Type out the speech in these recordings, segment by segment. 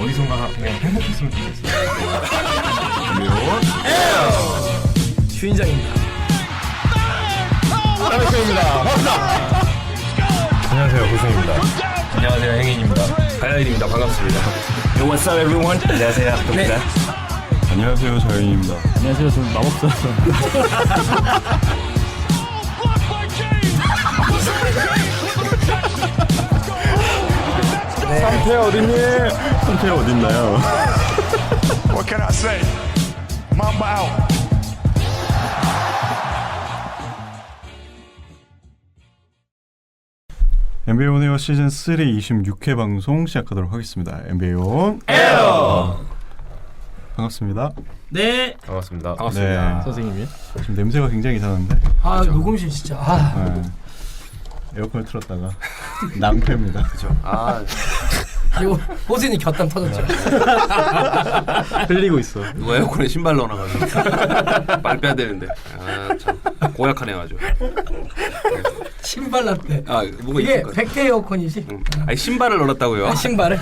어디선가 그냥 행복했으면 좋겠어요. 주인장입니다. 안녕하십니까. 반갑습니다. 안녕하세요, 고승입니다. 안녕하세요, 행인입니다. 가야일입니다. 반갑습니다. Yo, what's up, everyone? 안녕하세요, 동기다. 안녕하세요, 자연입니다. 안녕하세요. 저는 마법사. 상태 어딨니? 상태 어딨나요? What can I say? Mamba out. NBA 온 에어 시즌 3 26회 방송 시작하도록 하겠습니다. NBA 온 에어! 반갑습니다. 네. 반갑습니다. 네. 선생님이. 지금 냄새가 굉장히 이상한데 아 녹음실 진짜. 네. 에어컨을 틀었다가 낭패입니다. 그죠? 그리고 호진이 곁담 터졌죠. 흘리고 있어. 누가 에어컨에 신발 넣어놔가지고 말 빼야 되는데 참 고약하네 아주. 신발 났대. 뭔가 이게 있을 것 같아. 100대 에어컨이지. 아니 신발을 넣었다고요? 신발을.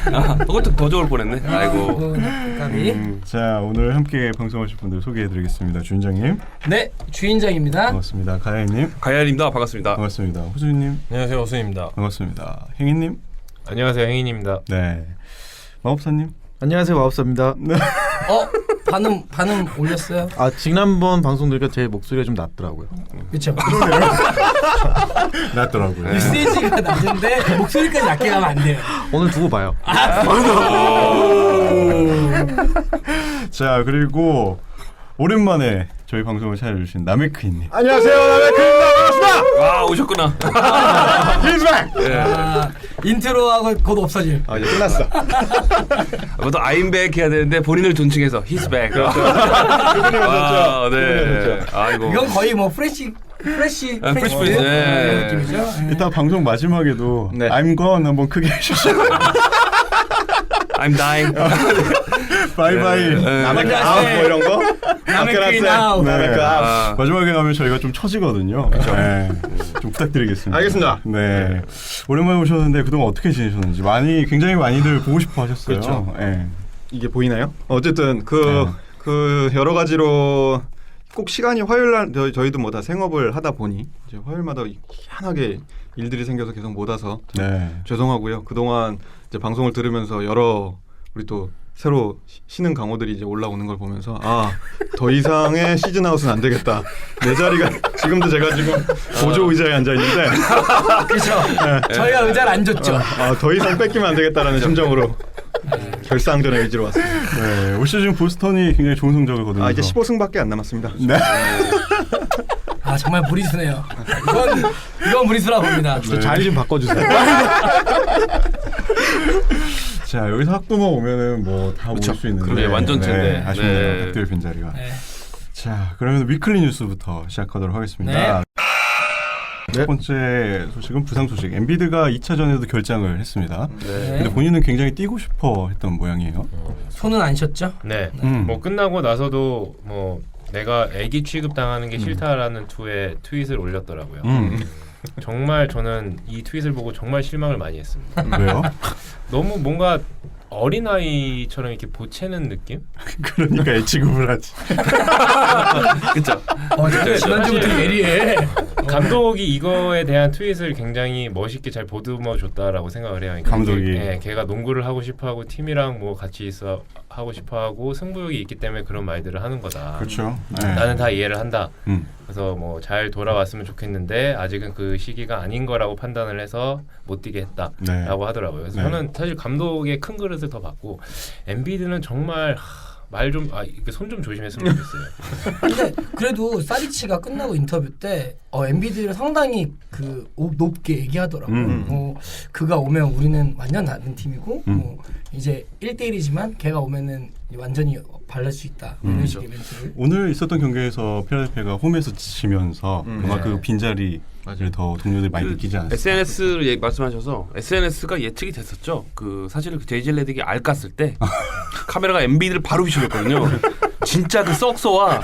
그것도 더 좋을 뻔했네. 아이고. 까비. 자, 오늘 함께 방송하실 분들 소개해드리겠습니다. 주인장님 네, 주인장입니다. 반갑습니다. 가야님 가야입니다. 반갑습니다. 반갑습니다. 호준님 안녕하세요, 호승입니다. 반갑습니다. 행인님 안녕하세요, 행인입니다. 네. 마법사님 안녕하세요. 마법사입니다. 반응 올렸어요? 아, 지난번 방송 들으니까 제 목소리가 좀 낮더라고요. 그렇죠. 낫더라고요. 스테이지가 낮은데 목소리까지 낮게 가면 안 돼요. 오늘 두고 봐요. 자, 그리고 오랜만에 저희 방송을 찾아주신 나메크이님. 안녕하세요. 나메크입니다. 와 오셨구나. 인트로하고 곧 없어질. 아, 이제 끝났어. 그것도 I'm back 해야 되는데 본인을 존칭해서 He's back. 그분이 아, 오셨죠. 네. 아이고. 이건 거의 뭐 프레시 프레시 네. 느낌이죠. 네. 이따 방송 마지막에도 네. I'm gone 한번 크게 해주시죠. I'm dying. 바이바이. 나메크 아웃 뭐 이런 거? 나메크인 아웃. 네. 아웃. 마지막에 가면 저희가 좀 처지거든요. 네. 좀 부탁드리겠습니다. 알겠습니다. 네. 오랜만에 오셨는데 그동안 어떻게 지내셨는지 굉장히 많이들 보고 싶어 하셨어요. 그렇죠. 네. 이게 보이나요? 어쨌든 그 여러 가지로 꼭 시간이 화요일 날 저희도 뭐 다 생업을 하다 보니 이제 화요일마다 희한하게 일들이 생겨서 계속 못 와서 네. 죄송하고요. 그동안 이제 방송을 들으면서 우리 또 새로 신흥 강호들이 이제 올라오는 걸 보면서 더 이상의 시즌 아웃은 안 되겠다. 내 자리가 지금도 제가 지금 보조 의자에 앉아 있는데 그렇죠. 저희가 의자를 안 줬죠. 더 이상 뺏기면 안 되겠다라는 심정으로 결사항전의 의지로 왔습니다. 네. 올 시즌 보스턴이 굉장히 좋은 성적을 거두면서 이제 15승밖에 안 남았습니다. 네. 정말 무리수네요. 이건 무리수라고 봅니다. 저 자리 좀 바꿔주세요. 자, 여기서 학도만 오면은 뭐 다 모일 수 있는데 그러게, 완전체인데. 네, 아쉽네요. 네. 닭들 빈자리가. 네. 자, 그러면 위클리 뉴스부터 시작하도록 하겠습니다. 첫 번째 소식은 부상 소식. 엔비드가 2차전에도 결장을 했습니다. 근데 본인은 굉장히 뛰고 싶어 했던 모양이에요. 손은 안 쉬었죠? 네. 음. 뭐 끝나고 나서도 뭐 내가 애기 취급당하는 게 싫다라는 투에 트윗을 올렸더라고요. 정말 저는 이 트윗을 보고 정말 실망을 많이 했습니다. 왜요? 너무 뭔가 어린아이처럼 이렇게 보채는 느낌? 그러니까 애 취급을 하지. 그렇죠. 지난주부터 예리해. 감독이 이거에 대한 트윗을 굉장히 멋있게 잘 보듬어 줬다라고 생각을 해요. 그러니까 감독이. 걔가 농구를 하고 싶어하고 팀이랑 뭐 같이 있어 하고 싶어하고 승부욕이 있기 때문에 그런 말들을 하는 거다. 그렇죠. 네. 나는 다 이해를 한다. 음. 그래서 뭐 잘 돌아왔으면 좋겠는데 아직은 그 시기가 아닌 거라고 판단을 해서 못 뛰게 했다라고 네. 하더라고요. 그래서 네. 저는 사실 감독의 큰 그릇을 더 받고 엔비드는 정말 말 좀 손 좀 조심했으면 좋겠어요. 근데 그래도 사리치가 끝나고 인터뷰 때 엔비디를 상당히 높게 얘기하더라고요. 그가 오면 우리는 완전 다른 팀이고 이제 1대1이지만 걔가 오면은 완전히 발랄 수 있다. 이런 식의 멘트를. 오늘 있었던 경기에서 필라델피아가 홈에서 지면서 아마 그 빈자리를 더 동료들이 많이 느끼지 않았어요. SNS를 말씀하셔서 SNS가 예측이 됐었죠. 사실 제이지 레딕이 알 깠을 때 카메라가 엔비드를 바로 비춰줬거든요. 진짜 그 썩소와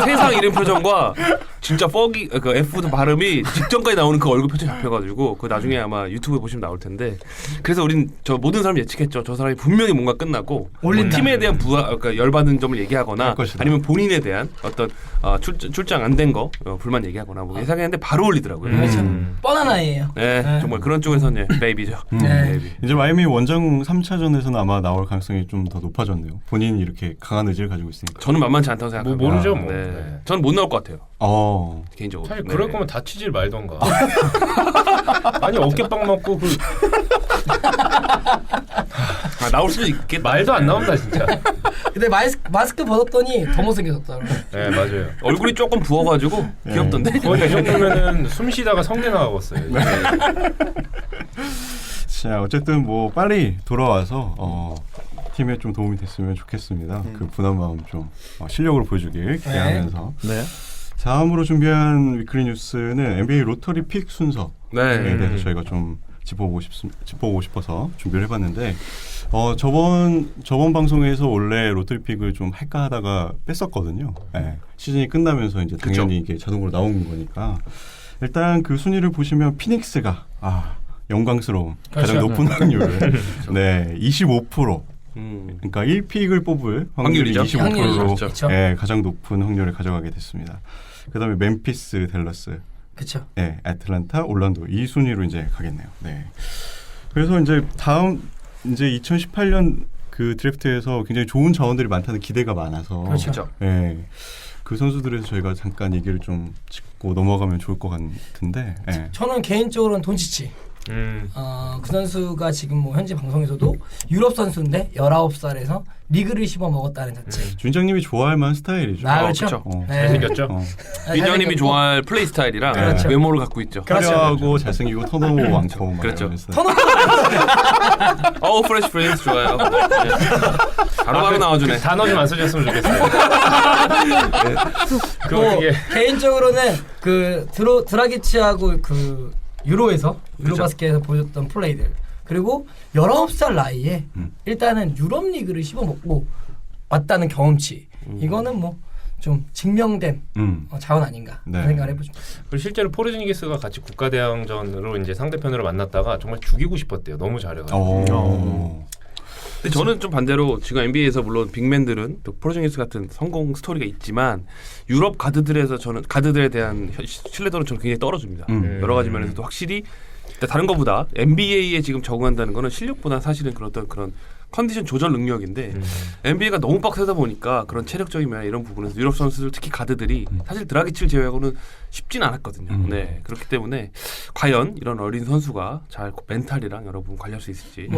세상 잃은 표정과 진짜 퍽이 그 F 발음이 직전까지 나오는 그 얼굴 표정 잡혀가지고 그 나중에 아마 유튜브에 보시면 나올 텐데 그래서 우린 저 모든 사람이 예측했죠. 저 사람이 분명히 뭔가 끝나고 뭐 올린다. 팀에 대한 그러니까 열받은 점을 얘기하거나 할 것이다. 아니면 본인에 대한 어떤 출장 안 된 거 불만 얘기하거나 뭐 예상했는데 바로 올리더라고요. 그렇죠. 뻔한 아이예요. 네, 네. 정말 그런 쪽에서는 베이비죠. 네. 베이비. 이제 마이애미 원정 3차전에서는 아마 나올 가능성이 좀 더 높아졌네요. 본인이 이렇게 강한 의지를 가지고 있으니까. 저는 만만치 않다고 뭐 생각합니다. 모르죠 뭐. 네. 네. 저는 못 나올 것 같아요. 개인적으로. 사실 네. 그럴 거면 다치질 말던가. 아니 어깨빵 맞고 그 나올 수도 있겠다. 말도 안 나온다 진짜. 근데 마스크 벗었더니 더 못생겨졌더라고. 네 맞아요. 얼굴이 조금 부어가지고 귀엽던데. 거의 이 정도면은 숨 쉬다가 성대 나가겠어요. 자, 어쨌든 뭐 빨리 돌아와서 팀에 좀 도움이 됐으면 좋겠습니다. 그 분한 마음 좀 실력으로 보여주길 기대하면서. 네. 다음으로 준비한 위클리 뉴스는 NBA 로터리 픽 순서에 네. 대해서 저희가 좀 짚어보고 싶어서 준비를 해봤는데 저번 방송에서 원래 로터리 픽을 좀 할까 하다가 뺐었거든요. 네. 시즌이 끝나면서 이제 당연히 이게 자동으로 나오는 거니까 일단 그 순위를 보시면 피닉스가 영광스러운 가장 그렇죠. 높은 확률을 25%. 그러니까 1픽을 뽑을 확률이 확률이죠. 25%로 그렇죠. 가장 높은 확률을 가져가게 됐습니다. 그다음에 멤피스, 댈러스, 그렇죠. 애틀란타, 올란도 이 순위로 이제 가겠네요. 네. 그래서 이제 다음 이제 2018년 그 드래프트에서 굉장히 좋은 자원들이 많다는 기대가 많아서 그렇죠. 그 선수들에서 저희가 잠깐 얘기를 좀 짚고 넘어가면 좋을 것 같은데. 저는 개인적으로는 돈치치. 그 선수가 지금 뭐 현지 방송에서도 유럽 선수인데 19살에서 리그를 씹어 먹었다는 자체. 준장님이 좋아할 만한 스타일이죠. 그렇죠. 그렇죠. 잘생겼죠. 민정님이 좋아할 플레이 스타일이랑 그렇죠. 외모를 갖고 있죠. 화려하고 잘생기고 턴오버 많고 막 그렇죠. 이러면서. 프레시 프린스 좋아요. 네. 바로바로 나와주네. 단어 좀 안 써줬으면 좋겠어요. 그게 개인적으로는 그 드라기치하고 그 유로에서 유로바스켓에서 보여줬던 플레이들 그리고 19살 나이에 일단은 유럽 리그를 씹어먹고 왔다는 경험치 이거는 뭐 좀 증명된 자원 아닌가 네. 생각을 해보죠. 그리고 실제로 포르징기스가 같이 국가대항전으로 이제 상대편으로 만났다가 정말 죽이고 싶었대요. 너무 잘해가지고. 근데 저는 좀 반대로 지금 NBA에서 물론 빅맨들은 또 포르징기스 같은 성공 스토리가 있지만 유럽 가드들에서 저는 가드들에 대한 신뢰도는 저는 굉장히 떨어집니다. 여러 가지 면에서도 확실히 다른 것보다 NBA에 지금 적응한다는 거는 실력보다 사실은 그런 컨디션 조절 능력인데 NBA가 너무 빡세다 보니까 그런 체력적인 면 이런 부분에서 유럽 선수들 특히 가드들이 사실 드라기치를 제외하고는 쉽진 않았거든요. 네, 그렇기 때문에 과연 이런 어린 선수가 잘 멘탈이랑 여러분 관리할 수 있을지.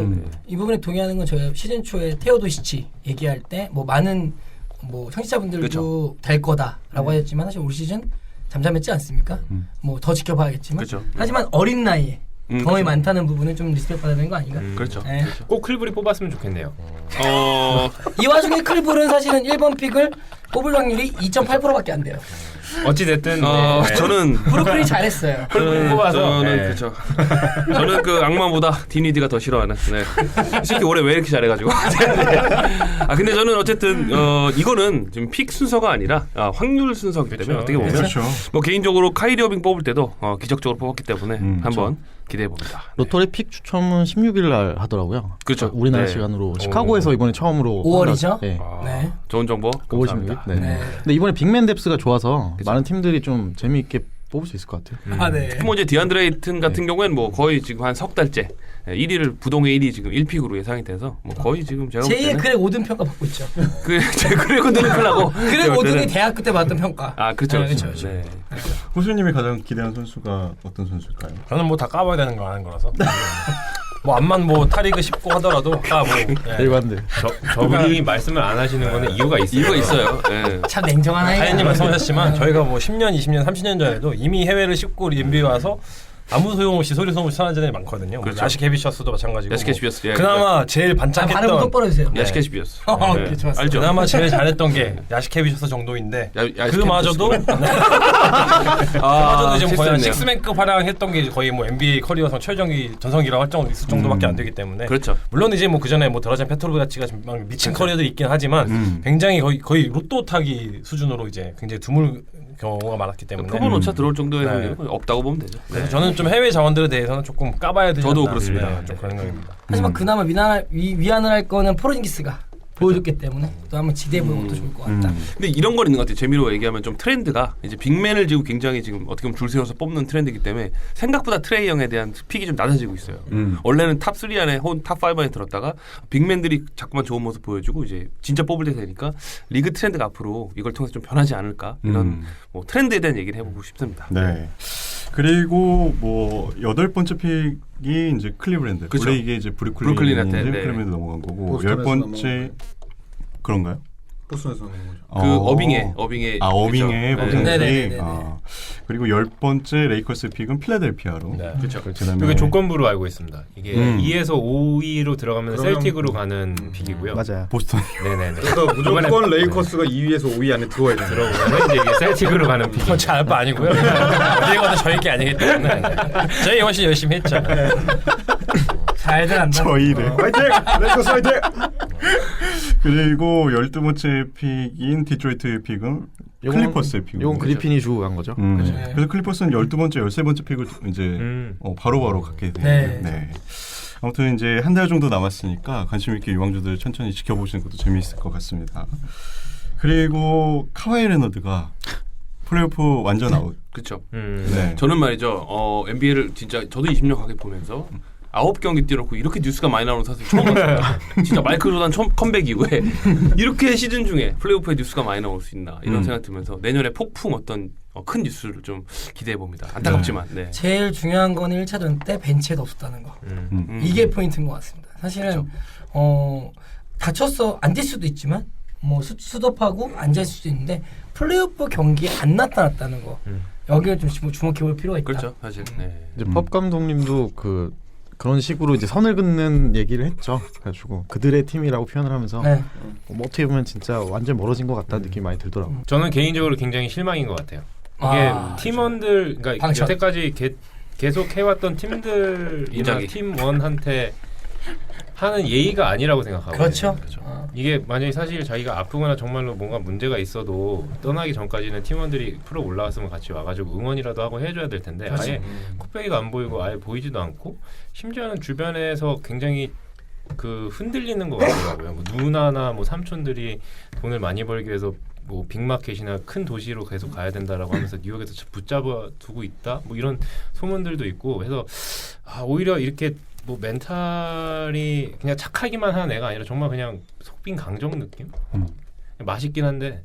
이 부분에 동의하는 건 저희가 시즌 초에 테오도시치 얘기할 때 뭐 많은 뭐 청취자분들도 그렇죠. 될 거다라고 하셨지만 사실 올 시즌 잠잠했지 않습니까? 뭐 더 지켜봐야겠지만 그렇죠. 하지만 어린 나이에 경험이 그렇죠. 많다는 부분은 좀 리스펙 받아야 되는 거 아닌가? 그렇죠. 네. 꼭 클브리 뽑았으면 좋겠네요. 이 와중에 클불은 사실은 1번 픽을 뽑을 확률이 2.8%밖에 안 돼요. 어찌 됐든 저는 브루클이 잘했어요. 클브리 뽑아서 저는 네. 그렇죠. 저는 그 악마보다 디니디가 더 싫어하는. 네. 이 새끼 올해 왜 이렇게 잘해가지고. 근데 저는 어쨌든 이거는 지금 픽 순서가 아니라 확률 순서이기 때문에 그렇죠. 어떻게 보면 그렇죠. 뭐 개인적으로 카이리 어빙 뽑을 때도 기적적으로 뽑았기 때문에 한번 기대해 봅니다. 로터리 픽 추첨은 16일 날 하더라고요. 그렇죠. 우리나라 네. 시간으로 시카고에서 이번에 처음으로 5월이죠? 네. 네. 좋은 정보 5월 감사합니다. 16일. 네. 네. 근데 이번에 빅맨 뎁스가 좋아서 많은 팀들이 좀 재미있게 뽑을 수 있을 것 같아요. 아, 네. 뭐 이제 디안드레 이튼 같은 경우에는 뭐 거의 지금 한 석 달째 1위를 부동의 1위 지금 1픽으로 예상이 돼서 뭐 거의 지금 제가 볼 제2의 때는 그렉 5등 평가 받고 있죠. 그래고 늘으려고 그렉 5등이 대학교 때 받던 평가. 그렇죠. 네, 그렇죠. 그렇죠. 네. 호수님이 가장 기대하는 선수가 어떤 선수일까요? 저는 뭐 다 까봐야 되는 거 아는 거라서 뭐 암만 뭐 타리그 19 하더라도 다 뭐 일반들. 저분이 말씀을 안 하시는 거는 이유가 있어요. 이유가 있어요. 네. 참 냉정한 아이가. 하연님 말씀하셨지만 저희가 뭐 10년, 20년, 30년 전에도 이미 해외를 씹고 NBA 와서 아무 소용없이 소리 소문 치는 애들이 많거든요. 그렇죠. 야시 캐비셔스도 마찬가지고. 야시 캐시비어스. 예, 그나마 제일 발음 반짝했던 똑바로 해주세요. 야시 캐시비어스. 오케이, 좋았어요. 알죠? 그나마 제일 잘했던 게 야시 캐비셔스 정도인데 야시 그마저도 그마저도 지금 거의 한 식스맨급 활약했던 게 이제 거의 뭐 NBA 커리어상 최정기 전성기라고 할 정도 있을 정도밖에 안 되기 때문에 그렇죠. 물론 이제 뭐 그 전에 뭐 드라젠 페트로비치가 막 미친 커리어들이 있긴 하지만 굉장히 거의 로또 타기 수준으로 이제 굉장히 드물 경우가 많았기 때문에 표본 오차 들어올 정도의 네. 확률은 없다고 보면 되죠. 그래서 저는 좀 해외 자원들에 대해서는 조금 까봐야 되지 저도 않나. 그렇습니다. 네, 좀 그런 생각입니다. 하지만 그나마 위안을 할 거는 포르징기스가 보여줬기 때문에 또 한번 지대해보는 것도 좋을 것 같다. 근데 이런 건 있는 것 같아요. 재미로 얘기하면 좀 트렌드가 이제 빅맨을 지금 굉장히 지금 어떻게 보면 줄 세워서 뽑는 트렌드이기 때문에 생각보다 트레이 형에 대한 픽이 좀 낮아지고 있어요. 원래는 탑 3 안에 혹은 탑 5 안에 들었다가 빅맨들이 자꾸만 좋은 모습 보여주고 이제 진짜 뽑을 때 되니까 리그 트렌드가 앞으로 이걸 통해서 좀 변하지 않을까 이런 뭐 트렌드에 대한 얘기를 해보고 싶습니다. 네. 그리고 뭐 8번째 픽이 이제 클리브랜드. 그쵸. 원래 이게 이제 브루클린한테, 이제 네. 클리브랜드 넘어간 거고 보스턴에서 10번째 그런가요? 보스턴에서 나온 거죠. 그 어빙에 어빙의 그죠? 버튼 네네네네. 픽. 그리고 10번째 레이커스 픽은 필라델피아로. 네. 그렇죠. 그다음에 이게 조건부로 알고 있습니다. 이게 2에서 5위로 들어가면 그러면- 셀틱으로 가는 픽이고요. 맞아요. 보스턴. 네네네. 그래서 무조건 레이커스가 2위에서 5위 안에 들어와야 돼요. 들어오면 이제 이게 셀틱으로 가는 픽. 그건 제 알바 아니고요. 어디 가도 저희 게 아니기 때문에 저희 훨씬 열심히 했죠. 잘들 한다. 저희를. 화이팅! 레이커스 화이팅! 그리고 12번째 픽인 디트로이트의 픽은 클리퍼스의 픽이고. 이건 그리핀이 주고 간 거죠. 그래서 클리퍼스는 12번째, 13번째 픽을 이제 바로바로 갖게 돼요. 네. 아무튼 이제 한 달 정도 남았으니까 관심 있게 유망주들 천천히 지켜보시는 것도 재미있을 것 같습니다. 그리고 카와이 레너드가 플레이오프 완전 아웃. 그렇죠. 네. 저는 말이죠. NBA를 진짜 저도 20년 가게 보면서 9경기 뛰어놓고 이렇게 뉴스가 많이 나오는 사실 처음 봤어요. 진짜 마이클 조단 처음 컴백 이후에 이렇게 시즌 중에 플레이오프에 뉴스가 많이 나올 수 있나 이런 생각 들면서 내년에 폭풍 어떤 큰 뉴스를 좀 기대해 봅니다. 안타깝지만. 네. 제일 중요한 거는 1차전 때 벤치에도 없었다는 거. 이게 포인트인 것 같습니다. 사실은 다쳤어 안 뛸 수도 있지만 뭐 수덥하고 앉아 있을 수도 있는데 플레이오프 경기에 안 나타났다는 거. 여기를 좀 주목해볼 필요가 있다. 그렇죠, 사실. 네. 이제 펍 감독님도 그런 식으로 이제 선을 긋는 얘기를 했죠. 그래가지고 그들의 팀이라고 표현을 하면서 네. 뭐 어떻게 보면 진짜 완전 멀어진 것 같다는 느낌이 많이 들더라고요. 저는 개인적으로 굉장히 실망인 것 같아요. 이게 팀원들, 그러니까 방천. 여태까지 계속 해왔던 팀들이나 인정이. 팀원한테 하는 예의가 아니라고 생각하고. 그렇죠. 이게 만약에 사실 자기가 아프거나 정말로 뭔가 문제가 있어도 떠나기 전까지는 팀원들이 프로 올라왔으면 같이 와가지고 응원이라도 하고 해줘야 될 텐데 아예 콧배기가 안 보이고 아예 보이지도 않고 심지어는 주변에서 굉장히 흔들리는 것 같더라고요. 뭐 누나나 뭐 삼촌들이 돈을 많이 벌기 위해서 뭐 빅마켓이나 큰 도시로 계속 가야 된다라고 하면서 뉴욕에서 붙잡아 두고 있다. 뭐 이런 소문들도 있고 해서 오히려 이렇게 뭐 멘탈이 그냥 착하기만 한 애가 아니라 정말 그냥 속빈 강정 느낌? 맛있긴 한데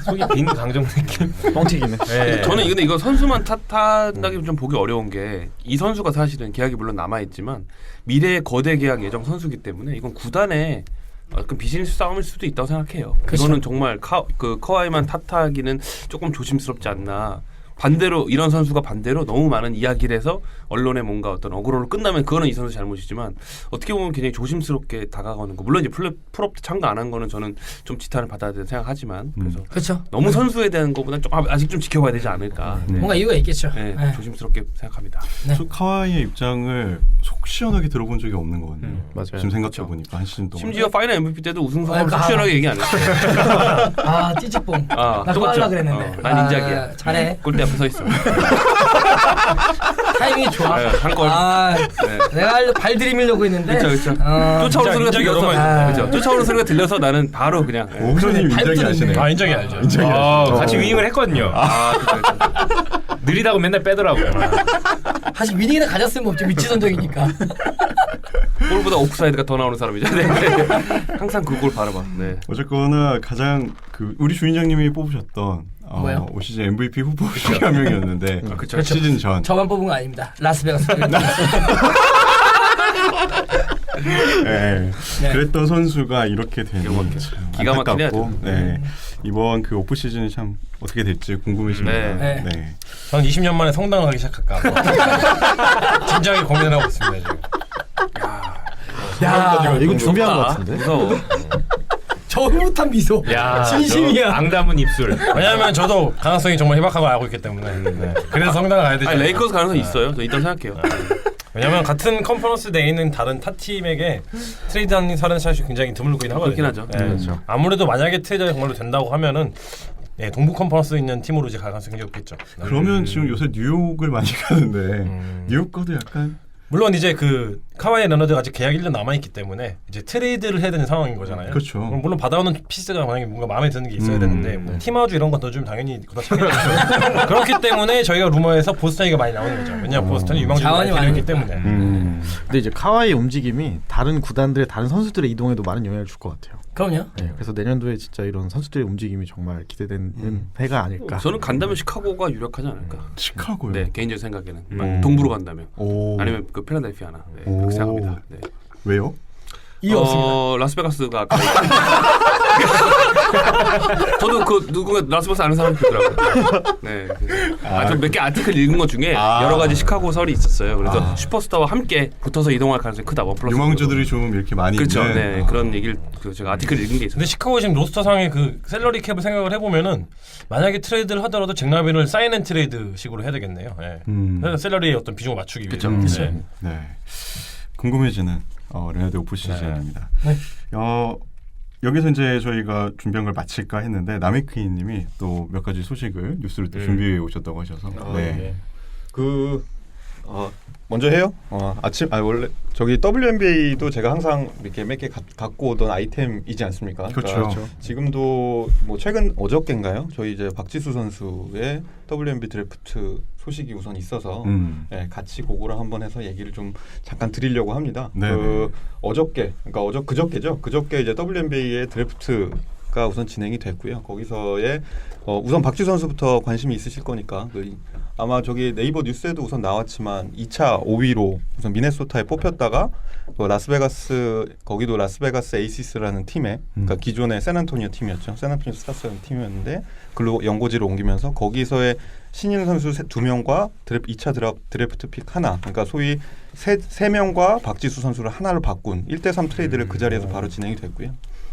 속이 빈 강정 느낌? 뻥튀기네. 네. 저는 근데 이거 선수만 탓하기 좀 보기 어려운 게 이 선수가 사실은 계약이 물론 남아있지만 미래의 거대 계약 예정 선수기 때문에 이건 구단의 그 비즈니스 싸움일 수도 있다고 생각해요. 그쵸. 이거는 정말 커와이만 탓하기는 조금 조심스럽지 않나. 반대로 이런 선수가 반대로 너무 많은 이야기를 해서 언론에 뭔가 어떤 어그로로 끝나면 그거는 이 선수 잘못이지만 어떻게 보면 굉장히 조심스럽게 다가가는 거. 물론 이제 풀업 참가 안 한 거는 저는 좀 지탄을 받아야 된다고 생각하지만 그래서 그렇죠. 너무 선수에 대한 것보다 좀 아직 좀 지켜봐야 되지 않을까. 네. 뭔가 이유가 있겠죠. 네, 네. 조심스럽게 생각합니다. 네. 카와이의 입장을 속 시원하게 들어본 적이 없는 것 같네요. 맞아요. 지금 생각해 보니까 한 시즌 동안. 심지어 파이널 MVP 때도 우승 소감을 그러니까. 시원하게 얘기 안 했어요. 찌찌뽕. 나 그거 똑같죠? 하려고 그랬는데. 난 인작이야. 잘해. 골대 앞에 서 있어. 타이밍이 좋아. 네, 한 골. 내가 발 들이밀려고 했는데. 그렇죠. 어, 쫓아오는 소리가 인작이 여러 들려서 번 그렇죠. 쫓아오는 소리가 들려서 나는 바로 그냥 옥선님 인정이 아시네요. 인정이 알죠. 같이 위잉을 했거든요. 그렇죠. 느리다고 맨날 빼더라고요. 사실 위닝이나 가졌으면 없죠. 위치 선정이니까. 골보다 오프사이드가 더 나오는 사람이죠. 네. 항상 그 골 바라봐. 네. 어쨌거나 가장 우리 주인장님이 뽑으셨던 뭐요? 올 시즌 MVP 후보 중에 한 명이었는데 그렇죠. 시즌 전 저만 뽑은 거 아닙니다. 라스베가스. 네. 그랬던 선수가 이렇게 되니 기가 막히네, 안타깝고, 아주. 네. 이번 그 오프 시즌이 참 어떻게 될지 궁금해집니다. 네. 네. 저는 20년 만에 성당을 가기 시작할까. 진지하게 고민을 하고 있습니다 지금. 야, 이거 준비한 것 같은데. 무서워. 저 흐뭇한 미소. 야, 진심이야. 저 앙담은 입술. 왜냐하면 저도 가능성이 정말 희박하고 알고 있기 때문에. 네. 그래서 성당을 가야 되죠. 아니 레이커스 가능성 있어요. 저 일단 생각해요. 왜냐면 같은 컨퍼런스 내에 있는 다른 타 팀에게 트레이드하는 사는 샷이 굉장히 드물긴 하거든요. 그렇긴 하죠. 네. 그렇죠. 아무래도 만약에 트레이드가 정말로 된다고 하면은 예, 동부 컨퍼런스에 있는 팀으로 이제 갈 가능성이 굉장히 높겠죠. 그러면 지금 요새 뉴욕을 많이 가는데 뉴욕 거도 약간 물론 이제 그 카와이 레너드가 아직 계약 1년 남아 있기 때문에 이제 트레이드를 해야 되는 상황인 거잖아요. 그렇죠. 그럼 물론 받아오는 피스가 만약에 뭔가 마음에 드는 게 있어야 되는데 뭐 팀아주 이런 건 넣어주면 당연히 그렇겠죠. 그렇기 때문에 저희가 루머에서 보스턴이가 많이 나오는 거죠. 왜냐하면 보스턴이 유망주가 자원이 많이 들어있기 많으니까. 때문에. 근데 이제 카와이 움직임이 다른 구단들의 다른 선수들의 이동에도 많은 영향을 줄 것 같아요. 그럼요. 네, 그래서 내년도에 진짜 이런 선수들의 움직임이 정말 기대되는 해가 아닐까. 저는 간다면 시카고가 유력하지 않을까. 시카고요. 네 개인적인 생각에는 동부로 간다면 오. 아니면 그 필라델피아나 네, 오. 그렇게 생각합니다. 네. 왜요? 이유 없습니다. 라스베가스가 아까 저도 그 누군가 라스베가스 아는 사람이 있더라고요. 네. 저 몇 개 아티클 읽은 것 중에 여러 가지 시카고 설이 있었어요. 그래서 슈퍼스타와 함께 붙어서 이동할 가능성이 크다. 원 플러스 유망주들이 좀 이렇게 많이 그렇죠. 있는 네. 그런 얘기를 제가 아티클 읽은 게 있어요. 근데 시카고 지금 로스터상의 그 셀러리 캡을 생각을 해보면은 만약에 트레이드를 하더라도 잭라빈을 사인 앤 트레이드식으로 해야 되겠네요. 예. 그래서 셀러리의 어떤 비중을 맞추기 위해서. 네. 네. 궁금해지는 레너드 오프 시즌입니다. 네. 여기서 이제 저희가 준비한 걸 마칠까 했는데 남해크이님이 또 몇 가지 소식을 뉴스를 또 준비해 오셨다고 하셔서 네. 먼저 해요. 원래 저기 WNBA도 제가 항상 이렇게 몇 개 갖고 오던 아이템이지 않습니까? 그렇죠. 그러니까 지금도 뭐 최근 어저께인가요? 저희 이제 박지수 선수의 WNBA 드래프트 소식이 우선 있어서 네, 같이 그거를 한번 해서 얘기를 좀 잠깐 드리려고 합니다. 네네. 어저께, 그러니까 그저께죠. 그저께 이제 WNBA의 드래프트가 우선 진행이 됐고요. 거기서의 우선 박지수 선수부터 관심이 있으실 거니까 아마 저기 네이버 뉴스에도 우선 나왔지만 2차 5위로 우선 미네소타에 뽑혔다가 거기도 라스베가스 에이시스라는 팀에 그러니까 기존의 샌안토니오 팀이었죠. 샌안토니오 스타스라는 팀이었는데 글로 연고지로 옮기면서 거기서의 신인 선수 2명과 2차 드래프트 픽 하나, 그러니까 소위 3명과 박지수 선수를 하나로 바꾼 1대3 트레이드를 그 자리에서 바로 진행이 됐고요.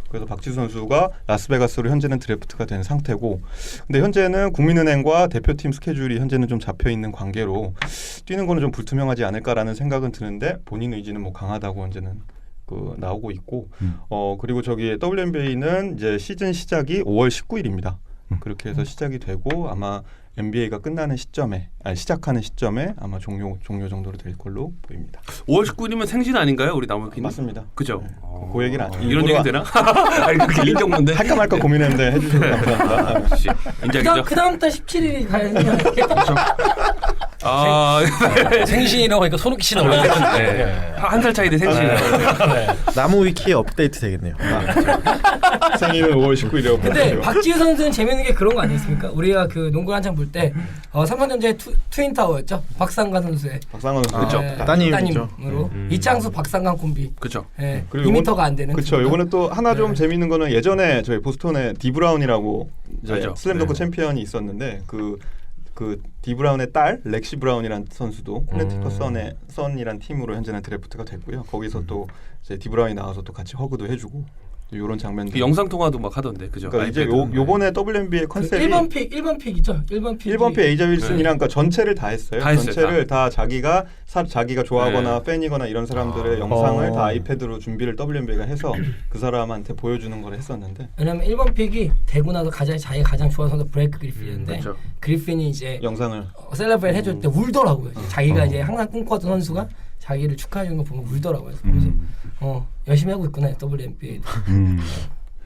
그래서 박지수 선수가 라스베가스로 현재는 드래프트가 된 상태고, 근데 현재는 국민은행과 대표팀 스케줄이 현재는 좀 잡혀 있는 관계로 뛰는 거는 좀 불투명하지 않을까라는 생각은 드는데 본인 의지는 뭐 강하다고 현재는 나오고 있고, 그리고 저기 WNBA는 이제 시즌 시작이 5월 19일입니다. 그렇게 해서 시작이 되고 아마 NBA가 시작하는 시점에 아마 종료 정도로 될 걸로 보입니다. 5월 19일이면 생신 아닌가요, 우리 나무키님? 맞습니다. 그죠? 그 얘기는 이런 얘기 되나? 아니 그 개인 정보인데. 할까 말까 고민했는데 해주셔서 감사합니다. 인정이죠. 그 다음 달 17일이 가야 되는 생신이라고 하니까 소름 끼치는 어른들. 한 살 차이 돼 생신. 나무 위키에 업데이트 되겠네요. 생일은 5월 19일이라고. 근데 박지우 선수는 재밌는 게 그런 거 아니겠습니까? 우리가 그 농구 한창 볼 때 삼성전자의 트윈타워였죠. 박상관 선수의 박상원 선수 그렇죠. 따님이죠. 따님으로 이창수 박상관 콤비. 그렇죠. 예. 그리고 2m가 안 되는. 그렇죠. 요거는 또 하나 좀 재밌는 거는 예전에 저희 보스턴에 디 브라운이라고 이제 알죠. 슬램덩크 챔피언이 있었는데 그 디 브라운의 딸 렉시 브라운이라는 선수도 콜레티커 선이란 팀으로 현재는 드래프트가 됐고요. 거기서 또 이제 디 브라운이 나와서 또 같이 허그도 해주고 이런 장면들. 그 영상 통화도 막 하던데, 그죠? 그러니까 이제 요번에 WNBA 컨셉이 1번 픽이죠. 1번 픽 에이자 윌슨이랑 그러니까 전체를 다 했어요. 다 했어요, 전체를 다 자기가 좋아하거나 팬이거나 이런 사람들의 영상을 다 아이패드로 준비를 WNBA가 해서 그 사람한테 보여주는 걸 했었는데. 왜냐면 1번 픽이 되고 나서 자기가 가장 좋아하는 선수 브레이크 그리핀인데 그렇죠. 그리핀이 이제 영상을 셀러브레이트 해줄 때 울더라고요. 자기가 이제 항상 꿈꿔왔던 선수가 자기를 축하해주는 거 보면 울더라고요. 그래서 열심히 하고 있구나 WNBA.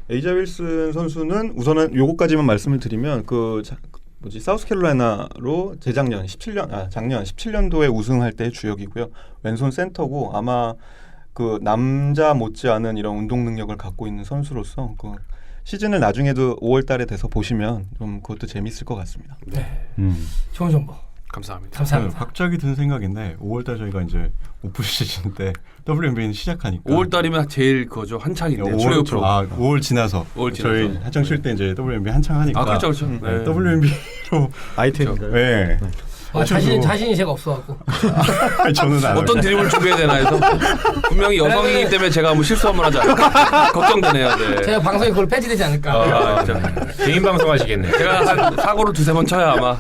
에이자 윌슨 선수는 우선은 요거까지만 말씀을 드리면 사우스캐롤라이나로 작년 17년도에 우승할 때의 주역이고요. 왼손 센터고 아마 그 남자 못지않은 이런 운동 능력을 갖고 있는 선수로서 그 시즌을 나중에도 5월달에 돼서 보시면 좀 그것도 재밌을 것 같습니다. 네. 좋은 정보. 감사합니다. 감사합니다. 갑자기 든 생각인데 5월달 저희가 이제 오프 시즌 때 WNBA는 시작하니까 5월달이면 제일 그거죠. 한창인데 플레이오프. 5월 지나서 5월 지나서. 저희 한창 쉴 때 이제 WNBA 한창 하니까 아 그렇죠, 그렇죠. 네, 네. WNBA로 아이템인가요? 네. 자신이 제가 없어갖고. 저는 안 어떤 드립을 준비해야 되나 해서 분명히 여성이기 때문에 제가 뭐 실수 한번 하지 않을까 걱정되네요. 네. 제가 방송에 그걸 폐지되지 않을까. 아, 진짜. 개인 방송 하시겠네. 제가 한 사고를 2-3번 쳐야 아마.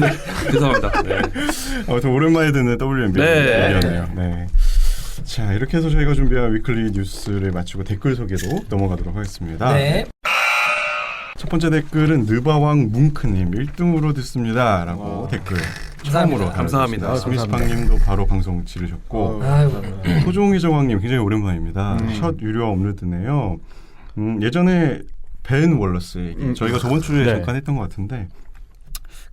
네. 죄송합니다. 네. 아무튼 오랜만에 듣는 WNBA였네요. 네. 자 이렇게 해서 저희가 준비한 위클리 뉴스를 마치고 댓글 소개로 넘어가도록 하겠습니다. 네. 첫 번째 댓글은 느바왕 뭉크님 1등으로 듣습니다라고 댓글 처음으로 감사합니다. 스미스팡님도 바로 방송 지르셨고 아이고. 소종이 정왕님 굉장히 오랜만입니다. 첫 유료 업로드네요. 예전에 벤 월러스 얘기 저희가 저번 주에 네. 잠깐 했던 것 같은데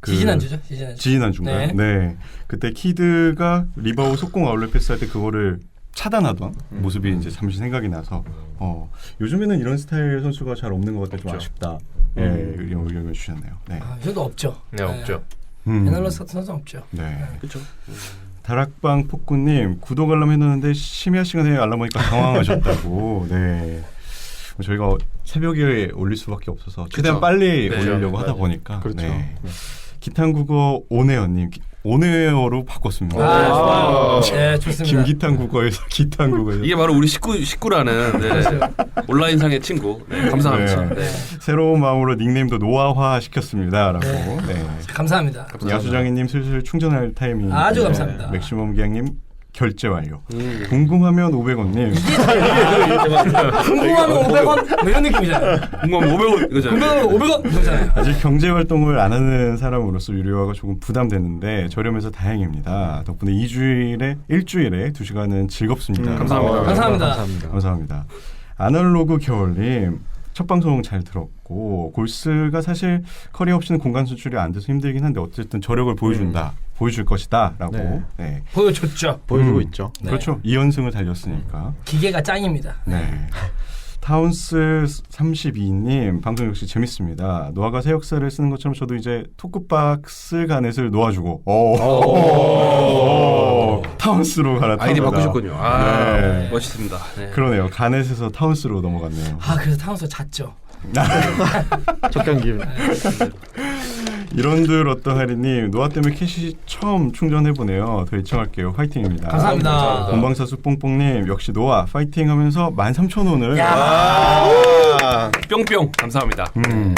지지난주죠. 지지난주인가요? 네. 그때 키드가 리바우 속공 아울렛 패스할 때 그거를 차단하던 모습이 이제 잠시 생각이 나서 요즘에는 이런 스타일 선수가 잘 없는 것 같아 좀 아쉽다. 예, 이런 의견을 주셨네요. 네. 저도 없죠. 네, 없죠. 베널러스 같은 선수 없죠. 네. 그렇죠. 다락방 폭구님 구독 알람 해놓는데 심야 시간에 알람 오니까 당황하셨다고. 네. 저희가 새벽에 올릴 수밖에 없어서 최대한 빨리 네. 올리려고 하다 보니까. 네. 기탄국어 오네어님 오네어로 바꿨습니다. 좋아요. 네, 좋습니다. 김기탄 국어에서 기탄 국어에서 이게 바로 우리 식구라는 네. 온라인상의 친구. 네. 감사합니다. 네. 네. 새로운 마음으로 닉네임도 노아화 시켰습니다라고. 네. 감사합니다. 야수장이님 슬슬 충전할 타이밍. 아주 감사합니다. 맥시멈 기양님 결제 완료. 궁금하면 500원님. 궁금하면 500원 뭐 이런 느낌이잖아요. 궁금하면 500원 이거잖아요. 궁금하면 500원 이거잖아요. 아직 경제 활동을 안 하는 사람으로서 유료화가 조금 부담되는데 저렴해서 다행입니다. 덕분에 일주일에 2시간은 즐겁습니다. 감사합니다. 감사합니다. 감사합니다. 아날로그 겨울님 첫 방송 잘 들었고 골스가 사실 커리어 없이는 공간 수출이 안 돼서 힘들긴 한데 어쨌든 저력을 보여줄 것이다라고 네. 보여줬죠. 보여주고 있죠. 네. 그렇죠. 2연승을 달렸으니까. 기계가 짱입니다. 네. 타운스 32님 방송 역시 재밌습니다. 노아가 새 역사를 쓰는 것처럼 저도 이제 토크박스 가넷을 놓아주고 타운스로 갈아탑니다. 아이디 바꾸셨군요. 아, 네. 멋있습니다. 네. 그러네요. 가넷에서 타운스로 넘어갔네요. 그래서 타운스 잤죠. 첫 경기. 이런들 어떠하리님 노아 때문에 캐시 처음 충전해보네요. 더 애청할게요. 화이팅입니다. 감사합니다. 본방사수 뽕뽕님 역시 노아 파이팅하면서 13,000원을 뿅뿅 감사합니다.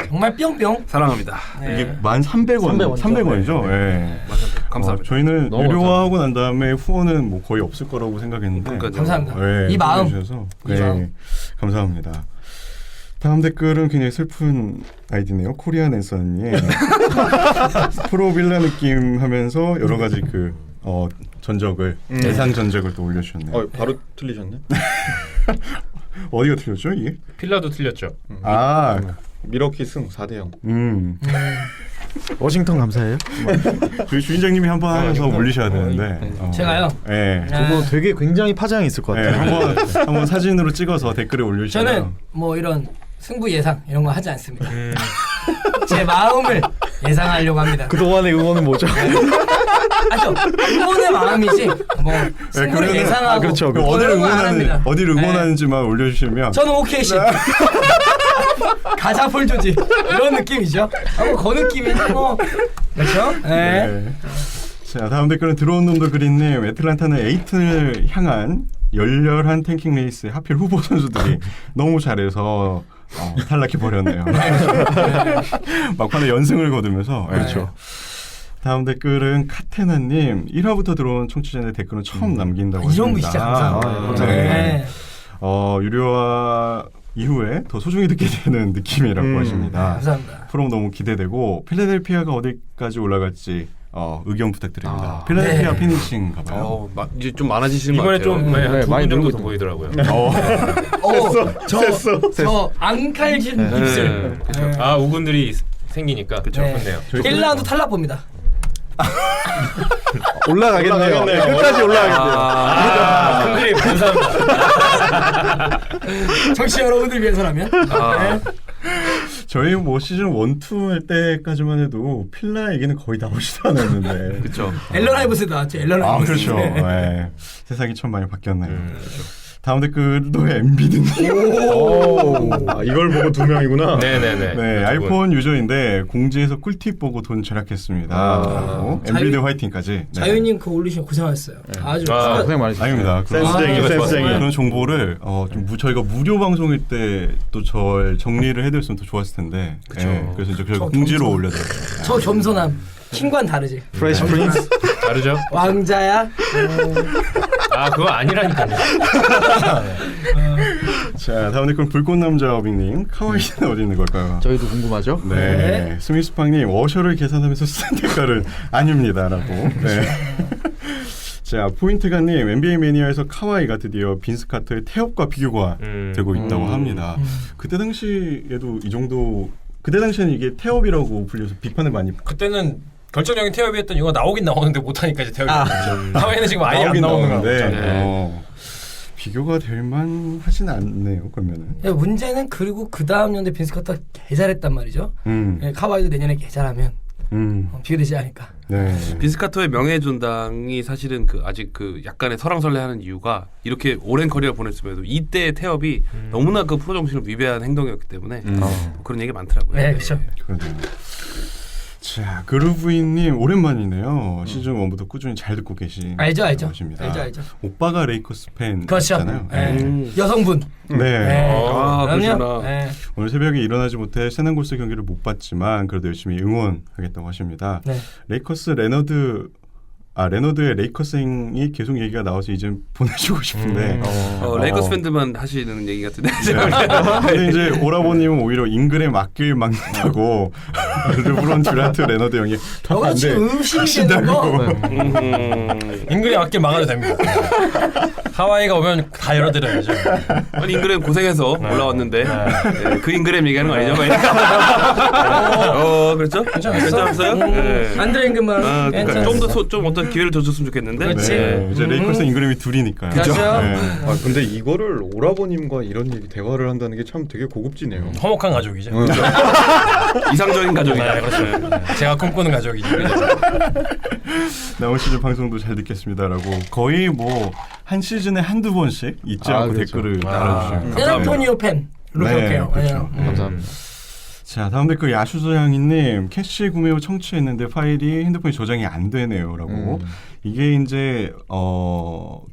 정말 뿅뿅. 사랑합니다. 이게 1,300원 300원이죠. 네. 감사합니다. 저희는 너무 유료화하고 난 다음에 후원은 뭐 거의 없을 거라고 생각했는데 그러니까요. 감사합니다. 네, 이 마음. 해주셔서. 이 마음. 감사합니다. 다음 댓글은 굉장히 슬픈 아이디네요. 코리안 앤서님 프로빌라 느낌 하면서 여러 가지 전적을 예상 전적을 또 올려주셨네요. 바로 틀리셨네. 어디가 틀렸죠 이게? 필라도 틀렸죠. 미러키 승 4대0. 워싱턴 감사해요. 저희 주인장님이 한번 하면서 올리셔야 되는데. 제가요? 네. 저거 되게 굉장히 파장이 있을 것 네, 같아요. 한번 사진으로 찍어서 댓글에 올려주시면. 저는 뭐 이런 승부 예상 이런 거 하지 않습니다. 제 마음을 예상하려고 합니다. 그동안의 응원은 뭐죠? 응원의 마음이지 뭐 승부를 그러면은- 예상하고 그렇죠. 그런 거 안 합니다. 어디를 응원하는지만 올려주시면. 저는 OKC 가자폴 조지 이런 느낌이죠. 그 느낌이죠. 뭐 그렇죠? 네. 네. 자 다음 댓글은 들어온 놈도 그린님 에틀란타는 에이튼을 향한 열렬한 탱킹 레이스에 하필 후보 선수들이 너무 잘해서 탈락해 버렸네요. 막판에 연승을 거두면서. 그렇죠. 다음 댓글은 카테나님 1화부터 들어온 청취자의 댓글은 처음 남긴다고 이런 거 하십니다. 진짜 감사합니다. 네. 유료화 이후에 더 소중히 듣게 되는 느낌이라고 하십니다. 감사합니다. 프로 너무 기대되고 필라델피아가 어디까지 올라갈지 의견 부탁드립니다. 필라델피아 네. 피니싱 가봐요. 이제 좀 많아지시는 것 이번에 같아요. 좀 많이 많이 정도 더 늘고 보이더라고요. 저 앙칼진 입술. 네. 우군들이 생기니까 좋네요. 1라운드 탈락 봅니다. 올라가겠네요. 끝까지 올라가겠네요. 형들이 감사합니다. 정치 여러분들 위해서라면. 네. 저희 뭐 시즌 1, 2 할 때까지만 해도 필라 얘기는 거의 나오지도 않았는데. 그렇죠. 앨런 아이버스 나왔죠. 앨런 아 아이버스. 그렇죠. 네. 세상이 참 많이 바뀌었네요. 다음 댓글도 엔비디님. 아, 이걸 보고 두 명이구나. 네네네. 네, 아이폰 유저인데 공지에서 꿀팁 보고 돈 절약했습니다. 엔비디 화이팅까지. 네. 자유님 그거 올리시면 고생하셨어요. 아주 고생 많으셨어요. 아닙니다. 그런 정보를 저희가 무료 방송일 때 또 절 정리를 해드렸으면 더 좋았을 텐데. 그쵸. 네, 그래서 이제 저희가 저 공지로 겸손. 올려드렸어요. 저 겸손함. 킹과는 다르지. 프레시 프린스. 다르죠? 왕자야. 아 그거 아니라니까요. 자, 다음 댓글 불꽃남자 어빙님. 카와이는 어디 있는 걸까요? 저희도 궁금하죠? 네. 스미스팡님 워셔를 계산하면서 쓴 댓글은 아닙니다라고. 네. 자, 포인트가님 NBA 매니아에서 카와이가 드디어 빈스 카터의 태엽과 비교가 되고 있다고 합니다. 그때 당시에도 이 정도 그때 당시에는 이게 태엽이라고 불려서 비판을 많이 그때는 결정적인 태엽이 했던 이유가 나오긴 나오는데 못하니까 이제 태엽이 됐죠. 하와이는 지금 아예 안 나오긴 나오는 나오는데 거죠. 비교가 될 만하진 않네요. 그러면은. 야, 문제는 그리고 그 다음 연도에 빈스 카터 개 잘했단 말이죠. 예, 카와이도 내년에 개 잘하면 비교되지 않을까. 네. 빈스 카터의 명예존당이 사실은 그 아직 그 약간의 설왕설래하는 이유가 이렇게 오랜 커리어를 보냈음에도 이때의 태엽이 너무나 그 프로 정신을 위배한 행동이었기 때문에 그런 얘기 많더라고요. 네, 그렇죠. 그러네요. 자, 그루브이님 오랜만이네요. 시즌 1부터 꾸준히 잘 듣고 계신 알죠. 것입니다. 알죠. 오빠가 레이커스 그렇죠. 팬이잖아요. 예. 여성분. 네. 아, 그러시구나. 그럼요. 예. 오늘 새벽에 일어나지 못해 세난골스 경기를 못 봤지만 그래도 열심히 응원하겠다고 하십니다. 네. 레이커스의 레너드의 계속 얘기가 나와서 이제 보내주고 싶은데 레이커스 팬들만 하시는 얘기 같은데. 근데 이제 오라버님은 오히려 잉글에 맞길 막는다고 르브론 듀란트 레너드 형이 저거 지금 음식이 되는 거. 잉글이 맞게 막아도 됩니다. 하와이가 오면 다 열어드려야죠. 아니 잉그램 고생해서 올라왔는데 네, 그 잉그램 얘기하는 거 아니죠? 그렇죠? 괜찮았어요? 네. 안드레 잉그만. 그러니까 좀 어떤 기회를 더 줬으면 좋겠는데. 그렇지. 네, 이제 레이커스 잉그램이 둘이니까요. 그렇죠. 네. 아, 근데 이거를 오라버님과 이런 얘기 대화를 한다는 게 참 되게 고급지네요. 화목한 가족이죠. 이상적인 가족이다. 네, 그렇죠. 제가 꿈꾸는 가족이죠. 나온 시즌 방송도 잘 듣겠습니다라고 거의 뭐 한 시즌에 한두 번씩 잊지 않고 그렇죠. 댓글을 달아주시는 샌안토니오 팬. 네, 그렇죠. 감사합니다. 자, 다음 댓글 야수소양이님 캐시 구매 후 청취했는데 파일이 핸드폰에 저장이 안 되네요라고. 이게 이제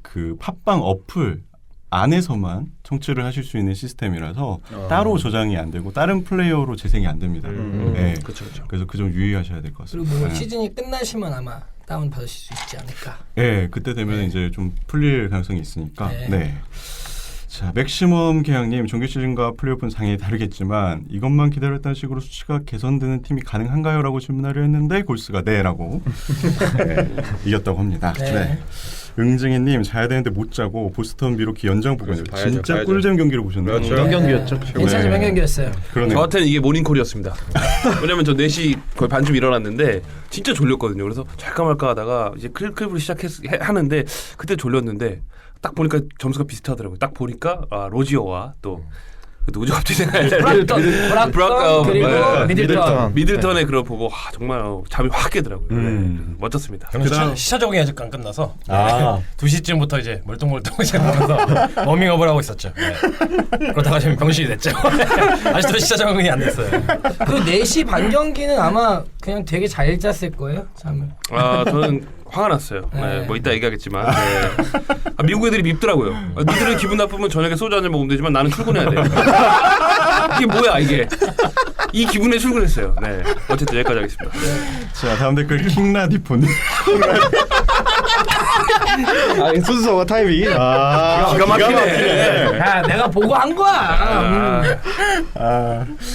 그 팟빵 어플 안에서만 청취를 하실 수 있는 시스템이라서 따로 저장이 안 되고 다른 플레이어로 재생이 안 됩니다. 네. 그렇죠. 그래서 그 점 유의하셔야 될 것 같습니다. 그리고 뭐 네. 시즌이 끝나시면 아마 다운 받으실 수 있지 않을까. 네, 그때 되면 이제 좀 풀릴 가능성이 있으니까. 네. 네. 자, 맥시멈 계약님 정규 시즌과 플레이오프는 당연히 다르겠지만 이것만 기다렸다는 식으로 수치가 개선되는 팀이 가능한가요?라고 질문하려 했는데 골스가 네라고 네, 이겼다고 합니다. 네. 네. 응징이님 자야 되는데 못 자고 보스턴 미로키 연장 보고 있는데 봐야죠, 진짜 봐야죠. 꿀잼 경기를 보셨나요? 그렇죠. 경기였죠. 괜찮은 네. 경기였어요. 그러네요. 저한테는 이게 모닝콜이었습니다. 왜냐면 저 4시 거의 반쯤 일어났는데 진짜 졸렸거든요. 그래서 잘까 말까 하다가 이제 클립을 하는데 그때 졸렸는데 딱 보니까 점수가 비슷하더라고요. 딱 보니까 로지어와 또 누구죠 갑자기 생각이 브락턴 그리고 미들턴. 미들턴의 그걸 보고 정말 잠이 확 깨더라고요. 네, 멋졌습니다. 저는 시차 적응이 아직 안 끝나서 아. 2시쯤부터 이제 멀뚱멀뚱 이제 보면서 워밍업을 하고 있었죠. 네. 그러다가 지금 병실이 됐죠. 아직도 시차 적응이 안 됐어요. 그 4시 반 경기는 아마 그냥 되게 잘 잤을 거예요. 잠을. 저는 화가 났어요. 네, 뭐 이따 얘기하겠지만 네. 미국 애들이 밉더라고요. 니들은 기분 나쁘면 저녁에 소주 한잔 먹으면 되지만 나는 출근해야 돼. 이게 뭐야 이게. 이 기분에 출근했어요. 네, 어쨌든 여기까지 하겠습니다. 자, 다음 댓글 킹라디포님. 순서와 타이밍이. 기가 막히네. 야, 내가 보고 한 거야.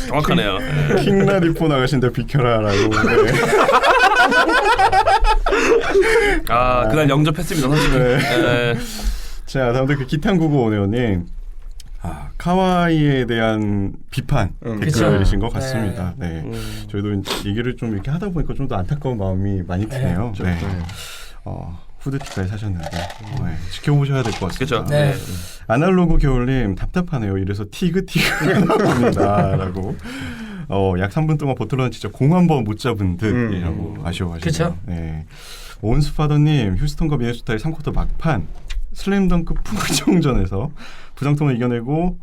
정확하네요. 킹라디포 나가신데 비켜라라고. 네. 그날 영접했습니다, 사실은. 네. 자, 다음 댓글 기탄9955네오님. 카와이에 대한 비판 댓글이신 것 같습니다. 네. 저희도 얘기를 좀 이렇게 하다 보니까 좀 더 안타까운 마음이 많이 드네요. 네. 후드티까지 사셨는데 지켜보셔야 될 것 같습니다. 그렇죠. 네. 아날로그 겨울님 답답하네요. 이래서 티그티그가 나옵니다라고. 약 3분 동안 버틀러는 진짜 공 한 번 못 잡은 듯이라고 아쉬워하시네요. 그쵸? 네. 온스파더님 휴스턴과 미네소타의 3쿼터 막판 슬램덩크 풍정전에서 부상통을 이겨내고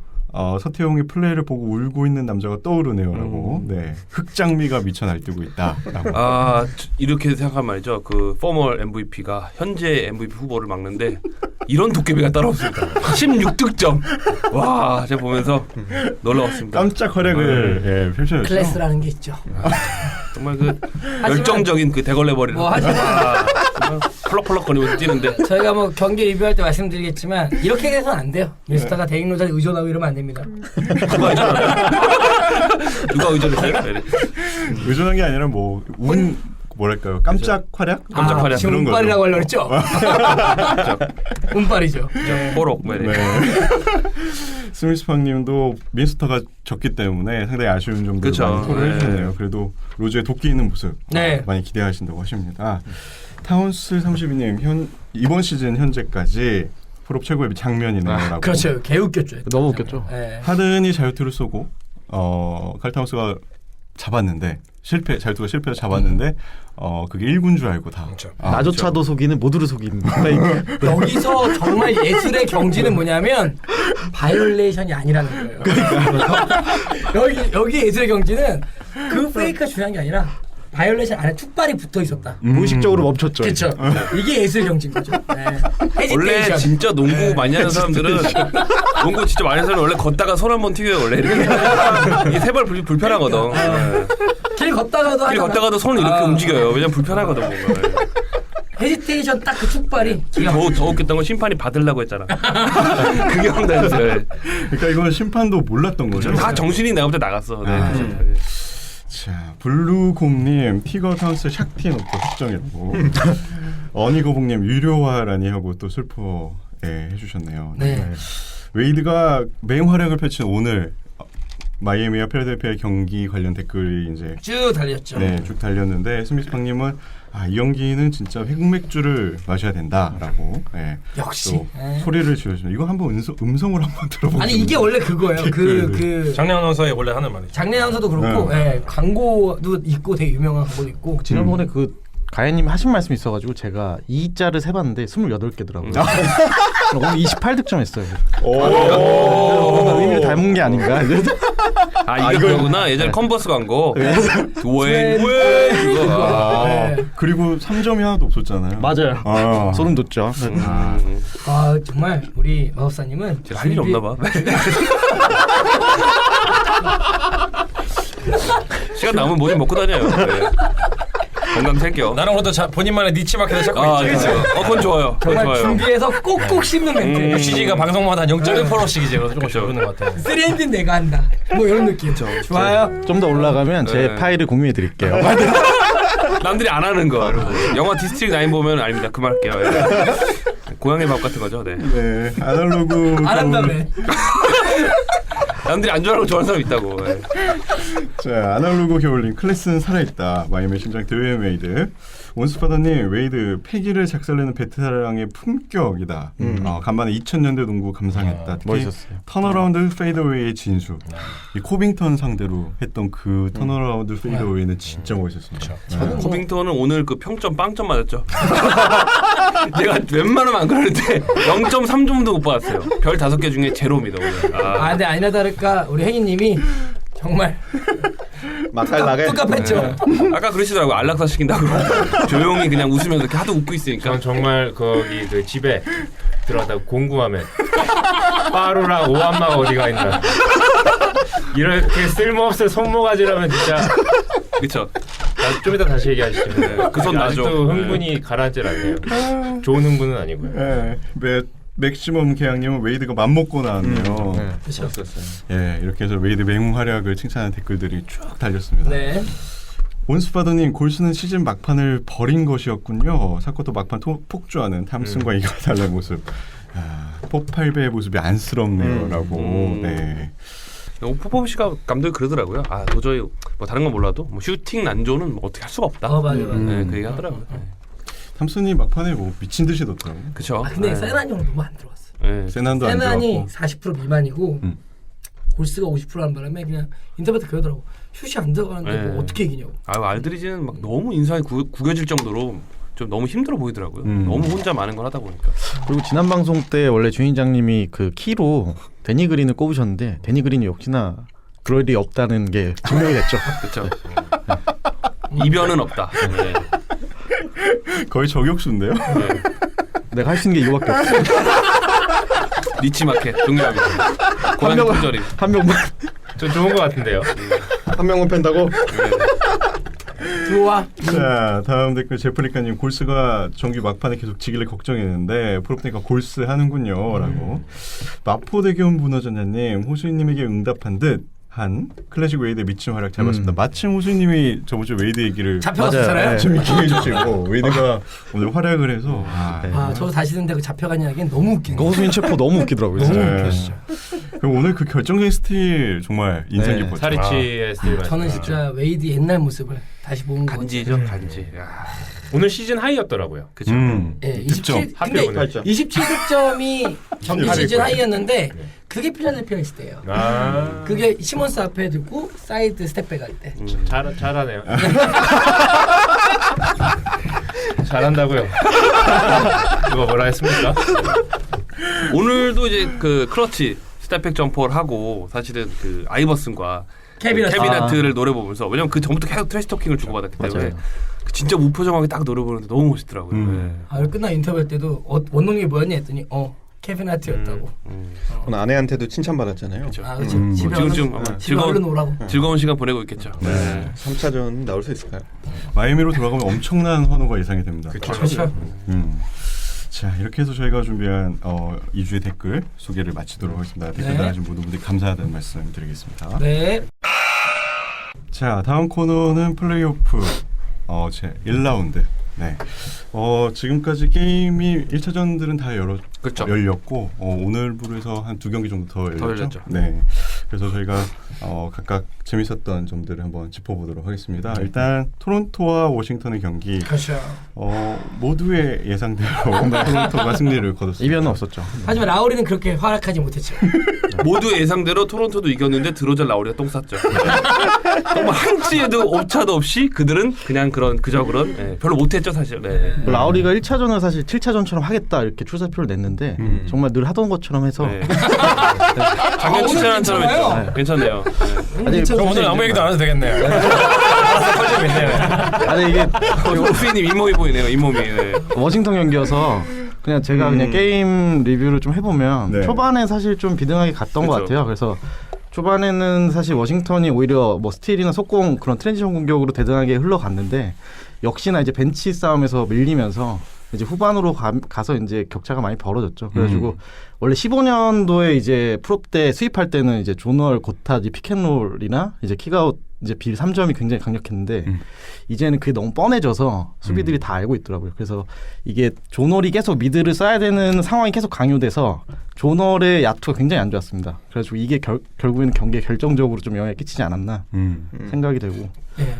서태웅의 플레이를 보고 울고 있는 남자가 떠오르네요라고. 네. 흑장미가 미쳐 날뛰고 있다라고. 이렇게 생각하면 말이죠. 그 포멀 MVP가 현재 MVP 후보를 막는데 이런 도깨비가 따로 없습니다. 16득점. 와, 제가 보면서 놀라웠습니다. 깜짝 활약을 펼쳐줬죠. 클래스라는 게 있죠. 정말 그 열정적인 그 대걸레버리를 하지만 정말 펄럭펄럭거리면서 뛰는데 저희가 뭐 경기 리뷰할 때 말씀드리겠지만 이렇게 해서는 안 돼요. 미스터가 데릭 로저를 의존하고 이러면 안 됩니다. 누가 의존했어요? 의존한 게 아니라 뭐랄까요? 깜짝 활약? 깜짝 활약. 지금 그런 운빨이라고 하려고 했죠? 운빨이죠. 뽀록. 네. 스미스팡님도 민스터가 졌기 때문에 상당히 아쉬운 정도로 그쵸. 많이 토를 네. 해주셨네요. 그래도 로즈의 도끼 있는 모습 네. 많이 기대하신다고 하십니다. 타운스 32님 이번 시즌 현재까지 프로 최고의 장면이네요라고. 그렇죠. 개 웃겼죠. 너무 웃겼죠. 네. 하든이 자유투를 쏘고 칼 타운스가 잡았는데 자유투가 실패해서 잡았는데 그게 1군 줄 알고 다. 그렇죠. 나조차도 속이는 모두를 속이는. 여기서 정말 예술의 경지는 뭐냐면 바이올레이션이 아니라는 거예요. 여기 예술의 경지는 그 페이크가 중요한 게 아니라 바이올레이션 안에 툭발이 붙어 있었다. 무의식적으로 멈췄죠. 그렇죠. 이게 예술 경지인 거죠. 네. 원래 헤지테이션. 진짜 농구 많이 하는 사람들은 농구 진짜 많이 하는 사람은 원래 걷다가 손 한번 튀겨요. 원래 이렇게 이게 세발 불편하거든. 네. 길 걷다가도 길 하잖아. 걷다가도 손을 이렇게 움직여요. 왜냐면 불편하거든 뭔가. 헤지테이션 딱 그 툭발이 기가 더 막히죠. 웃겼던 건 심판이 받으려고 했잖아. 그게 황당했어요. 그러니까 이건 심판도 몰랐던 거죠. 다 정신이 내가 볼 때 나갔어. 네. 자, 블루곰님 티거 타운스 샥티 노트 확정이라고. 어니거북님 유료화라니 하고 또 슬퍼 해주셨네요. 네. 웨이드가 맹활약을 펼친 오늘 마이애미와 필라델피아의 경기 관련 댓글이 이제 쭉 달렸죠. 네, 쭉 달렸는데 스미스팡님은 이 경기는 진짜 흑맥주를 마셔야 된다라고. 네, 역시. 또 네. 소리를 지르시면 이거 한번 음성으로 한번 들어보세요. 아니 이게 원래 그거예요. 그 장례 아나운서의 원래 하는 말이죠. 장례 아나운서도 그렇고 광고도 있고 되게 유명한 광고도 있고. 지난번에 그 가연님 하신 말씀이 있어가지고 제가 2자를 세봤는데 28개더라고요. 오늘 28득점 했어요. 의미를 닮은 게 아닌가. 이거 그거구나. 예전에 컨버스 광고. 왜 이거. 네. 그리고 3점이 하나도 없었잖아요. 맞아요. 소름 돋죠. 정말 우리 마법사님은 제가 할 일이 없나 봐. 시간 남으면 뭐 좀 먹고 다녀요. 네. 건강 챙겨. 나름 그래도 본인만의 니치 마켓을 찾고 있죠. 그건 좋아요. 정말 좋아요. 준비해서 꼭꼭 씹는 멘트. UCG가 방송마다 한 0.1%씩 이제 조금씩 오르는 것 같아요. 3M는 내가 한다. 뭐 이런 느낌. 좋아요. 좀 더 올라가면 제 파일을 공유해 드릴게요. 남들이 안 하는 거. 영화 디스트릭 9 보면 아닙니다. 그만할게요. 고양이 밥 같은 거죠. 네. 네, 아날로그 안 한다며. 남들이 안 좋아하는 거 좋아하는 사람 있다고. 네. 자, 아날로그 겨울님 클래스는 살아있다. 마이애미 심장 드웨인 웨이드. 온스파더님 웨이드 패기를 작살내는 베테랑의 품격이다. 간만에 2000년대 농구 감상했다. 특히 멋있었어요. 턴어라운드 페이드웨이의 진수. 이 코빙턴 상대로 했던 그 턴어라운드 페이드웨이는 진짜 멋있었습니다. 저는 코빙턴은 오늘 그 평점 빵점 맞았죠. 제가 웬만하면 안 그러는데 0.3점도 못 받았어요. 별 5개 중에 제로입니다 오늘. 근데 아니나 다를까 우리 혜인님이 정말 맛깔나게. 뚝갑했죠. 아까 그러시더라고요. 안락사 시킨다고. 조용히 그냥 웃으면서 이렇게 하도 웃고 있으니까. 전 정말 거기 그 집에 들어갔다가 궁금하면 빠루랑 오한마가 어디가 있나. 이렇게 쓸모없을 손모가지라면 진짜. 그쵸. 좀 이따 다시 얘기하시죠. 그 손 나죠. 아직도 흥분이 가라앉질 않네요. 좋은 흥분은 아니고요. 네, 맥시멈 계양님은 웨이드가 맘먹고 나왔네요. 그렇죠. 예, 이렇게 해서 웨이드 맹활약을 칭찬하는 댓글들이 쭉 달렸습니다. 네. 온스파더님 골스는 시즌 막판을 버린 것이었군요. 사코도 막판 폭주하는 탐슨과 이가달라의 모습. 폭발배의 모습이 안쓰럽네요라고. 네. 포포비치가 감독이 그러더라고요. 도저히 뭐 다른 건 몰라도 뭐 슈팅 난조는 뭐 어떻게 할 수가 없다. 맞아. 네, 그 얘기 하더라고요. 탐슨이 막판에 뭐 미친 듯이 넣더라고요. 그렇죠. 근데 세난이 형 너무 안 들어갔어. 네. 세난도 안 세난이 들어갔고. 40% 미만이고 골스가 50%한 바람에 그냥 인터뷰 때 그러더라고. 슛이 안 들어가는데 뭐 네. 어떻게 이기냐고. 알드리지는 막 너무 인상이 구겨질 정도로 좀 너무 힘들어 보이더라고요. 너무 혼자 많은 걸 하다 보니까. 그리고 지난 방송 때 원래 주인장님이 그 키로 데니 그린을 꼽으셨는데 데니 그린이 역시나 그럴 일이 없다는 게 증명이 됐죠. 그렇죠. 이변은 없다. 네. 거의 저격수인데요. 내가 할 수 있는 게 이거밖에 없어. 니치 마켓 동일합니다. 고양 품절임. 한 명만. 좀 좋은 것 같은데요. 한 명만 팬다고? 들어와. 자, 다음 댓글 제프리카님 골스가 정규 막판에 계속 지기를 걱정했는데 프로프니까 골스 하는군요라고. 마포대교원 문어전자님 호수인님에게 응답한 듯. 한 클래식 웨이드 미친 활약 잘 봤습니다. 마침 호수님이 저번 주 웨이드 얘기를 잡혀갔잖아요. 좀 얘기해 주시고 웨이드가 오늘 활약을 해서 저 다시 듣는데 그 잡혀간 이야기는 너무 웃긴 거. 호수인 체포 너무 웃기더라고요. 너무 진짜. 웃겨 진짜. 그럼 오늘 그 결정적인 스틸 정말 인상 깊었죠. 사리치의 스틸 저는 진짜 웨이드 옛날 모습을 다시 본 거. 간지죠, 간지. 야. 오늘 시즌 하이였더라고요. 그죠. 예, 득점. 27. 근데 하필 오늘. 27득점이 정규 시즌 하이였는데 그게 필라델피아 있을 때예요. 그게 시몬스 앞에 두고 사이드 스텝백 할 때. 잘하네요. 잘한다고요. 누가 뭐라 했습니까? 오늘도 이제 그 클러치 스텝백 점퍼를 하고 사실은 그 아이버슨과 케비나트를 노래 보면서 왜냐면 그 전부터 계속 트래시 토킹을 주고받았기 때문에 진짜 무표정하게 딱 노래 부르는데 너무 멋있더라고요. 네. 끝나 인터뷰 때도 원동력이 뭐였냐 했더니 케빈 하트였다고. 오늘 아내한테도 칭찬받았잖아요. 그렇지. 집에 지금쯤 얼른, 아마 집에 얼른 오라고. 즐거운 시간 보내고 있겠죠. 네. 3차전 나올 수 있을까요? 마이애미로 돌아가면 엄청난 환호가 예상이 됩니다. 그렇죠. 자, 이렇게 해서 저희가 준비한 2주의 댓글 소개를 마치도록 하겠습니다. 댓글 달아주신 모든 분들 감사하다는 말씀 드리겠습니다. 네. 자, 다음 코너는 플레이오프 제 1라운드. 네. 지금까지 게임이 1차전들은 다 그렇죠. 열렸고 오늘부로 해서 한 2경기 정도 더 열렸죠. 열렸죠. 네. 그래서 저희가 각각 재밌었던 점들을 한번 짚어보도록 하겠습니다. 일단 토론토와 워싱턴의 경기 그렇죠. 모두의 예상대로 토론토가 승리를 거뒀습니다. 이변은 없었죠. 하지만 라우리는 그렇게 활약하지 못했죠. 모두 예상대로 토론토도 이겼는데 드로잘 라우리가 똥 쌌죠. 정말 한치에도 오차도 없이 그들은 그냥 그저 그런 별로 못했죠 사실. 네. 라우리가 1차전을 사실 7차전처럼 하겠다 이렇게 출사표를 냈는데 정말 늘 하던 것처럼 해서 네. 작년 추천한처럼 했죠. 괜찮네요. 아니, 그럼 오늘 아무 얘기도 안 해도 되겠네요. 털리고 있네요. 아니 이게 오피님 잇몸이 보이네요. 잇몸이. 네. 워싱턴 경기여서 그냥 제가 그냥 게임 리뷰를 좀 해보면 네. 초반에 사실 좀 비등하게 갔던 것 같아요. 그래서 초반에는 사실 워싱턴이 오히려 뭐 스틸이나 속공 그런 트랜지션 공격으로 대등하게 흘러갔는데 역시나 이제 벤치 싸움에서 밀리면서 이제 후반으로 가서 이제 격차가 많이 벌어졌죠. 그래가지고 원래 15년도에 이제 프로 때 수입할 때는 이제 조널, 고타지, 피켓롤이나 이제 킥아웃 이제 빌 3점이 굉장히 강력했는데 이제는 그게 너무 뻔해져서 수비들이 다 알고 있더라고요. 그래서 이게 조널이 계속 미드를 써야 되는 상황이 계속 강요돼서 조널의 야투가 굉장히 안 좋았습니다. 그래가지고 이게 결국에는 경기에 결정적으로 좀 영향을 끼치지 않았나 생각이 되고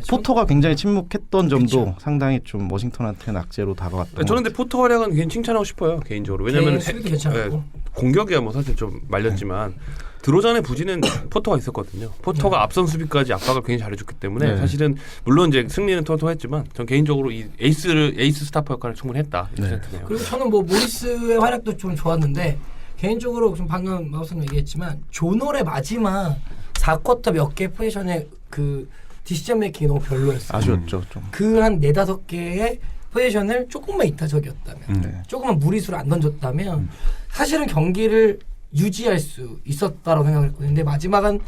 포터가 굉장히 침묵했던 점도 그쵸. 상당히 좀 워싱턴한테는 악재로 다가왔던 저는 근데 포터 활약은 굉장히 칭찬하고 싶어요 개인적으로. 왜냐면 수비도 괜찮았고. 공격이야 뭐 사실 좀 말렸지만 드로잔의 부지는 포터가 있었거든요. 포터가 앞선 수비까지 압박을 굉장히 잘해줬기 때문에 사실은 물론 이제 승리는 토론토가 했지만 전 개인적으로 이 에이스 스타퍼 역할을 충분히 했다 이렇게 생각해요. 그리고 저는 뭐 모리스의 활약도 좀 좋았는데 개인적으로 좀 방금 마우스는 얘기했지만 조널의 마지막 4쿼터 몇 개 포지션의 그 디시전 메이킹이 너무 별로였어요. 아쉬웠죠 좀. 그 한 4-5개의 포지션을 조금만 이타적이었다면 조금만 무리수를 안 던졌다면 사실은 경기를 유지할 수 있었다라고 생각을 했거든요. 근데 마지막 한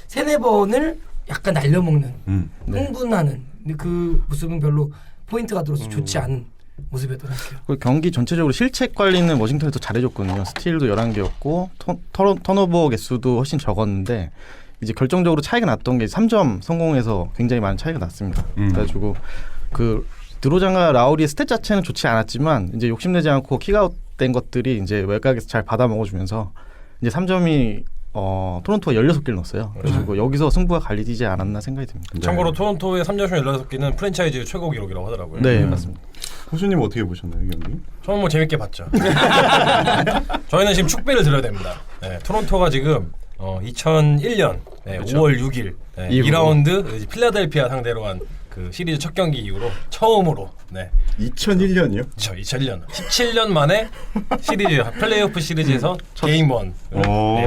3-4번을 약간 날려먹는 흥분하는 근데 그 모습은 별로 포인트가 들어서 좋지 않은 모습이었던 것 같아요. 그 경기 전체적으로 실책 관리는 워싱턴이 더 잘해줬거든요. 스틸도 11개였고 턴오버 개수도 훨씬 적었는데 이제 결정적으로 차이가 났던 게 3점 성공해서 굉장히 많은 차이가 났습니다. 그래가지고 그 드로잔과 라우리의 스탯 자체는 좋지 않았지만 이제 욕심내지 않고 킥아웃된 것들이 이제 외곽에서 잘 받아 먹어주면서 이제 3점이 토론토가 16개를 넣었어요. 그래가지고 여기서 승부가 갈리지 않았나 생각이 듭니다. 참고로 토론토의 3점슛 16개는 프랜차이즈 최고 기록이라고 하더라고요. 네, 맞습니다. 호수님 어떻게 보셨나요, 이 경기? 저는 뭐 재밌게 봤죠. 저희는 지금 축배를 들어야 됩니다. 네, 토론토가 지금 2001년 5월 6일 2라운드 필라델피아 상대로 한 그 시리즈 첫 경기 이후로 처음으로 2001년이요? 그렇죠. 2001년 17년 만에 시리즈 플레이오프 시리즈에서 게임 1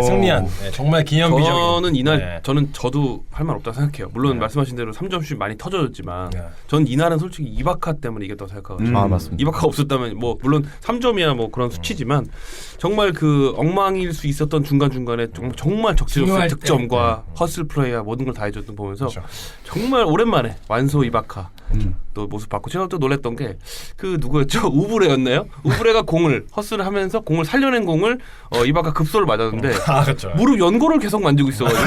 승리한 정말 기념비적인. 저는 이날 저도 할 말 없다고 생각해요. 물론 말씀하신 대로 3점슛 많이 터졌지만 전 이날은 솔직히 이바카 때문에 이겼다고 생각하거든요. 맞습니다. 이바카 없었다면 뭐 물론 3점이야 뭐 그런 수치지만 정말 그 엉망일 수 있었던 중간중간에 정말 적재적소의 득점과 허슬 플레이와 모든 걸 다 해줬던 보면서 정말 오랜만에 완소 이바카 또 모습 봤고 제가 또 놀랬던 게 그 누구였죠? 우브레였나요? 우브레가 공을 허스를 하면서 공을 살려낸 공을 이바카 급소를 맞았는데 그렇죠. 무릎 연골을 계속 만지고 있어가지고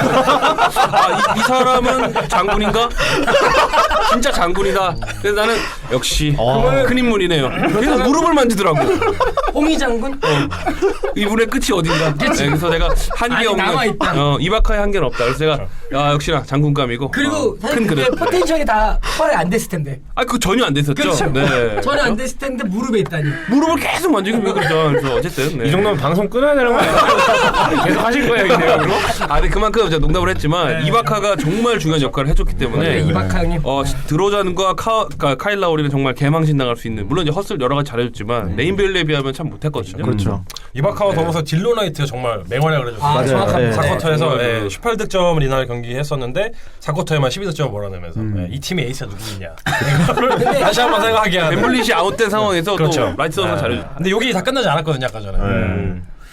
이 사람은 장군인가? 진짜 장군이다. 그래서 나는 역시 큰 인물이네요. 그래서 무릎을 만지더라고. 홍희 장군? 이분의 끝이 어딘가. 그래서 내가 한계 없는 이바카의 한계는 없다. 그래서 제가 역시나 장군감이고 그리고 사실 큰 그게 그릇. 포텐셜이 다 활에 안 됐을 텐데. 그거 전혀 안 됐었죠. 그렇죠. 네. 전혀 안 됐을 텐데 무릎에 있다니. 무릎을 계속 만지고 그러죠. 그래서 어쨌든 이 정도면 방송 끊어야 되는 거 아니에요? 계속 하실 거예요, 이 내용으로? 근데 그만큼 제가 농담을 했지만 이바카가 정말 중요한 역할을 해줬기 때문에 이바카 형님. 드로잔과 카일 라우리는 정말 개망신 당할 수 있는 물론 이제 허슬 여러 가지 잘해줬지만 레인벨리에 비하면 참 못했거든요. 그렇죠. 이바카와 더불어서 딜로 나이트가 정말 맹활약을 해줬어요. 맞아요. 정확합니다. 4쿼터에서 18득점을 이날 경기 했었는데 4쿼터에만 12득점을 몰아내면서 이 팀의 에이스가 누구냐 다시 한번 생각하게 하는. 벤블릿이 아웃된 상황에서 그렇죠. 또 라이트 선수가 잘해줬죠. 근데 여기 다 끝나지 않았거든요, 아까 전에.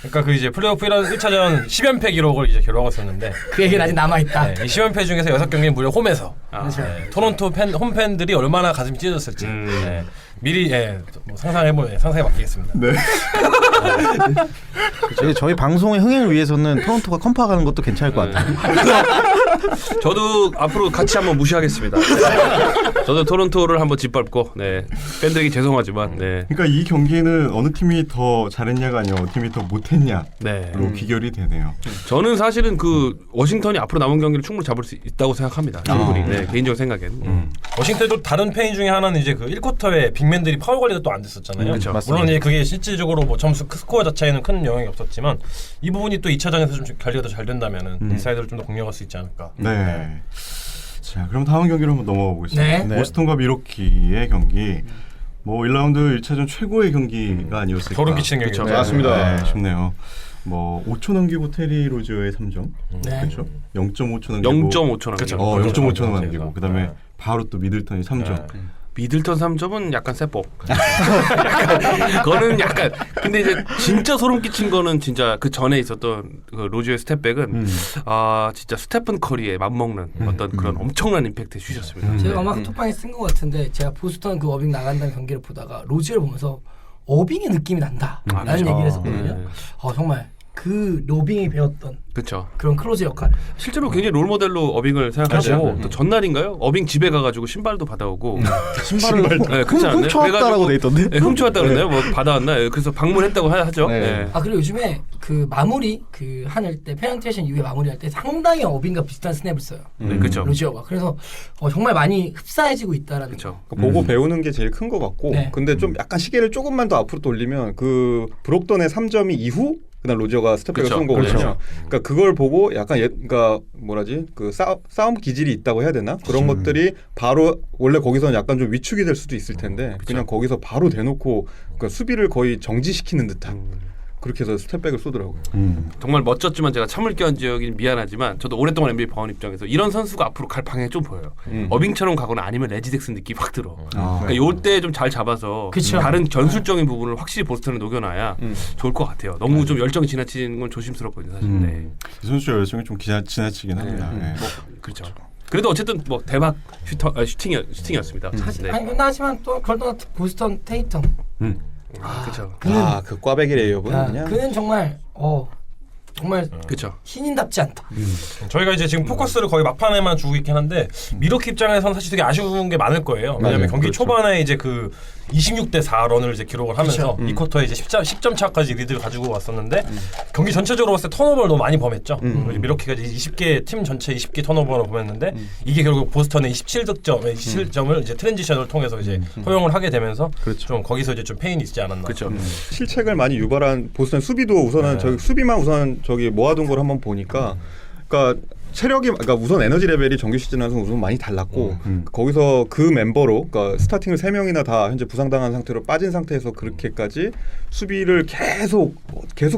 그러니까 그 이제 플레이오프 1차전 10연패 기록을 이제 기록하고 있었는데 그 얘기는 아직 남아있다. 이 10연패 중에서 6경기는 무려 홈에서 토론토 홈팬들이 얼마나 가슴이 찢어졌을지 미리 뭐 상상해 맡기겠습니다. 네. 저희 방송의 흥행을 위해서는 토론토가 컴파 가는 것도 괜찮을 것 같아요. 저도 앞으로 같이 한번 무시하겠습니다. 저도 토론토를 한번 짓밟고 팬들에게 죄송하지만 그러니까 이 경기는 어느 팀이 더 잘했냐가 아니라 어느 팀이 더 못했냐로 귀결이 되네요. 저는 사실은 그 워싱턴이 앞으로 남은 경기를 충분히 잡을 수 있다고 생각합니다. 충분히 개인적인 생각에는. 워싱턴도 다른 페인 중에 하나는 이제 그 1쿼터에 빅맨들이 파울 관리가 또 안 됐었잖아요. 물론 이제 그게 실질적으로 뭐 점수 스코어 자체에는 큰 영향이 없었지만 이 부분이 또 2차전에서 좀 관리가 더 잘 된다면은 인사이드를 좀 더 공략할 수 있지 않을까. 네. 자, 그럼 다음 경기로 한번 넘어가 보겠습니다. 네. 보스턴과 미러키의 경기. 뭐 1라운드 1차전 최고의 경기가 아니었을까. 소름 끼치는 경기죠. 맞습니다. 네, 싶네요. 뭐 5초 남기고 테리 로저의 3점. 그렇죠? 0.5초 남기고 0.5초 남기고. 0.5초 남기고 그다음에 바로 또 미들턴이 3점. 미들턴 3점은 약간 세법. 그거는 약간. 근데 이제 진짜 소름 끼친 거는 진짜 그 전에 있었던 그 로즈의 스텝백은 진짜 스테픈 커리에 맞먹는 어떤 그런 엄청난 임팩트를 주셨습니다. 제가 아마 카톡방에 쓴 것 같은데 제가 보스턴 그 어빙 나간다는 경기를 보다가 로즈를 보면서 어빙의 느낌이 난다라는 얘기를 했었거든요. 정말 그 로빙이 배웠던 그렇죠. 그런 클로즈 역할. 실제로 굉장히 롤 모델로 어빙을 생각하고 또 전날인가요? 어빙 집에 가가지고 신발도 받아오고 신발을 그렇지 않나요? 훔쳐왔다라고 돼 있던데. 네, 훔쳐왔다 그러나요? 뭐 받아왔나? 그래서 방문했다고 하죠. 네. 그리고 요즘에 그 마무리 그 하늘 때 페넌테이션 이후에 마무리할 때 상당히 어빙과 비슷한 스냅을 써요. 그렇죠. 로지어가. 그래서 정말 많이 흡사해지고 있다라는. 그렇죠. 보고 배우는 게 제일 큰 것 같고 근데 좀 약간 시계를 조금만 더 앞으로 돌리면 그 브록던의 3점이 이후 그다음 로저가 스텝백을 쏜 거거든요. 그러니까 그걸 보고 약간 그러니까 뭐라지 그 싸움 기질이 있다고 해야 되나 그런 것들이 바로 원래 거기서는 약간 좀 위축이 될 수도 있을 텐데 그냥 거기서 바로 대놓고 그러니까 수비를 거의 정지시키는 듯한. 그렇게 해서 스텝백을 쏘더라고요. 정말 멋졌지만 제가 참을 끼얹기는 미안하지만 저도 오랫동안 NBA 봐온 입장에서 이런 선수가 앞으로 갈 방향이 좀 보여요. 어빙처럼 가거나 아니면 레지 잭슨 느낌이 확 들어. 그러니까 요때 좀 잘 잡아서 다른 전술적인 부분을 확실히 보스턴에 녹여놔야 좋을 것 같아요. 너무 좀 열정이 지나치는 건 조심스럽거든요. 사실. 이 선수 열정이 좀 지나치긴 합니다. 그렇죠. 그래도 어쨌든 뭐 대박 슈팅이었습니다. 아니 근데 하지만 또 그걸 떠나 보스턴 테이텀. 그렇죠. 그 꽈배기 레이업은 그냥 그는 정말 정말 그렇죠. 신인답지 않다. 저희가 이제 지금 포커스를 거의 막판에만 주고 있긴 한데 미러키 입장에서는 사실 되게 아쉬운 게 많을 거예요. 왜냐하면 경기 초반에 이제 그 26대 4런을 이제 기록을 하면서 그렇죠. 이 쿼터에 이제 10점 차까지 리드를 가지고 왔었는데 경기 전체적으로 봤을 때 턴오버를 너무 많이 범했죠. 미러키가 이제 20개 팀 전체 20개 턴오버를 범했는데 이게 결국 보스턴의 27득점, 이제 트랜지션을 통해서 이제 허용을 하게 되면서 좀 거기서 이제 좀 페인이 있지 않았나. 그렇죠. 실책을 많이 유발한 보스턴 수비도 우선은 저기 수비만 우선 저기 모아둔 걸 한번 보니까 그러니까 그러니까 우선 에너지 레벨이 정규 시즌에서 우선 많이 달랐고 거기서 그 멤버로 그러니까 스타팅을 3명이나 다 현재 부상당한 상태로 빠진 상태에서 그렇게까지 수비를 계속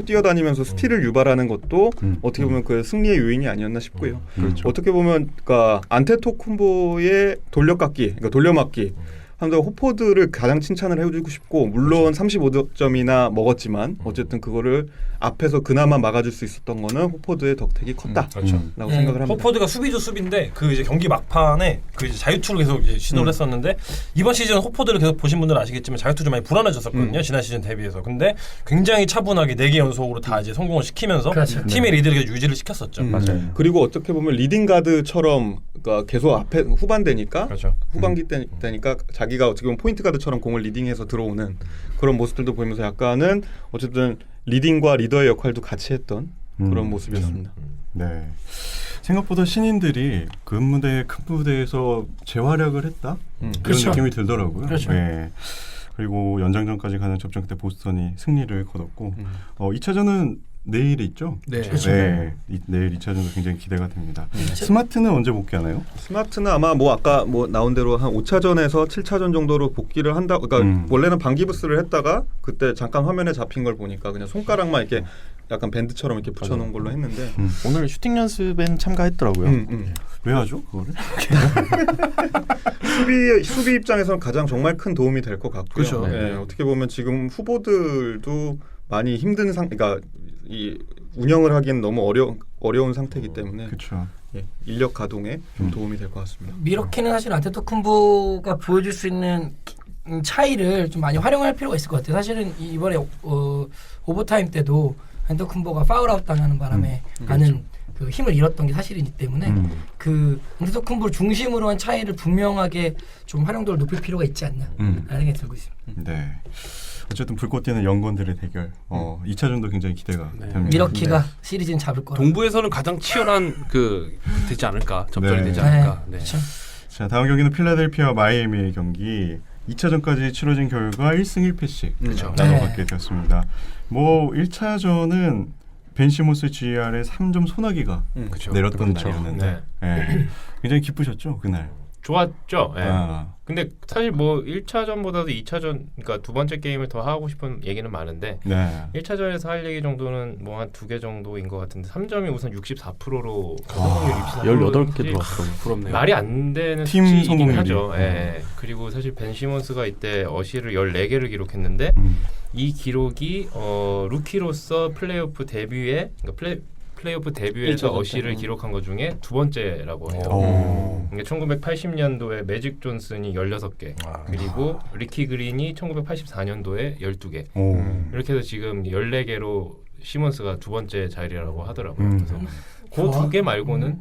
뛰어다니면서 스틸을 유발하는 것도 어떻게 보면 그 승리의 요인이 아니었나 싶고요. 어떻게 보면 그러니까 안테토쿤보의 그러니까 돌려막기 하면서 호포드를 가장 칭찬을 해주고 싶고 물론 35득점이나 먹었지만 어쨌든 그거를 앞에서 그나마 막아줄 수 있었던 거는 호포드의 덕택이 컸다라고 그렇죠. 생각을 합니다. 호포드가 수비도 수비인데 그 이제 경기 막판에 그 이제 자유투를 계속 이제 시도를 했었는데 이번 시즌 호포드를 계속 보신 분들은 아시겠지만 자유투 좀 많이 불안해졌었거든요. 지난 시즌 대비해서. 근데 굉장히 차분하게 4개 연속으로 다 이제 성공을 시키면서 그렇죠. 팀의 리드를 계속 유지를 시켰었죠. 맞아요. 그리고 어떻게 보면 리딩 가드처럼 그러니까 계속 앞에 후반되니까 그렇죠. 후반기 되니까 자기가 어떻게 보면 포인트 가드처럼 공을 리딩해서 들어오는 그런 모습들도 보이면서 약간은 어쨌든 리딩과 리더의 역할도 같이 했던 그런 모습이었습니다. 네. 생각보다 신인들이 그 무대 큰 무대에서 재활약을 했다 이런 그렇죠. 느낌이 들더라고요. 그렇죠. 네. 그리고 연장전까지 가는 접전 끝에 보스턴이 승리를 거뒀고 2차전은 내일 있죠? 네. 내일 2차전도 굉장히 기대가 됩니다. 스마트는 언제 복귀하나요? 스마트는 아마 뭐 아까 뭐 나온 대로 한 5차전에서 7차전 정도로 복귀를 한다. 그러니까 원래는 반기부스를 했다가 그때 잠깐 화면에 잡힌 걸 보니까 그냥 손가락만 이렇게 약간 밴드처럼 이렇게 붙여놓은 걸로 했는데 오늘 슈팅 연습엔 참가했더라고요. 왜 하죠? 그거를? 수비 입장에서는 가장 정말 큰 도움이 될 것 같고요. 그렇죠. 네, 어떻게 보면 지금 후보들도 많이 힘든 그러니까 이 운영을 하기엔 너무 어려운 상태이기 때문에 그렇죠. 예, 인력 가동에 좀 도움이 될 것 같습니다. 미러키는 사실 안테토쿤보가 보여줄 수 있는 차이를 좀 많이 활용할 필요가 있을 것 같아요. 사실은 이번에 오버타임 때도 안테토쿤보가 파울아웃 당하는 바람에 많은 그 힘을 잃었던 게 사실이기 때문에 그 안테토쿤보를 중심으로 한 차이를 분명하게 좀 활용도를 높일 필요가 있지 않나 라는 생각이 들고 있습니다. 네. 어쨌든 불꽃 튀는 영건들의 대결 2차전도 굉장히 기대가 됩니다. 미러키가 시리즈는 잡을 거라. 동부에서는 가장 치열한 되지 않을까 접전이 네. 되지 않을까. 네. 그렇죠. 자, 다음 경기는 필라델피아 마이애미의 경기 2차전까지 치러진 결과 1승 1패씩 나눠받게 되었습니다. 뭐 1차전은 벤 시몬스 GR의 3점 소나기가 내렸던 날이었는데 굉장히 기쁘셨죠 그날? 좋았죠. 근데 사실 뭐 1차전보다도 2차전 그러니까 두 번째 게임을 더 하고 싶은 얘기는 많은데 1차전에서 할 얘기 정도는 뭐 한 2개 정도인 것 같은데 3점이 우선 64%로 성공률 18개 들어왔어요. 부럽네요. 말이 안 되는 팀 수치이긴 성공률이. 하죠. 그리고 사실 벤 시몬스가 이때 어시를 14개를 기록했는데 이 기록이 루키로서 플레이오프 데뷔에 그러니까 플레이오프 데뷔에서 어시를 기록한 것 중에 두 번째라고 해요. 그러니까 1980년도에 매직 존슨이 16개 그리고 리키 그린이 1984년도에 12개 이렇게 해서 지금 14개로 시몬스가 두 번째 자리라고 하더라고요. 그래서 그 두 개 말고는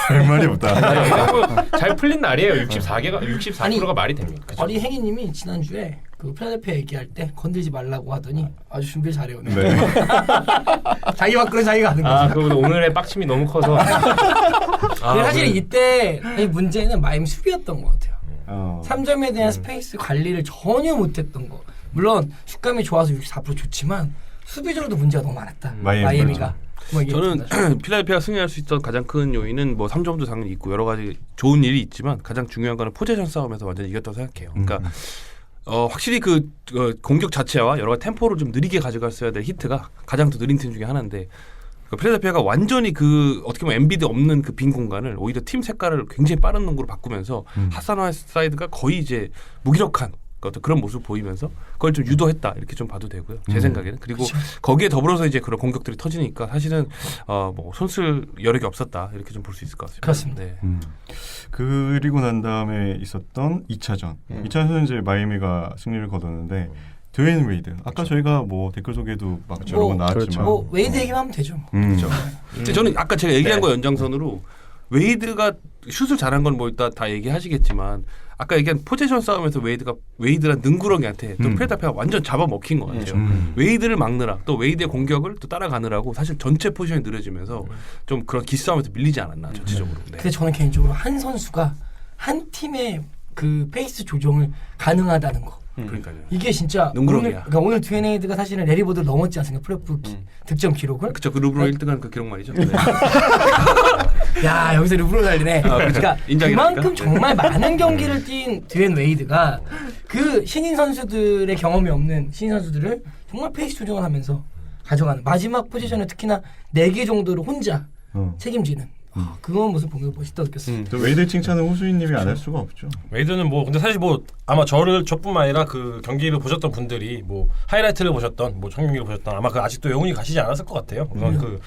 할 말이 없다. 잘 풀린 날이에요. 64%가 말이 됩니까? 어린 행이님이 지난주에 그 필라델피아 얘기할 때 건들지 말라고 하더니 아주 준비를 잘해요. 네. 자기 밖으로 자기가 하는 거죠. 그리고 오늘의 빡침이 너무 커서 근데 사실 이때 문제는 마이애미 수비였던 것 같아요. 3점에 대한 스페이스 관리를 전혀 못했던 거. 물론 슛감이 좋아서 64% 좋지만 수비적으로도 문제가 너무 많았다. 마이애미가. 저는 필라델피아가 승리할 수 있던 가장 큰 요인은 뭐 3점도 당연히 있고 여러 가지 좋은 일이 있지만 가장 중요한 거는 포제션 싸움에서 완전히 이겼다고 생각해요. 그러니까 확실히 그 공격 자체와 여러 가지 템포를 좀 느리게 가져갔어야 될 히트가 가장 더 느린 팀 중에 하나인데 그러니까 필라델피아가 완전히 그 어떻게 보면 엔비드 없는 그 빈 공간을 오히려 팀 색깔을 굉장히 빠른 농구로 바꾸면서 하산 화이트사이드가 거의 이제 무기력한 어떤 그런 모습을 보이면서 그걸 좀 유도했다 이렇게 좀 봐도 되고요. 제 생각에는. 그리고 거기에 더불어서 이제 그런 공격들이 터지니까 사실은 뭐 손쓸 여력이 없었다 이렇게 좀 볼 수 있을 것 같습니다. 그렇습니다. 네. 그리고 난 다음에 있었던 2차전. 2차전은 이제 마이애미가 승리를 거뒀는데 드웨인 웨이드. 아까 저희가 뭐 댓글 소개도 막 여러 번 나왔지만 뭐 웨이드 얘기만 하면 되죠. 그렇죠. 근데 저는 아까 제가 얘기한 거 연장선으로 웨이드가 슛을 잘한 건 뭐 일단 다 얘기하시겠지만 아까 얘기한 포지션 싸움에서 웨이드랑 능구렁이한테 또 필라델피아가 완전 잡아먹힌 것 같아요. 웨이드를 막느라 또 웨이드의 공격을 또 따라가느라고 사실 전체 포지션이 느려지면서 좀 그런 기싸움에서 밀리지 않았나 전체적으로. 네. 근데 저는 개인적으로 한 선수가 한 팀의 그 페이스 조정을 가능하다는 거. 그러니까요. 이게 진짜 능구렁이야. 오늘 듀에네이드가 사실은 레리보드를 넘었지 않습니까? 플레이오프 득점 기록을. 그쵸, 그 르브론 1등한 그 기록 말이죠. 네. 야, 여기서 르브론 달리네. 그러니까 인정이라니까? 그만큼 정말 많은 경기를 뛴 듀엔 웨이드가 그 신인 선수들의 경험이 없는 신인 선수들을 정말 페이스 조정을 하면서 가져가는 마지막 포지션을 특히나 4개 정도를 혼자 책임지는 그건 무슨 보면 멋있다 느꼈어요. 또 웨이드 칭찬은 호수인님이 안 할 수가 없죠. 웨이드는 뭐 근데 사실 뭐 아마 저뿐만 아니라 그 경기를 보셨던 분들이 뭐 하이라이트를 보셨던 뭐 청경기를 보셨던 아마 그 아직도 영혼이 가시지 않았을 것 같아요. 우선 그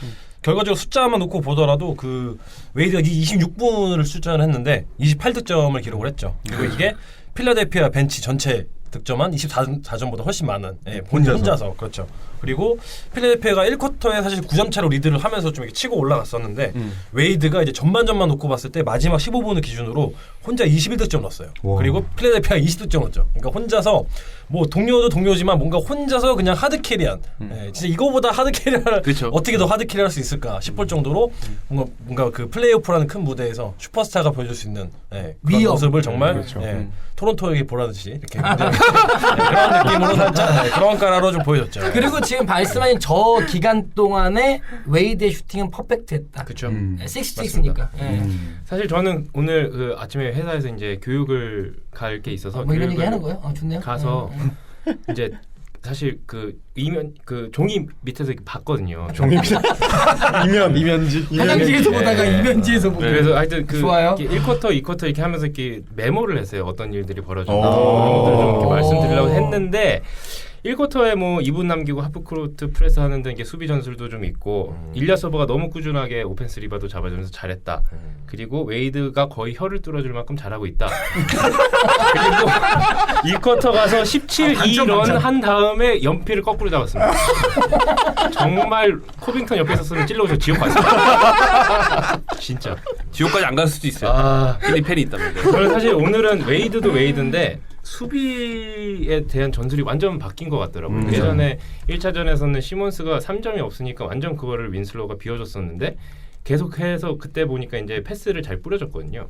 결과적으로 숫자만 놓고 보더라도 그 웨이드가 26분을 출전을 했는데 28득점을 기록을 했죠. 그리고 이게 필라델피아 벤치 전체 득점한 24점보다 훨씬 많은 본인 혼자서 그렇죠. 그리고 필라델피아가 1쿼터에 사실 9점 차로 리드를 하면서 좀 이렇게 치고 올라갔었는데 웨이드가 이제 전반전만 놓고 봤을 때 마지막 15분을 기준으로 혼자 21득점 넣었어요. 와. 그리고 필라델피아가 20득점 넣었죠. 그러니까 혼자서 뭐 동료도 동료지만 뭔가 혼자서 그냥 하드 캐리한 진짜 이거보다 하드 캐리를 그쵸. 어떻게 더 하드 캐리할 수 있을까 싶을 정도로 뭔가 그 플레이오프라는 큰 무대에서 슈퍼스타가 보여줄 수 있는 그런 위험. 모습을 정말 토론토에게 보라듯이 이렇게 굉장히 그런 느낌으로 살짝 그런 까라로 좀 보여줬죠. 그리고 지금 말씀하신 저 기간 동안에 웨이드의 슈팅은 퍼펙트했다. 그렇죠. 66니까. 사실 저는 오늘 그 아침에 회사에서 이제 교육을 갈 게 있어서 뭐 이런 얘기 교육을 하는 거예요? 좋네요. 가서 이제 사실 그 이면 그 종이 밑에서 이렇게 봤거든요. 이면지. 화장실에서 보다가 네. 이면지에서 보고. 그래서 하여튼 그 좋아요. 1쿼터, 2쿼터 이렇게 하면서 이렇게 메모를 했어요. 어떤 일들이 벌어졌나 오. 그런 것들을 좀 이렇게 말씀드리려고 했는데 1쿼터에 뭐 2분 남기고 하프코트 프레스 하는 등 이게 수비 전술도 좀 있고 일리아 서버가 너무 꾸준하게 오펜스 리바도 잡아주면서 잘했다. 그리고 웨이드가 거의 혀를 뚫어줄 만큼 잘하고 있다. 그리고 2쿼터 가서 17-2런 한 다음에 연필을 거꾸로 잡았습니다. 정말 코빙턴 옆에 있었으면 찔러서 지옥 갔습니다. 진짜. 지옥까지 안 갈 수도 있어요. 필리 팬이 있답니다. 저는 사실 오늘은 웨이드도 웨이드인데 수비에 대한 전술이 완전 바뀐 것 같더라고요. 예전에 1차전에서는 시몬스가 3점이 없으니까 완전 그거를 윈슬로우가 비워줬었는데 계속해서 그때 보니까 이제 패스를 잘 뿌려줬거든요.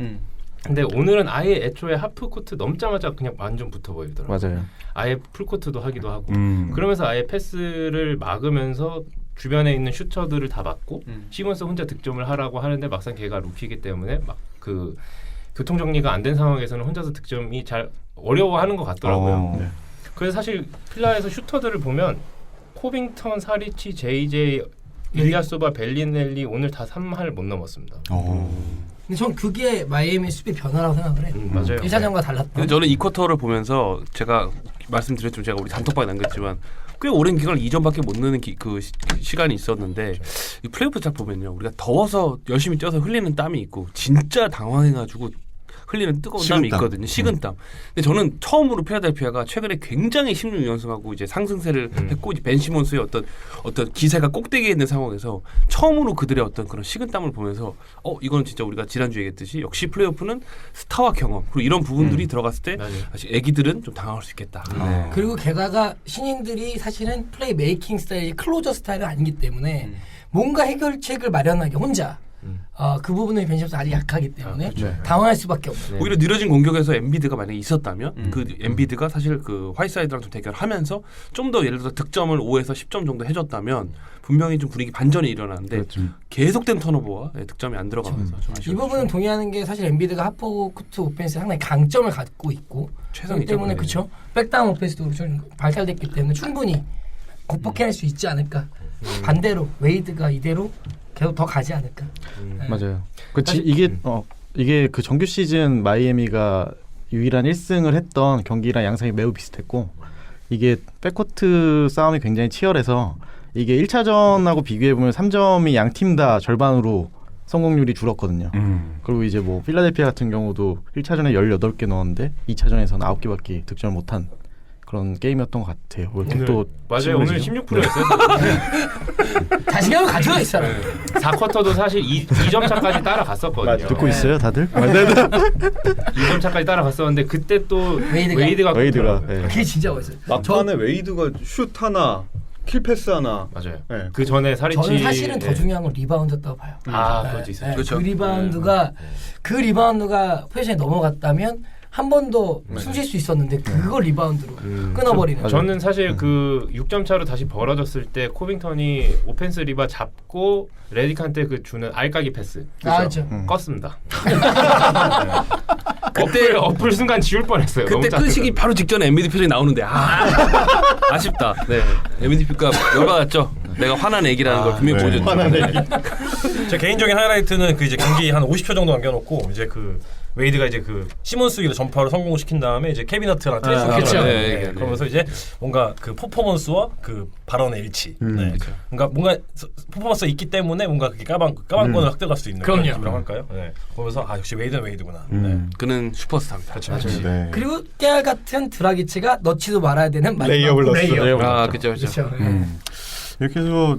근데 오늘은 아예 애초에 하프코트 넘자마자 그냥 완전 붙어 보이더라고요. 맞아요. 아예 풀코트도 하기도 하고 그러면서 아예 패스를 막으면서 주변에 있는 슈터들을 다 막고 시몬스 혼자 득점을 하라고 하는데 막상 걔가 루키이기 때문에 막 그 교통 정리가 안 된 상황에서는 혼자서 득점이 잘 어려워하는 것 같더라고요. 네. 그래서 사실 필라에서 슈터들을 보면 코빙턴, 사리치, JJ, 일리아소바, 벨리넬리 오늘 다 3할 못 넘었습니다. 근데 전 그게 마이애미 수비 변화라고 생각을 해. 맞아요. 1차전과 달랐다. 근데 저는 이 쿼터를 보면서 제가 말씀드렸지만 제가 우리 단톡방에 남겼지만 꽤 오랜 기간을 2점밖에 못 넣는 시간이 있었는데 이 플레이오프 딱 보면요 우리가 더워서 열심히 뛰어서 흘리는 땀이 있고 진짜 당황해가지고 흘리는 뜨거운 땀이 있거든요. 식은땀. 근데 저는 처음으로 필라델피아가 최근에 굉장히 심리 유연성하고 이제 상승세를 했고 이제 벤 시몬스의 어떤 기세가 꼭대기에 있는 상황에서 처음으로 그들의 어떤 그런 식은땀을 보면서 이건 진짜 우리가 지난주에 얘기했듯이 역시 플레이오프는 스타와 경험 그리고 이런 부분들이 들어갔을 때 사실 애기들은 좀 당황할 수 있겠다. 그리고 게다가 신인들이 사실은 플레이 메이킹 스타일이 클로저 스타일은 아니기 때문에 뭔가 해결책을 마련하기 혼자 그 부분에 벤시몬스 아직 약하기 때문에 당황할 수밖에 없어요. 오히려 느려진 공격에서 엔비드가 만약에 있었다면 그 엔비드가 사실 그 화이트사이드랑 좀 대결하면서 좀 더 예를 들어서 득점을 5에서 10점 정도 해줬다면 분명히 좀 분위기 반전이 일어나는데 그렇죠. 계속된 턴오버와 득점이 안 들어가면서 좀 이 아쉬웠죠. 부분은 동의하는 게 사실 엔비드가 하프코트 오펜스에 상당히 강점을 갖고 있고 그렇기 최상이죠. 때문에 그렇죠. 백다운 오펜스도 좀 발달됐기 때문에 충분히 극복해낼 수 있지 않을까. 반대로 웨이드가 이대로 계속 더 가지 않을까. 맞아요. 이게 그 정규 시즌 마이애미가 유일한 1승을 했던 경기랑 양상이 매우 비슷했고 이게 백코트 싸움이 굉장히 치열해서 이게 1차전하고 비교해 보면 3점이 양 팀 다 절반으로 성공률이 줄었거든요. 그리고 이제 뭐 필라델피아 같은 경우도 1차전에 18개 넣었는데 2차전에서는 9개밖에 득점을 못한 그런 게임이었던 것 같아요. 오늘 또 맞아요. 오늘 16%였어요. 자신감을 가져야 있잖아. 4쿼터도 사실 2점 차까지 따라갔었거든요. 듣고 있어요, 다들? 2점 차까지 따라갔었는데 그때 또 웨이드가 웨이드가 네. 그게 진짜 멋있어요. 막판에 웨이드가 슛 하나, 킬 패스 하나. 맞아요. 네. 그 전에 사리치 저는 사실은 더 네. 중요한 건 리바운드였다고 봐요. 그것도 있었죠. 그렇죠. 그 리바운드가 포지션에 넘어갔다면 한 번 더 숨쉴 수 있었는데 그걸 리바운드로 끊어버리는. 저는 사실 그 6점 차로 다시 벌어졌을 때 코빙턴이 오펜스 리바 잡고 레딕한테 그 주는 알까기 패스 그렇죠. 껐습니다. 그때 어플 순간 지울 뻔했어요. 그때 너무 끄시기 바로 직전에 MVP 표정이 나오는데 아쉽다. 네. MVP가 열받았죠. 내가 화난 애기라는 걸 분명히 보여줬죠. 화난 애기. 제 개인적인 하이라이트는 그 이제 경기 한 50초 정도 남겨놓고 이제 그 웨이드가 이제 그 시몬스 위로 전파를 성공시킨 다음에 이제 케빈 하트랑 트레이스 그렇죠. 네. 그러면서 이제 뭔가 그 퍼포먼스와 그 발언의 일치. 네. 뭔가 퍼포먼스가 있기 때문에 뭔가 그게 까방권을 획득할 수 있는 그런 느낌이라고 할까요? 네. 보면서 역시 웨이드는 웨이드구나. 네. 그는 슈퍼스타입니다. 그렇죠. 네. 그리고 깨알 같은 드라기치가 넣지도 말아야 되는 마지막 레이업을 넣었어요. 그렇죠. 그렇죠. 이렇게 해서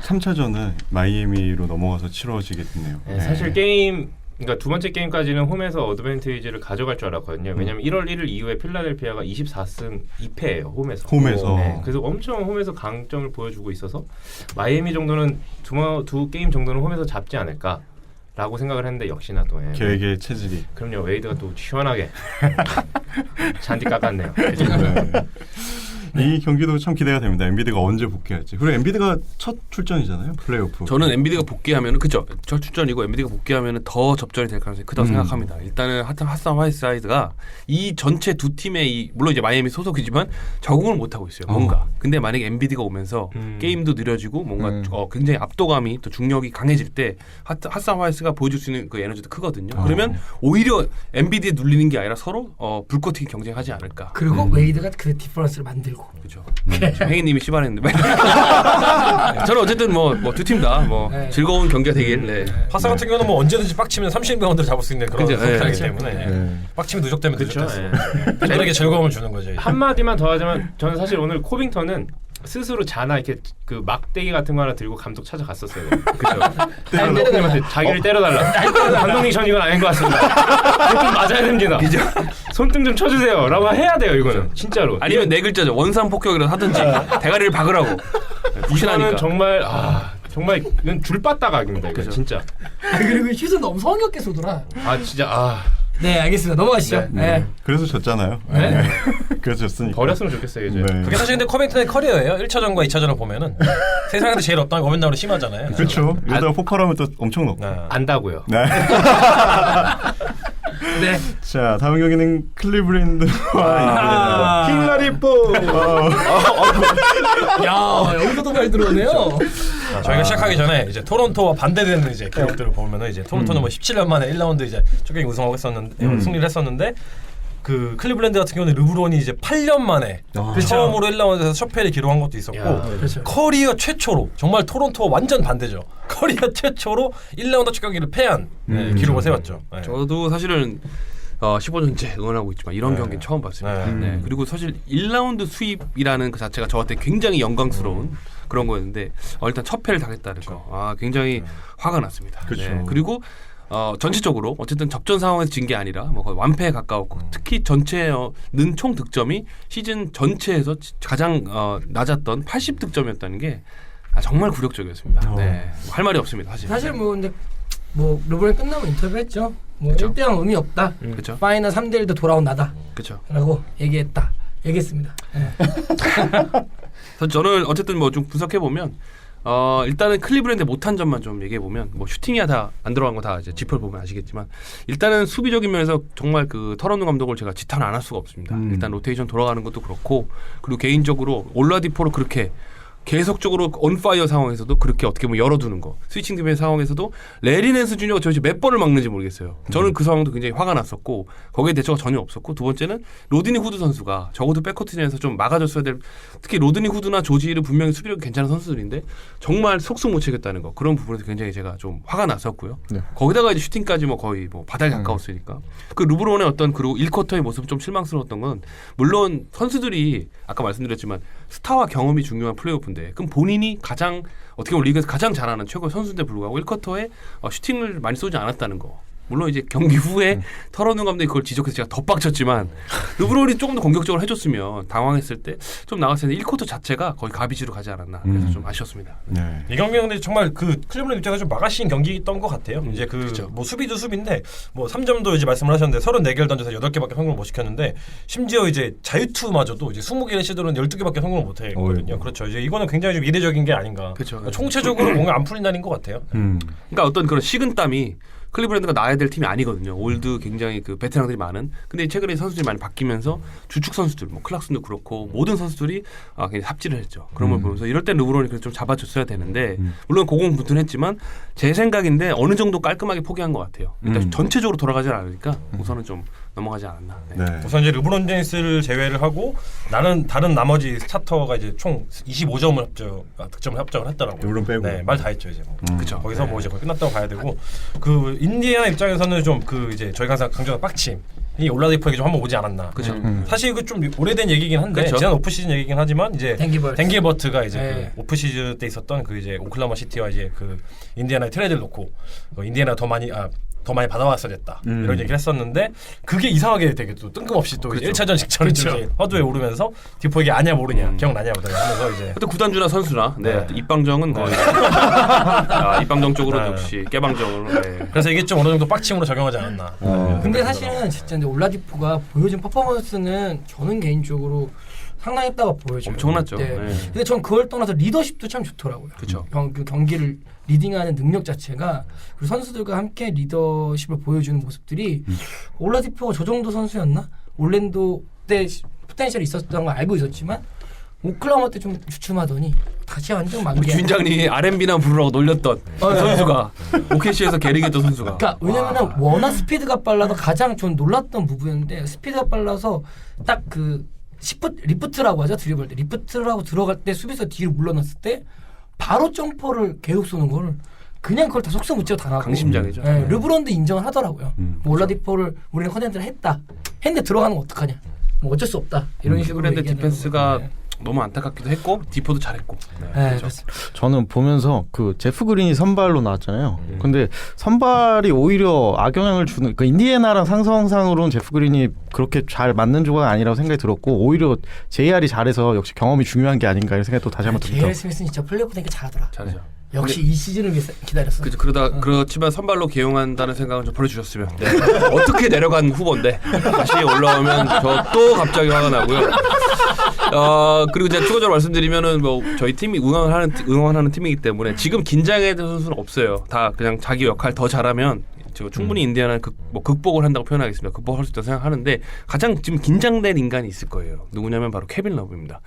3차전은 마이애미로 넘어가서 치러지게 됐네요. 네, 사실 게임 그러니까 두 번째 게임까지는 홈에서 어드밴티지를 가져갈 줄 알았거든요. 왜냐면 1월 1일 이후에 필라델피아가 24승 2패예요. 홈에서. 네, 그래서 엄청 홈에서 강점을 보여주고 있어서 마이애미 정도는 두 게임 정도는 홈에서 잡지 않을까라고 생각을 했는데 역시나 또 계획의 체질이. 그럼요. 웨이드가 또 시원하게 잔디 깎았네요. 이 경기도 참 기대가 됩니다. 엔비디가 언제 복귀할지. 그리고 엔비디가 첫 출전이잖아요. 플레이오프. 저는 엔비디가 복귀하면은 그죠. 첫 출전이고 엔비디가 복귀하면은 더 접전이 될 가능성이 크다고 생각합니다. 일단은 하산 화이트사이드가 이 전체 두 팀의 물론 이제 마이애미 소속이지만 적응을 못 하고 있어요. 뭔가. 근데 만약에 엔비디가 오면서 게임도 느려지고 뭔가 굉장히 압도감이 또 중력이 강해질 때 하산 화이트가 보여줄 수 있는 그 에너지도 크거든요. 그러면 오히려 엔비디에 눌리는 게 아니라 서로 불꽃 튀기 경쟁하지 않을까. 그리고 웨이드가 그 디퍼런스를 만들고. 그렇죠. 행인님이 씨발했는데 저는 어쨌든 뭐 두 팀 다 즐거운 경기가 되길. 네. 파사 같은 경우는 뭐 언제든지 빡치면 30라운드를 잡을 수 있는 그런 그죠. 성격이기 네. 때문에 빡치면 누적되면 그렇죠. 누적됐어. 팬들에게 즐거움을 주는 거죠. 한 마디만 더 하자면 저는 사실 오늘 코빙턴은 스스로 자나 이렇게 그 막대기 같은 거 하나 들고 감독 찾아갔었어요. 그렇죠. 감독님한테 자기를 때려달라. 감독님 전 이건 아닌 것 같습니다. 좀 맞아야 됩니다. 손등 좀 쳐주세요.라고 해야 돼요. 이거는 진짜로. 아니면 네 글자죠. 원산 폭격이라도 하든지 대가리를 박으라고. 이거는 정말 정말 이건 줄바따각입니다. 이거 진짜. 그리고 슛은 너무 성의없게 쏘더라. 진짜 네, 알겠습니다. 넘어가시죠. 네. 그래서 졌잖아요. 네. 그래서 졌으니까. 버렸으면 좋겠어요 이제. 네. 그게 사실 근데 커빙턴의 커리어예요. 1차전과 2차전을 보면은 세상에서 제일 없다는 어벤나우로 심하잖아요. 그렇죠. 이러다가 폭발하면 또 엄청 높고. 안다고요. 네. 네. 자, 다음 경기는 클리브랜드와 힐라리포. 야, 여기서도 잘 들어오네요. 저희가 시작하기 전에 이제 토론토와 반대되는 이제 기록들을 보면은 이제 토론토는 뭐 17년 만에 1라운드 이제 초경기 우승하고 했었는데 승리를 했었는데 그 클리블랜드 같은 경우는 르브론이 이제 8년 만에 처음으로 1라운드에서 첫 패를 기록한 것도 있었고 그렇죠. 커리어 최초로 정말 토론토와 완전 반대죠. 커리어 최초로 1라운드 첫 경기를 패한 기록을 세웠죠. 네. 저도 사실은 15년째 응원하고 있지만 이런 경기는 처음 봤습니다. 네. 그리고 사실 1라운드 수입이라는 그 자체가 저한테 굉장히 영광스러운 그런 거였는데 일단 첫 패를 당했다는 거. 굉장히 화가 났습니다. 네. 그리고 전체적으로 어쨌든 접전 상황에서 진 게 아니라 뭐 거의 완패에 가까웠고 특히 전체는 총 득점이 시즌 전체에서 가장 낮았던 80득점이었다는 게 정말 굴욕적이었습니다. 네. 할 말이 없습니다. 사실 뭐 근데 뭐 르브론이 끝나고 인터뷰했죠. 뭐 1대0 의미 없다. 그렇죠. 파이널 3대1도 돌아온 나다. 그렇죠. 라고 얘기했습니다. 네. 그래서 저는 어쨌든 뭐 좀 분석해 보면 일단은 클리브랜드 못한 점만 좀 얘기해 보면 뭐 슈팅이야 다 안 들어간 거 다 이제 지표를 보면 아시겠지만 일단은 수비적인 면에서 정말 그 터런누 감독을 제가 지탄 안 할 수가 없습니다. 일단 로테이션 돌아가는 것도 그렇고 그리고 개인적으로 올라디포를 그렇게 계속적으로 온파이어 상황에서도 그렇게 어떻게 보면 열어두는 거. 스위칭 디펜스 상황에서도 레리 낸스 주니어가 도대체 몇 번을 막는지 모르겠어요. 저는 그 상황도 굉장히 화가 났었고 거기에 대처가 전혀 없었고 두 번째는 로드니 후드 선수가 적어도 백코트전에서 좀 막아줬어야 될 특히 로드니 후드나 조지를 분명히 수비력이 괜찮은 선수들인데 정말 속속 못 채겠다는 거 그런 부분에서 굉장히 제가 좀 화가 났었고요. 네. 거기다가 이제 슈팅까지 뭐 거의 뭐 바닥에 가까웠으니까 그 르브론의 어떤 그리고 1쿼터의 모습 좀 실망스러웠던 건 물론 선수들이 아까 말씀드렸지만 스타와 경험이 중요한 플레이오프인데 그럼 본인이 가장 어떻게 보면 리그에서 가장 잘하는 최고의 선수인데 불구하고 1쿼터에 슈팅을 많이 쏘지 않았다는 거. 물론 이제 경기 후에 털어놓은 감독이 그걸 지적해서 제가 더 빡쳤지만 르브론이 조금 더 공격적으로 해줬으면 당황했을 때 좀 나갔을 텐데 1쿼터 자체가 거의 가비지로 가지 않았나 그래서 좀 아쉬웠습니다. 네. 이 경기는 근데 정말 그 클리브랜드 입장에서 좀 마가신 경기였던 것 같아요. 이제 그 그렇죠. 뭐 수비도 수비인데 뭐 3점도 이제 말씀을 하셨는데 34개를 던져서 8개밖에 성공을 못 시켰는데 심지어 이제 자유투마저도 이제 20개를 시도는 12개밖에 성공을 못 했거든요. 그렇죠. 이제 이거는 굉장히 좀 이례적인 게 아닌가. 그렇죠. 총체적으로 뭔가 안 풀린다는 것 같아요. 그러니까 어떤 그런 식은땀이 클리브랜드가 나야 될 팀이 아니거든요. 올드 굉장히 그 베테랑들이 많은. 근데 최근에 선수들이 많이 바뀌면서 주축 선수들, 뭐 클락슨도 그렇고 모든 선수들이 굉장히 삽질을 했죠. 그런 걸 보면서 이럴 때 르브론이 그래서 좀 잡아줬어야 되는데 물론 고공분투했지만 제 생각인데 어느 정도 깔끔하게 포기한 것 같아요. 일단 전체적으로 돌아가지 않으니까 우선은 좀 넘어가지 않았나. 네. 네. 우선 이제 르브론 제임스를 제외를 하고 다른 나머지 스타터가 이제 총 25점을 득점을 합작을 했더라고요. 르브론 빼고. 네, 말 다 했죠 이제. 뭐. 그렇죠. 거기서 뭐 이제 거의 끝났다고 봐야 되고 그 인디애나 입장에서는 좀 그 이제 저희가 항상 강조하는 빡침. 이 올라디포에게 좀 한번 오지 않았나. 그렇죠. 사실 이거 좀 오래된 얘기긴 한데 그쵸. 지난 오프 시즌 얘기긴 하지만 이제 댕기 버트가 이제 네. 그 오프 시즌 때 있었던 그 이제 오클라호마 시티와 이제 그 인디애나의 트레이드를 놓고 인디애나 더 많이 받아왔어야 됐다 이런 얘기를 했었는데 그게 이상하게 되게 또 뜬금없이 또 그렇죠. 1차전 직전에 이제 화두에 오르면서 디포에게 아냐 모르냐 기억나냐 모르냐 하면서 이제 또 구단주나 선수나 네. 입방정은 거의 입방정 쪽으로 네. 역시 깨방정으로. 네. 그래서 이게 좀 어느 정도 빡침으로 작용하지 않았나. 근데 사실은 진짜 근데 올라디포가 보여준 퍼포먼스는 저는 개인적으로 상당했다고 보여져요. 엄청났죠. 네. 네. 근데 전 그걸 떠나서 리더십도 참 좋더라고요. 그쵸. 그 경기를 리딩하는 능력 자체가 그리고 선수들과 함께 리더십을 보여주는 모습들이 올라디포가 저 정도 선수였나? 올랜도 때 포텐셜이 있었던 걸 알고 있었지만 오클라호마 때 좀 주춤하더니 다시 완전 만개. 주인장님이 R&B나 부르라고 놀렸던 그 선수가 OKC에서 게리겠던 선수가. 그러니까 왜냐면은 워낙 스피드가 빨라서 가장 좀 놀랐던 부분인데 스피드가 빨라서 딱 그 리프트라고 하죠. 드리블 때 리프트라고 들어갈 때 수비수 뒤로 물러났을 때 바로 점퍼를 계속 쏘는 걸 그냥 그걸 다 속수 못 채고 당하고 강심장이죠. 네, 르브론도 인정을 하더라고요. 뭐 올라디포를 우리는 컨텐츠를 했는데 들어가는 거 어떡하냐. 뭐 어쩔 수 없다 이런 식으로. 그런데 얘기하는 디펜스가 거고. 너무 안타깝기도 했고 디포도 잘했고. 네, 그렇습니다. 저는 보면서 그 제프 그린이 선발로 나왔잖아요. 근데 선발이 오히려 악영향을 주는 그 인디애나랑 상성상으로는 제프 그린이 그렇게 잘 맞는 조각은 아니라고 생각이 들었고 오히려 JR이 잘해서 역시 경험이 중요한 게 아닌가 이런 생각이 또 다시 한번 듭니다. 제일 스미스는 진짜 플레이오프 되니까 잘하더라. 잘하죠. 역시 이 시즌을 위해서 기다렸어. 그렇지만 선발로 기용한다는 생각은 좀 버려주셨으면. 네. 어떻게 내려간 후보인데 다시 올라오면 저 또 갑자기 화가 나고요. 그리고 제가 추가적으로 말씀드리면은 뭐 저희 팀이 응원하는 팀이기 때문에 지금 긴장해야 될 선수는 없어요. 다 그냥 자기 역할 더 잘하면 제가 충분히 인디애나는 극복을 한다고 표현하겠습니다. 극복할 수 있다고 생각하는데 가장 지금 긴장된 인간이 있을 거예요. 누구냐면 바로 케빈 러브입니다.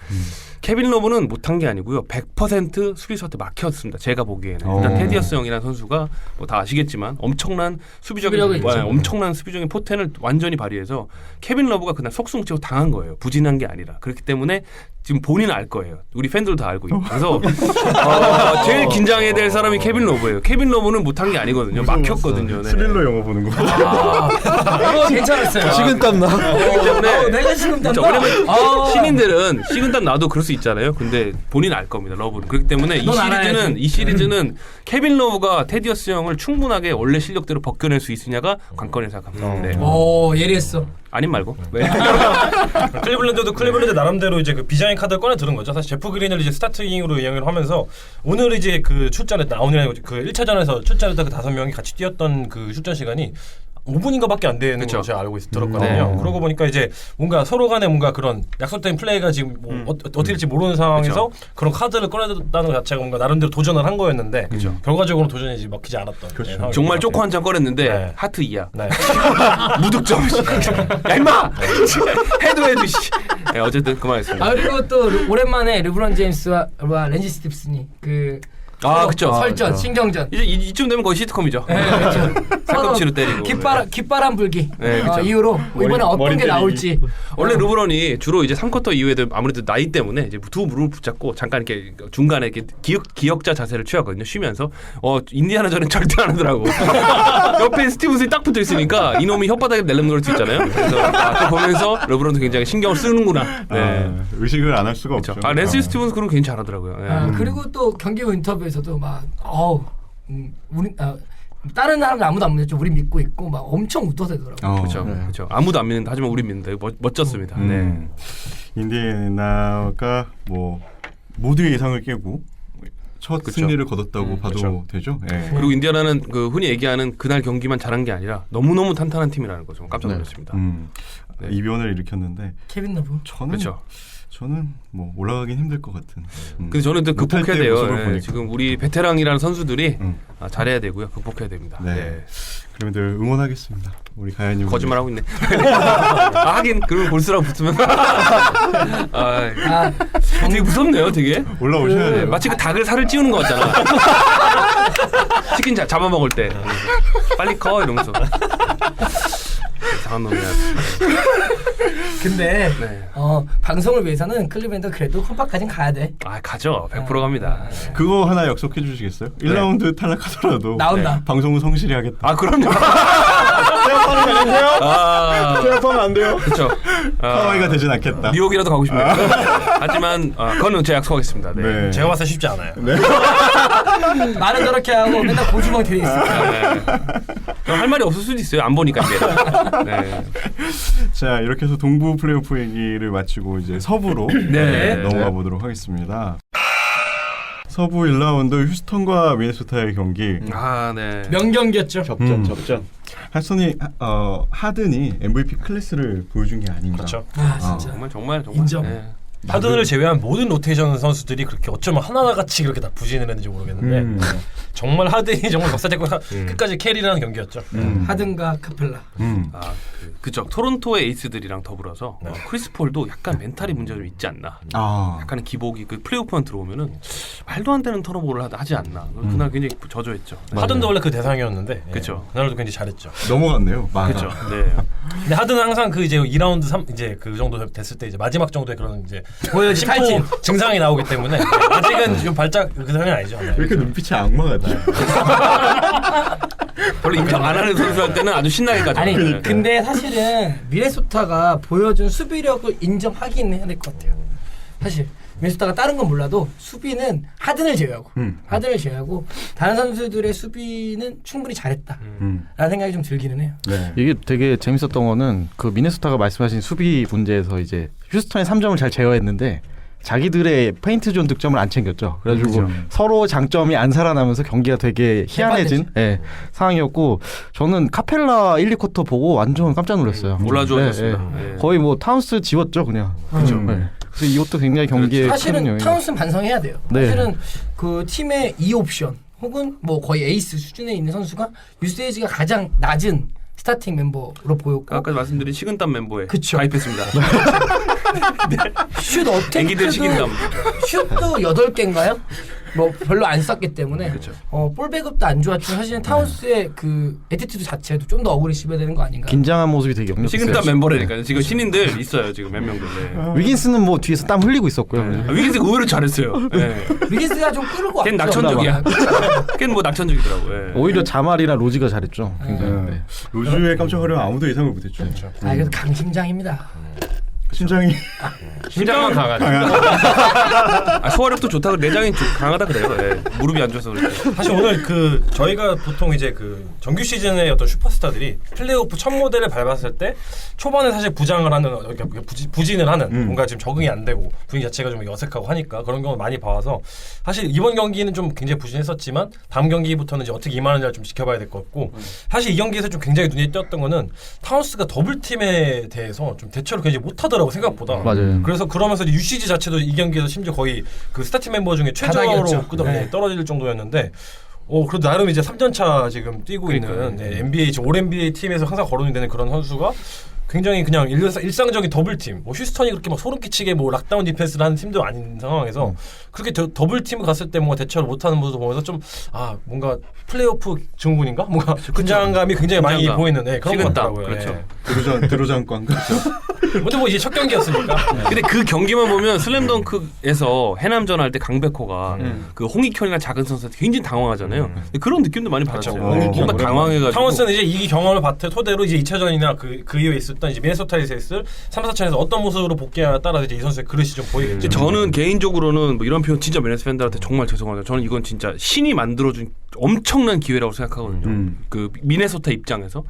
케빈 러브는 못한 게 아니고요. 100% 수비수한테 막혔습니다. 제가 보기에는. 일단 테디어스 형이라는 선수가 뭐 다 아시겠지만 엄청난 수비적인 포텐을 완전히 발휘해서 케빈 러브가 그날 속수무책으로 당한 거예요. 부진한 게 아니라. 그렇기 때문에 지금 본인은 알 거예요. 우리 팬들도 다 알고 있고. 그래서 제일 긴장해야 될 사람이 케빈 러브예요. 케빈 러브는 못한 게 아니거든요. 막혔거든요. 네. 스릴러 영화 보는 거. 이거 괜찮았어요. 식은땀 나. 그렇기 때문에 내가 식은땀 그렇죠. 나. 왜냐면 신인들은 식은땀 나도 그럴 수 있잖아요. 근데 본인 알 겁니다. 러브는. 그렇기 때문에 이 시리즈는 케빈 러브가 테디어스 형을 충분하게 원래 실력대로 벗겨낼 수 있으냐가 관건이라고 생각합니다. 네. 오 예리했어. 아님 말고. 네. 클리블랜드도 클리블랜드 나름대로 이제 그 비장의 카드를 꺼내 들은 거죠. 사실 제프 그린을 이제 스타팅으로 이용을 하면서 오늘 이제 그 출전했다. 오늘 그 1차전에서 출전했던 그 5명이 같이 뛰었던 그 출전 시간이 5분인가밖에 안 되는 그쵸. 걸로 제가 알고 들었거든요. 네. 그러고 보니까 이제 뭔가 서로 간에 뭔가 그런 약속된 플레이가 지금 뭐 어떻게 될지 모르는 상황에서 그런 카드를 꺼내다는 것 자체가 뭔가 나름대로 도전을 한 거였는데 결과적으로 도전이 이제 먹히지 않았던 상황인 정말 것 쪼코 같아요. 한 장 꺼냈는데 네. 하트 2야. 네. 무득점. 야 임마. 해도 씨. 네, 어쨌든 그만했습니다. 그리고 또 오랜만에 르브론 제임스와 렌지 스팁슨이 그 그쵸. 설전, 그쵸. 신경전. 이제 이쯤 되면 거의 시트콤이죠. 네, 그렇죠. 팔꿈치로 때리고. 깃바람 불기 네, 그쵸. 이후로 이번에 어떤 게 나올지. 원래 르브론이 주로 이제 3쿼터 이후에도 아무래도 나이 때문에 이제 두 무릎을 붙잡고 잠깐 이렇게 중간에 이렇게 기역자 자세를 취하거든요. 쉬면서 인디아나전은 절대 안 하더라고. 옆에 스티븐슨이 딱 붙어 있으니까 이놈이 혓바닥에 낼름 수 있잖아요. 그래서 그거 보면서 르브론도 굉장히 신경을 쓰는구나. 네. 의식을 안 할 수가 그렇죠. 없죠. 렌슬 스티븐스 그런 거 굉장히 잘하더라고요. 네. 그리고 또 경기 후 인터뷰에서도 막 우리 다른 사람들 아무도 안 믿었죠. 우리 믿고 있고 막 엄청 웃더대더라고요. 그렇죠. 그렇죠. 아무도 안 믿는다. 하지만 우리 믿는다. 멋졌습니다. 네. 인디애나가 뭐 모두의 예상을 깨고 첫 승리를 거뒀다고 봐도 되죠. 네. 그리고 인디아나는 그 흔히 얘기하는 그날 경기만 잘한 게 아니라 너무너무 탄탄한 팀이라는 거죠. 깜짝 놀랐습니다. 네. 이변을 일으켰는데 케빈 러브. 저는 뭐 올라가긴 힘들 것 같은. 근데 저는 또 극복해야 돼요. 보니까. 지금 우리 베테랑이라는 선수들이 잘해야 되고요. 극복해야 됩니다. 네. 네. 그러면 늘 응원하겠습니다. 우리 가야님. 거짓말하고 있네. 하긴 그걸 볼수록 붙으면 되게 무섭네요. 되게 올라오셔야 돼요. 마치 그 닭을 살을 찌우는 것 같잖아. 치킨 잡아먹을 때 빨리 커 이러면서 이상한 놈이야. 근데 네. 방송을 위해서는 클리브랜드 그래도 컴파까진 가야 돼. 가죠. 100% 갑니다. 그거 하나 약속해 주시겠어요? 1라운드 탈락하더라도 나온다. 방송은 성실히 하겠다. 그럼요. 태양파는 안 돼요? 태양파는 안 돼요? 그렇죠. 하와이가 되진 않겠다. 뉴욕이라도 가고 싶네요. 하지만 그거는 제가 약속하겠습니다. 네. 네. 제가 봐서 쉽지 않아요. 말은 저렇게 하고 맨날 고주먹 들이 있을까. 네. 할 말이 없을 수도 있어요. 안 보니까 이제. 네. 자, 이렇게 해서 동부 플레이오프 얘기를 마치고 이제 서부로 네. 넘어가 보도록 하겠습니다. 서부 1라운드 휴스턴과 미네소타의 경기. 네. 명경기였죠. 접전. 하든이 MVP 클래스를 보여준 게 아닌가. 그렇죠. 진짜. 정말 인정. 네. 하든을 제외한 모든 로테이션 선수들이 그렇게 어쩌면 하나같이 그렇게 다 부진을 했는지 모르겠는데 정말 하든이 정말 역사적으로 끝까지 캐리를 하는 경기였죠. 하든과 카펠라. 그죠. 토론토의 에이스들이랑 더불어서 크리스 폴도 약간 멘탈이 문제가 좀 있지 않나. 약간의 기복이 그 플레이오프만 들어오면은 말도 안 되는 턴오버를 하지 않나. 그날 굉장히 저조했죠. 하든도 원래 그 대상이었는데 그쵸. 그날도 굉장히 잘했죠. 넘어갔네요. 그렇죠. 네. 근데 하든은 항상 그 이제 2라운드 3 이제 그 정도 됐을 때 이제 마지막 정도의 그런 이제 보여지 탈진 증상이 나오기 때문에 아직은 좀 발작 그 상황이 아니죠. 왜 이렇게 눈빛이 악마 같아? 별로 인정 안 하는 선수한테는 아주 신나게 가죠. 아니 네. 근데 사실은 미네소타가 보여준 수비력을 인정하긴 해야 될 것 같아요. 사실 미네소타가 다른 건 몰라도 수비는 하든을 제외하고 다른 선수들의 수비는 충분히 잘했다 라는 생각이 좀 들기는 해요. 네. 이게 되게 재밌었던 거는 그 미네소타가 말씀하신 수비 문제에서 이제 휴스턴의 3점을 잘 제어했는데 자기들의 페인트 존 득점을 안 챙겼죠. 그래가지고 서로 장점이 안 살아나면서 경기가 되게 희한해진 상황이었고 저는 카펠라 1, 2쿼터 보고 완전 깜짝 놀랐어요. 올라주었습니다. 거의 뭐 타운스 지웠죠 그냥. 그렇죠. 그래서 이것도 굉장히 경기에 큰 사실은 영향이. 타운스는 반성해야 돼요. 네. 사실은 그 팀의 2옵션 혹은 뭐 거의 에이스 수준에 있는 선수가 유세이지가 가장 낮은 스타팅 멤버로 보였고 아까 말씀드린 식은땀 멤버에 그쵸. 가입했습니다. 슛 애기들 식은땀. 슛도 8개인가요? 뭐 별로 안 쐈기 때문에 볼 배급도 안 좋았지만 사실은 타운스의 그 애티튜드 자체도 좀 더 어그레시브해야 되는 거 아닌가? 긴장한 모습이 되게 역력했어요. 식은땀 멤버라니까요. 지금 신인들 있어요. 지금 몇 명들. 위긴스는 뭐 뒤에서 땀 흘리고 있었고요. 위긴스 의외로 잘했어요. 위긴스가 좀 끌고 왔죠. 걔는 낙천적이야. 걔는 뭐 낙천적이더라고요. 오히려 자말이랑 로지가 잘했죠. 굉장히. 로즈의 깜짝 활약 아무도 예상을 못했죠. 그래도 강심장입니다. 심장이 심장은 강하죠. 소화력도 좋다. 내장이 강하다 그래요. 예. 무릎이 안 좋아서 그렇죠. 사실 오늘 저희가 보통 이제 정규 시즌의 어떤 슈퍼스타들이 플레이오프 첫 모델을 밟았을 때 초반에 사실 부진을 하는 뭔가 지금 적응이 안 되고 분위기 자체가 좀 어색하고 하니까 그런 경우 많이 봐와서 사실 이번 경기는 좀 굉장히 부진했었지만 다음 경기부터는 이제 어떻게 임하는지를 좀 지켜봐야 될 것 같고 사실 이 경기에서 좀 굉장히 눈에 띄었던 거는 타운스가 더블팀에 대해서 좀 대처를 굉장히 못하더라고 생각보다. 맞아요. 그래서 그러면서 UCG 자체도 이 경기에서 심지어 거의 스타팅 멤버 중에 최저로 떨어질 정도였는데 그래도 나름 이제 3전차 지금 뛰고 있는 NBA 올 NBA 팀에서 항상 거론이 되는 그런 선수가 굉장히 그냥 일상적인 더블팀 휴스턴이 그렇게 막 소름 끼치게 락다운 디펜스를 하는 팀도 아닌 상황에서 그렇게 더블팀을 갔을 때 뭔가 대처를 못하는 모습을 보면서 좀 뭔가 플레이오프 증후군인가? 뭔가 긴장감이 굉장히 많이 보이는 그런 것 같더라고요. 그렇죠. 드로잔권 근데 이제 첫 경기였으니까. 근데 그 경기만 보면 슬램덩크에서 해남전 할 때 강백호가 그 홍익현이나 작은 선수한테 굉장히 당황하잖아요. 그런 느낌도 많이 받았죠. 뭔가 당황해가지고. 타운스는 이제 이 경험을 토대로 이제 2차전이나 그 이후에 있었던 이제 미네소타에서 있을 3, 4차전에서 어떤 모습으로 복귀하냐에 따라서 이제 이 선수의 그릇이 좀 보이겠죠. 저는 개인적으로는 이런 표현 진짜 미네스 팬들한테 정말 죄송합니다. 저는 이건 진짜 신이 만들어준 엄청난 기회라고 생각하거든요. 그 미네소타 입장에서.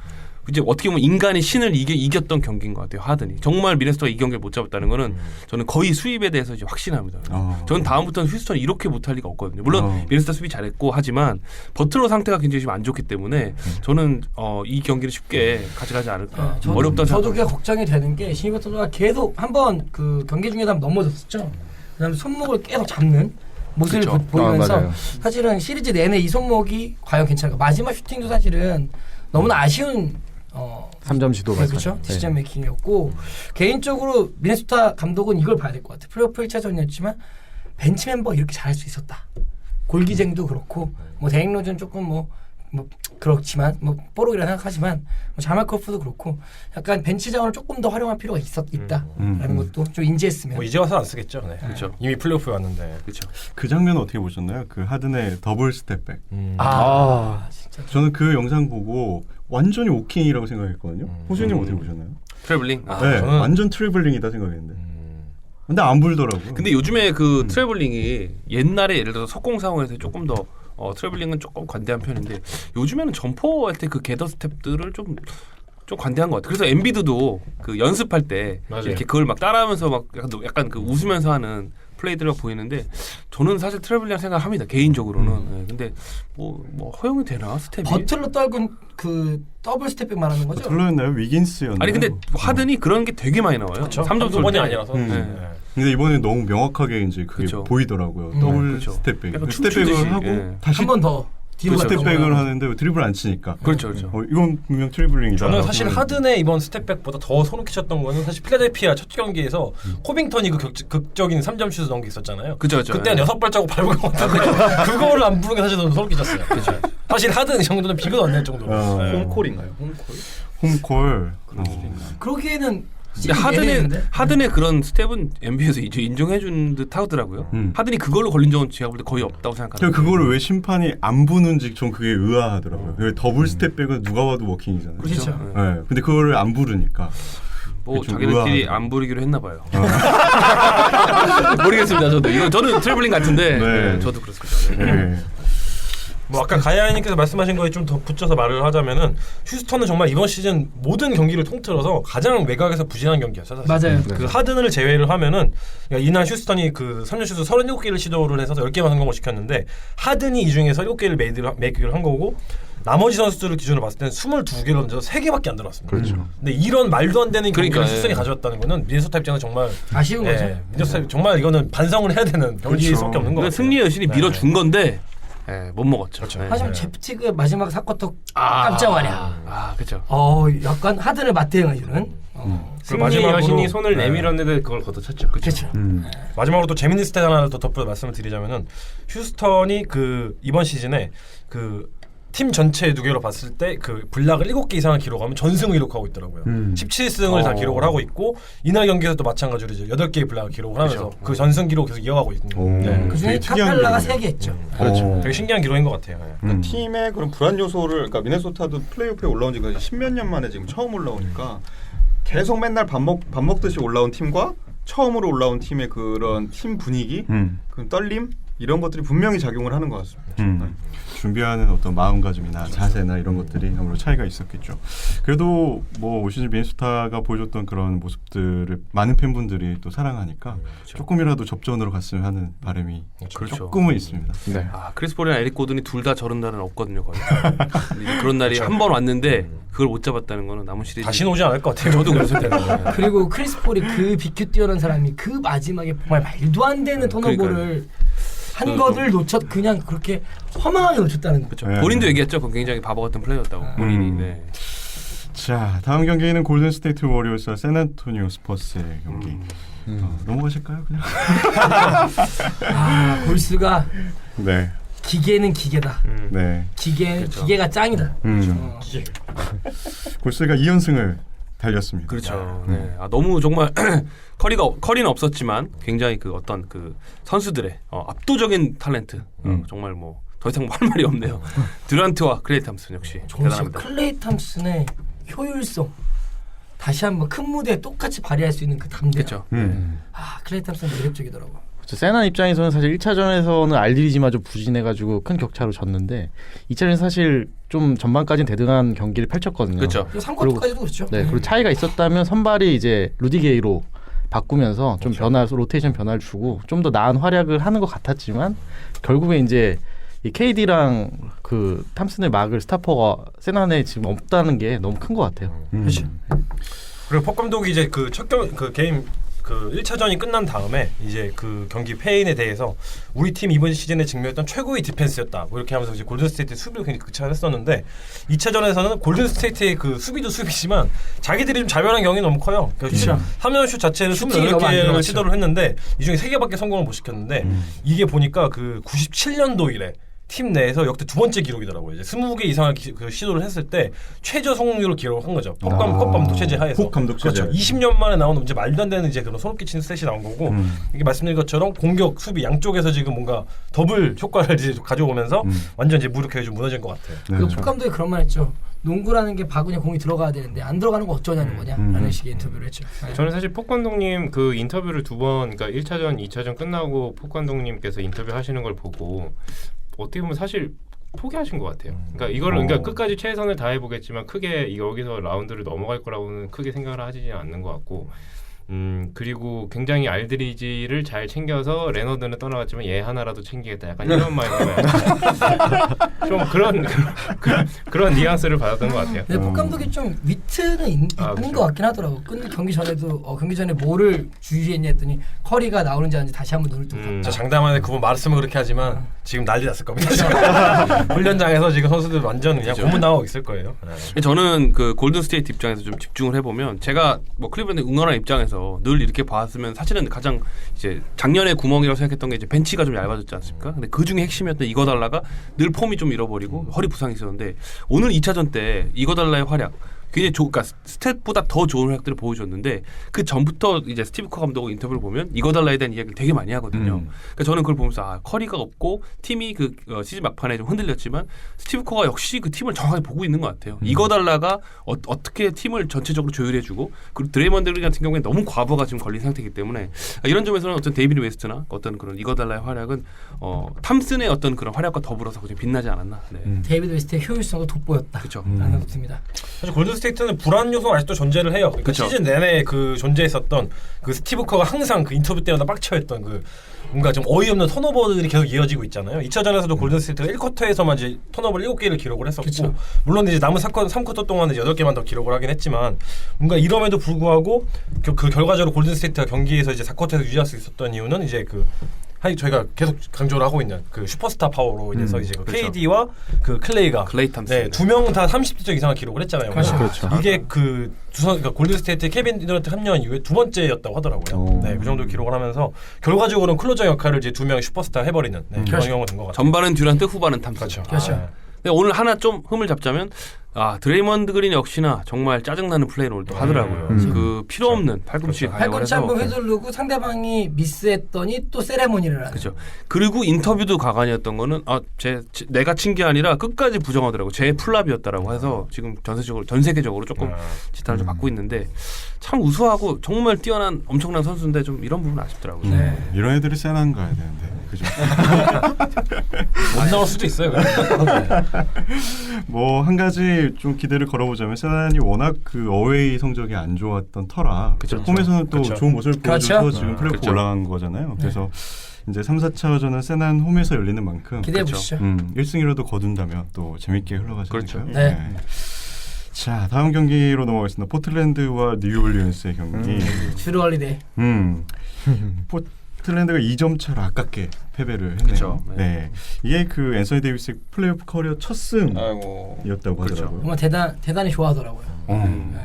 이제 어떻게 보면 인간이 신을 이겼던 경기인 것 같아요. 하든이 정말 미네소타가 이 경기를 못 잡았다는 거는 저는 거의 수입에 대해서 이제 확신합니다. 저는 다음부터는 휴스턴이 이렇게 못할 리가 없거든요. 물론 미네소타 수비 잘했고 하지만 버틀러 상태가 굉장히 지금 안 좋기 때문에 저는 이 경기를 쉽게 가져가지 않을까. 어렵다는 저도 그게 걱정이 되는 게 시미 버틀러가 계속 한번 그 경기 중에도 한번 넘어졌었죠. 그다음에 손목을 계속 잡는 모습을 보이면서 사실은 시리즈 내내 이 손목이 과연 괜찮을까. 마지막 슈팅도 사실은 너무나 아쉬운 3점 시도가 그렇죠. 디시전 메이킹이었고 개인적으로 미네소타 감독은 이걸 봐야 될 것 같아요. 플레이오프 1차전이었지만 벤치 멤버 이렇게 잘할 수 있었다. 골기쟁도 그렇고 데릭 로즈는 조금 그렇지만 뽀록이라 생각하지만 자말커프도 그렇고 약간 벤치 자원을 조금 더 활용할 필요가 있다라는 것도 좀 인지했으면. 이제 와서 안 쓰겠죠. 네. 그렇죠. 이미 플레이오프에 왔는데. 그렇죠. 그 장면 어떻게 보셨나요? 그 하든의 더블 스텝백. 진짜. 저는 그 영상 보고 완전히 오킹이라고 생각했거든요. 호수님 어떻게 보셨나요? 트래블링. 네, 완전 트래블링이다 생각했는데. 근데 안 불더라고요. 근데 요즘에 그 트래블링이 옛날에 예를 들어서 속공 상황에서 조금 더 트래블링은 조금 관대한 편인데 요즘에는 점퍼할 때 그 게더 스텝들을 좀 관대한 것 같아요. 그래서 엔비드도 그 연습할 때 맞아요. 이렇게 그걸 막 따라하면서 막 약간 그 웃으면서 하는 플레이들이 보이는데 저는 사실 트래블링 생각합니다. 개인적으로는. 근데 뭐 허용이 되나 스텝이? 버틀러 떨군 그 더블 스텝백 말하는 거죠? 털러였나요? 위긴스였나요? 아니 근데 하든이 그런 게 되게 많이 나와요. 그렇죠. 3점 쏠 번이 때. 아니라서. 근데 이번에 너무 명확하게 이제 그게 그쵸. 보이더라고요. 더블 그쵸. 스텝백. 약간 스텝백을 춤추듯이, 하고 예. 다시 한 번 더 뒤로 그렇죠. 스텝백을 하는데 드리블 안 치니까. 그렇죠. 이건 분명 트래블링이다. 저는 사실 하든의 이번 스텝백보다 더 소름 끼쳤던 거는 사실 필라델피아 첫 경기에서 코빙턴이 그 극적인 3점 슛을 넣은 게 있었잖아요. 그죠. 그때는 6발자국 밟은 것 같은데 그거를 안 부른 게 사실 너무 소름 끼쳤어요. 사실 하든 이 정도는 비교도 안 될 정도로. 홈콜인가요? 홈콜. 그러기에는 근데 하든의 그런 스텝은 NBA에서 이제 인정해준 듯 하더라고요. 하든이 그걸로 걸린 적은 제가 볼 때 거의 없다고 생각합니다. 그거를 왜 심판이 안 부는지 좀 그게 의아하더라고요. 더블 스텝백은 누가 봐도 워킹이잖아요. 그렇죠. 네. 근데 그거를 안 부르니까. 뭐 좀 자기들끼리 의아하더라고요. 안 부르기로 했나 봐요. 모르겠습니다. 저는 트래블링 같은데 네. 저도 그렇습니다. 네. 아까 가야님께서 말씀하신 거에 좀 더 붙여서 말을 하자면은 휴스턴은 정말 이번 시즌 모든 경기를 통틀어서 가장 외곽에서 부진한 경기였어요. 사실. 맞아요. 그 하든을 제외를 하면은 그러니까 이날 휴스턴이 그 3점 슛을 37개를 시도를 해서 10개만 성공을 시켰는데 하든이 이 중에서 7개를 메이크를 한 거고 나머지 선수들을 기준으로 봤을 때는 22개를 던져서 3개밖에 안 들어왔습니다. 그렇죠. 근데 이런 말도 안 되는 경기를 그러니까, 휴스턴이 가져왔다는 거는 미네소타 입장은 정말 아쉬운 거죠. 미네소타 정말 이거는 반성을 해야 되는 경기일 수밖에 없는 거 같아요. 승리의 여신이 네. 밀어준 건데 못 먹었죠. 그렇죠. 네. 하지만 제프티그 마지막 4쿼터 깜짝 말이야. 그렇죠. 약간 하든을 맞대응해주는. 승리의 여신이 손을 내밀었는데 그걸 걷어찼죠. 그렇죠. 마지막으로 또 재밌는 스탯 하나 더 덧붙여 말씀을 드리자면은 휴스턴이 그 이번 시즌에 그 팀 전체 누계로 봤을 때 그 블락을 7개 이상을 기록하면 전승을 기록하고 있더라고요. 17승을 다 기록을 하고 있고 이날 경기에서도 마찬가지로 이제 8개의 블락을 기록을 하면서 그 전승 기록 계속 이어가고 있는 거예요. 그 중에 카펠라가 3개 했죠. 그렇죠. 되게 신기한 기록인 것 같아요. 그러니까 팀의 그런 불안 요소를 그러니까 미네소타도 플레이오프에 올라온 지가 10몇 년 만에 지금 처음 올라오니까 계속 맨날 밥 먹듯이 올라온 팀과 처음으로 올라온 팀의 그런 팀 분위기, 그 떨림 이런 것들이 분명히 작용을 하는 것 같습니다. 준비하는 어떤 마음가짐이나 자세나 이런 것들이 아무래도 차이가 있었겠죠. 그래도 뭐 올 시즌 미네소타가 보여줬던 그런 모습들을 많은 팬분들이 또 사랑하니까 조금이라도 접전으로 갔으면 하는 바람이 그렇죠. 조금은 있습니다. 네. 크리스 폴이랑 에릭 고든이 둘 다 저런 날은 없거든요. 거의. 근데 그런 날이 한 번 왔는데 그걸 못 잡았다는 거는 남은 시리즈 다시는 오지 않을 것 같아요. 저도 그랬을 때는. 그리고 크리스 폴이 그 BQ 뛰어난 사람이 그 마지막에 정말 말도 안 되는 턴오버를 한 것을 그냥 그렇게 허망하게 놓쳤다는 거. 그렇죠. 네. 본인도 얘기했죠. 그건 굉장히 바보 같은 플레이였다고. 본인이. 네. 자, 다음 경기는 골든 스테이트 워리어스와 샌안토니오 스퍼스의 경기. 넘어가실까요, 그냥? 골스가 네, 기계는 기계다. 네. 기계가 짱이다. 골스가 2연승을 달렸습니다. 그렇죠. 네. 너무 정말 커리는 없었지만 굉장히 그 어떤 그 선수들의 압도적인 탤런트. 정말 뭐 더 이상 할 말이 없네요. 듀란트와 클레이 탐슨 역시 대단합니다. 클레이 탐슨의 효율성 다시 한번 큰 무대에 똑같이 발휘할 수 있는 그 담대. 그렇죠. 클레이 탐슨 매력적이더라고. 세나 입장에서는 사실 1차전에서는 알리리지마저 부진해가지고 큰 격차로 졌는데 2차전에 사실 좀 전반까지는 대등한 경기를 펼쳤거든요. 그렇죠. 3쿼터까지도 그렇죠. 네, 그리고 차이가 있었다면 선발이 이제 루디게이로 바꾸면서 좀 로테이션 변화를 주고 좀 더 나은 활약을 하는 것 같았지만 결국에 이제 이 KD랑 그 탐슨을 막을 스타퍼가 세나에 지금 없다는 게 너무 큰 것 같아요. 그리고 폭 감독이 이제 그 게임 그 1차전이 끝난 다음에 이제 그 경기 패인에 대해서 우리 팀 이번 시즌에 증명했던 최고의 디펜스였다. 뭐 이렇게 하면서 이제 골든 스테이트 수비를 굉장히 극찬했었는데 2차전에서는 골든 스테이트의 그 수비도 수비지만 자기들이 좀 자멸한 경향이 너무 커요. 그렇죠. 3연슛 자체는 슈팅이 너무 안 28개를 들어갔죠. 시도를 했는데 이 중에 3개밖에 성공을 못 시켰는데 이게 보니까 그 97년도 이래 팀 내에서 역대 두 번째 기록이더라고요. 이제 20개 이상을 그 시도를 했을 때 최저 성공률을 기록한 거죠. 폭 감독 체제 하에서. 폭 감독 체제. 그렇죠. 20년 만에 나오는 이제 말도 안 되는 이제 그런 소름 끼치는 스탯이 나온 거고 이게 말씀드린 것처럼 공격, 수비 양쪽에서 지금 뭔가 더블 효과를 이제 가져오면서 완전 이제 무력하게 좀 무너진 것 같아요. 그리고 폭 감독이 그런 말 했죠. 농구라는 게 바구니에 공이 들어가야 되는데 안 들어가는 거 어쩌냐는 거냐라는 식의 인터뷰를 했죠. 저는 사실 폭 감독님 그 인터뷰를 두 번, 그러니까 1차전, 2차전 끝나고 폭 감독님께서 인터뷰 하시는 걸 보고 어떻게 보면 사실 포기하신 것 같아요. 그러니까 이거를 그러니까 끝까지 최선을 다해 보겠지만 크게 여기서 라운드를 넘어갈 거라고는 크게 생각을 하지 않는 것 같고. 그리고 굉장히 알드리지를 잘 챙겨서 레너드는 떠나갔지만 얘 하나라도 챙기겠다. 약간 이런 마인드가 좀 그런 뉘앙스를 받았던 것 같아요. 근데 폭 감독이 좀 위트는 있는 그렇죠. 것 같긴 하더라고. 경기 전에도 경기 전에 뭐를 주의했냐 했더니 커리가 나오는지 아닌지 다시 한번 눈을 뜨고 저 장담하는데 그분 말씀을 그렇게 하지만 지금 난리 났을 겁니다. 훈련장에서 지금 선수들 완전 그냥 고문 나오고 있을 거예요. 네. 저는 그 골든 스테이트 입장에서 좀 집중을 해보면 제가 뭐 클리블랜드 응원하는 입장에서 늘 이렇게 봤으면 사실은 가장 이제 작년에 구멍이라고 생각했던 게 이제 벤치가 좀 얇아졌지 않습니까? 근데 그 중에 핵심이었던 이거달라가 늘 폼이 좀 잃어버리고 허리 부상이 있었는데 오늘 2차전 때 이거달라의 활약 굉장히 그러니까 스탯보다 더 좋은 활약들을 보여줬는데 그 전부터 이제 스티브 커 감독 인터뷰를 보면 이거달라에 대한 이야기를 되게 많이 하거든요. 그러니까 저는 그걸 보면서 커리가 없고 팀이 그 시즌 막판에 좀 흔들렸지만 스티브 커가 역시 그 팀을 정확하게 보고 있는 것 같아요. 이거달라가 어떻게 팀을 전체적으로 조율해주고 그리고 드레이먼드 그린 같은 경우에 너무 과부가 지금 걸린 상태이기 때문에 이런 점에서는 어떤 데이비드 웨스트나 어떤 그런 이거달라의 활약은 탐슨의 어떤 그런 활약과 더불어서 좀 빛나지 않았나. 네. 데이비드 웨스트의 효율성도 돋보였다. 그렇죠. 라는 생각이 듭니다. 사실 골든 스테이트는 불안 요소가 아직도 존재를 해요. 그러니까 그쵸. 시즌 내내 그 존재했었던 그 스티브 커가 항상 그 인터뷰 때마다 빡쳐했던 그 뭔가 좀 어이없는 턴오버들이 계속 이어지고 있잖아요. 2차전에서도 골든 스테이트가 1쿼터에서만 이제 턴오버를 7개를 기록을 했었고 그쵸. 물론 이제 남은 3쿼터 동안은 이제 8개만 더 기록을 하긴 했지만 뭔가 이럼에도 불구하고 그 결과적으로 골든 스테이트가 경기에서 이제 4쿼터에서 유지할 수 있었던 이유는 이제 저희가 계속 강조를 하고 있는 그 슈퍼스타 파워로 인해서 이제 그 그렇죠. KD와 그 클레이가 클레이 탐슨. 네, 두 명 다 30득점 이상을 기록을 했잖아요. 그렇죠. 이게 그러니까 골든 스테이트 케빈 듀란트 합류한 이후에 두 번째였다고 하더라고요. 네, 그 정도 기록을 하면서 결과적으로는 클로저 역할을 이제 두 명의 슈퍼스타 해버리는 그런 경우가 된 것 같아요. 전반은 듀란트, 후반은 탐슨. 그렇죠. 그렇죠. 근데 오늘 하나 좀 흠을 잡자면 드레이먼드 그린 역시나 정말 짜증나는 플레이를 오늘 또 하더라고요. 그 필요 없는 팔꿈치 가격을 팔꿈치 해서 한번 휘두르고 상대방이 미스했더니 또 세레모니를 하는. 그렇죠. 그리고 인터뷰도 가관이었던 거는 내가 친 게 아니라 끝까지 부정하더라고. 제 플랍이었다라고 해서 지금 전 세계적으로 조금 지탄을 좀 받고 있는데 참 우수하고 정말 뛰어난 엄청난 선수인데 좀 이런 부분은 아쉽더라고요. 네. 이런 애들이 세난 가야 되는데 그죠? 못 나올 수도 있어요. 뭐 한 가지 좀 기대를 걸어보자면 세난이 워낙 그 어웨이 성적이 안 좋았던 터라 그쵸. 홈에서는 또 그쵸. 좋은 모습을 보여줘서 그렇죠. 지금 플레이오프 그쵸. 올라간 거잖아요. 그래서 이제 3, 4차전은 세난 홈에서 열리는 만큼 기대해 보시죠. 1승이라도 거둔다면 또 재밌게 흘러가지 그렇죠. 않을까요? 네. 자, 다음 경기로 넘어가겠습니다. 포틀랜드와 뉴올리언스의 경기. 주루 헐리데이. 포틀랜드가 2점 차로 아깝게 패배를 했네요. 그쵸. 네. 이게 그 앤서니 데이비스의 플레이오프 커리어 첫 승이었다고 아이고. 하더라고요. 정말 대단히 좋아하더라고요. 네.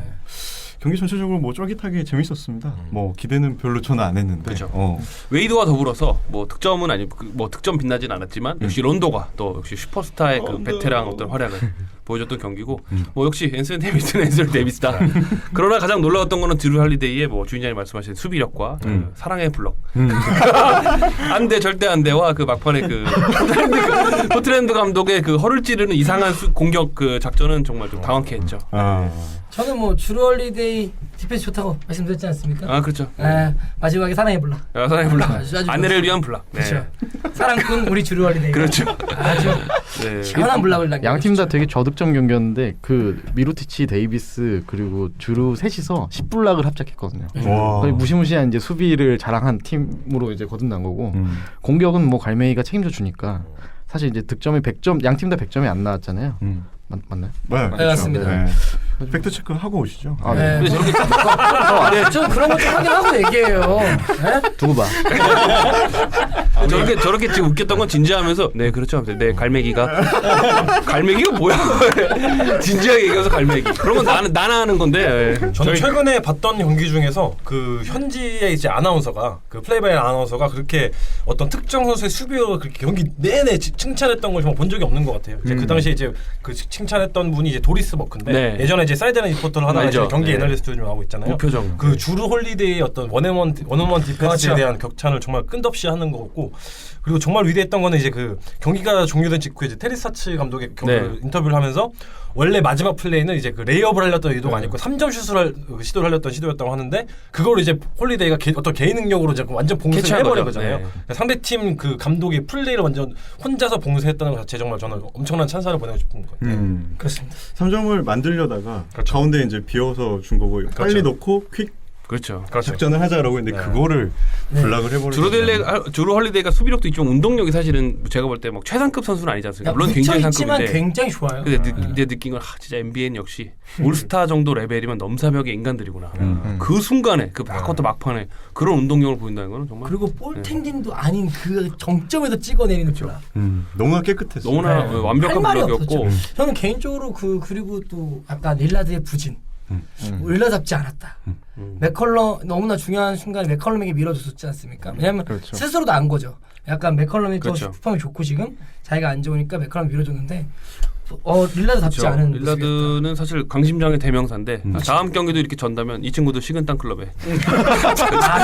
경기 전체적으로 뭐 쫄깃하게 재밌었습니다. 뭐 기대는 별로 저는 안 했는데. 그렇죠. 웨이드와 더불어서 뭐 득점은 아니 뭐 득점 빛나진 않았지만 역시 론도가 또 역시 슈퍼스타의 그 베테랑 어떤 활약을 보여줬던 경기고 뭐 역시 앤서니 데이비스는 앤서니 데이비스다. 그러나 가장 놀라웠던 거는 드루 할리데이의 뭐 주인장이 말씀하신 수비력과 그 사랑의 블럭 안돼 절대 안돼와 그 막판에 그 포틀랜드 감독의 그 허를 찌르는 이상한 공격 그 작전은 정말 좀 당황케 했죠. 저는 뭐 주루 헐리데이 디펜스 좋다고 말씀드렸지 않습니까? 아 그렇죠. 마지막에 사랑의 블락. 사랑의 블락. 아주 아내를 위한 블락. 네. 그렇죠. 사랑꾼 우리 주루 헐리데이. 그렇죠. 아주 네. 시원한 블락을 남겨. 양 팀 다 되게 저득점 경기였는데 그 미루티치, 데이비스 그리고 주루 셋이서 10블락을 합작했거든요. 와. 거의 무시무시한 이제 수비를 자랑한 팀으로 이제 거듭난 거고 공격은 뭐 갈매기가 책임져 주니까 사실 이제 득점이 100점 양 팀 다 100점이 안 나왔잖아요. 맞나요? 네, 맞습니다. 네. 팩트 체크 하고 오시죠. 아, 네. 네. 좀 그런 거 좀 확인하고 얘기해요. 네? 두고 봐. 저렇게 지금 웃겼던 건 진지하면서 네 그렇죠. 네 갈매기가 뭐야? 진지하게 얘기해서 갈매기. 그런 건 나는 하는 건데. 저는 최근에 봤던 경기 중에서 그 현지의 이제 아나운서가 그 플레이바이 아나운서가 그렇게 어떤 특정 선수의 수비로 그렇게 경기 내내 칭찬했던 걸 정말 본 적이 없는 것 같아요. 이제 그 당시에 이제 그 칭찬했던 분이 이제 도리스 버크인데 네. 예전에 이제 사이드라인 리포터를 하다가 이제 알죠. 경기 네. 애널리스트 좀 하고 있잖아요. 무표정. 그 주루 홀리데이의 어떤 원앤원 디펜스에 그렇죠. 대한 격찬을 정말 끝없이 하는 거고 그리고 정말 위대했던 거는 이제 그 경기가 종료된 직후에 이제 테리 사츠 감독의 네. 인터뷰를 하면서 원래 마지막 플레이는 이제 그 레이업을 하려던 의도가 아니고 3점 슛을 시도를 하려던 시도였다고 하는데 그거를 이제 홀리데이가 어떤 개인 능력으로 이제 완전 봉쇄를 캐치한 해버린 거죠. 거잖아요. 네. 그러니까 상대팀 그 감독의 플레이를 완전 혼자서 봉쇄했다는 것 자체 정말 저는 엄청난 찬사를 보내고 싶은 것 같아요. 그렇습니다. 3점을 만들려다가 그렇죠. 가운데 이제 비워서 준 거고 빨리 넣고 퀵 그렇죠. 작전을 하자라고 했는데 네. 그거를 블락을 해버리고 주루 헐리데이가 수비력도 있지만 운동력이 사실은 제가 볼 때 막 최상급 선수는 아니지 않습니까? 물론 굉장히 있지만 상급인데 굉장히 좋아요. 근데 이제 느낀 건 진짜 NBA는 역시 올스타 정도 레벨이면 넘사벽의 인간들이구나. 그 순간에 그 바커터 막판에 그런 운동력을 보인다는 거는 정말 그리고 볼탱진도 아닌 그 정점에서 찍어내리는 블락. 너무나 깨끗했어요. 너무나 네. 완벽한 할 말이 블락이었고 없었죠. 저는 개인적으로 그리고 또 아까 릴라드의 부진. 릴라답지 않았다. 맥컬럼 너무나 중요한 순간에 맥컬럼에게 밀어줬었지 않습니까? 왜냐하면 그렇죠. 스스로도 안 거죠. 약간 맥컬럼이 그렇죠. 더 슈퍼폼이 좋고 지금 자기가 안 좋으니까 맥컬럼 밀어줬는데 릴라드답지 않은 모습이었다. 릴라드는 사실 강심장의 대명사인데 다음 경기도 이렇게 전다면 이 친구도 식은땀 클럽에.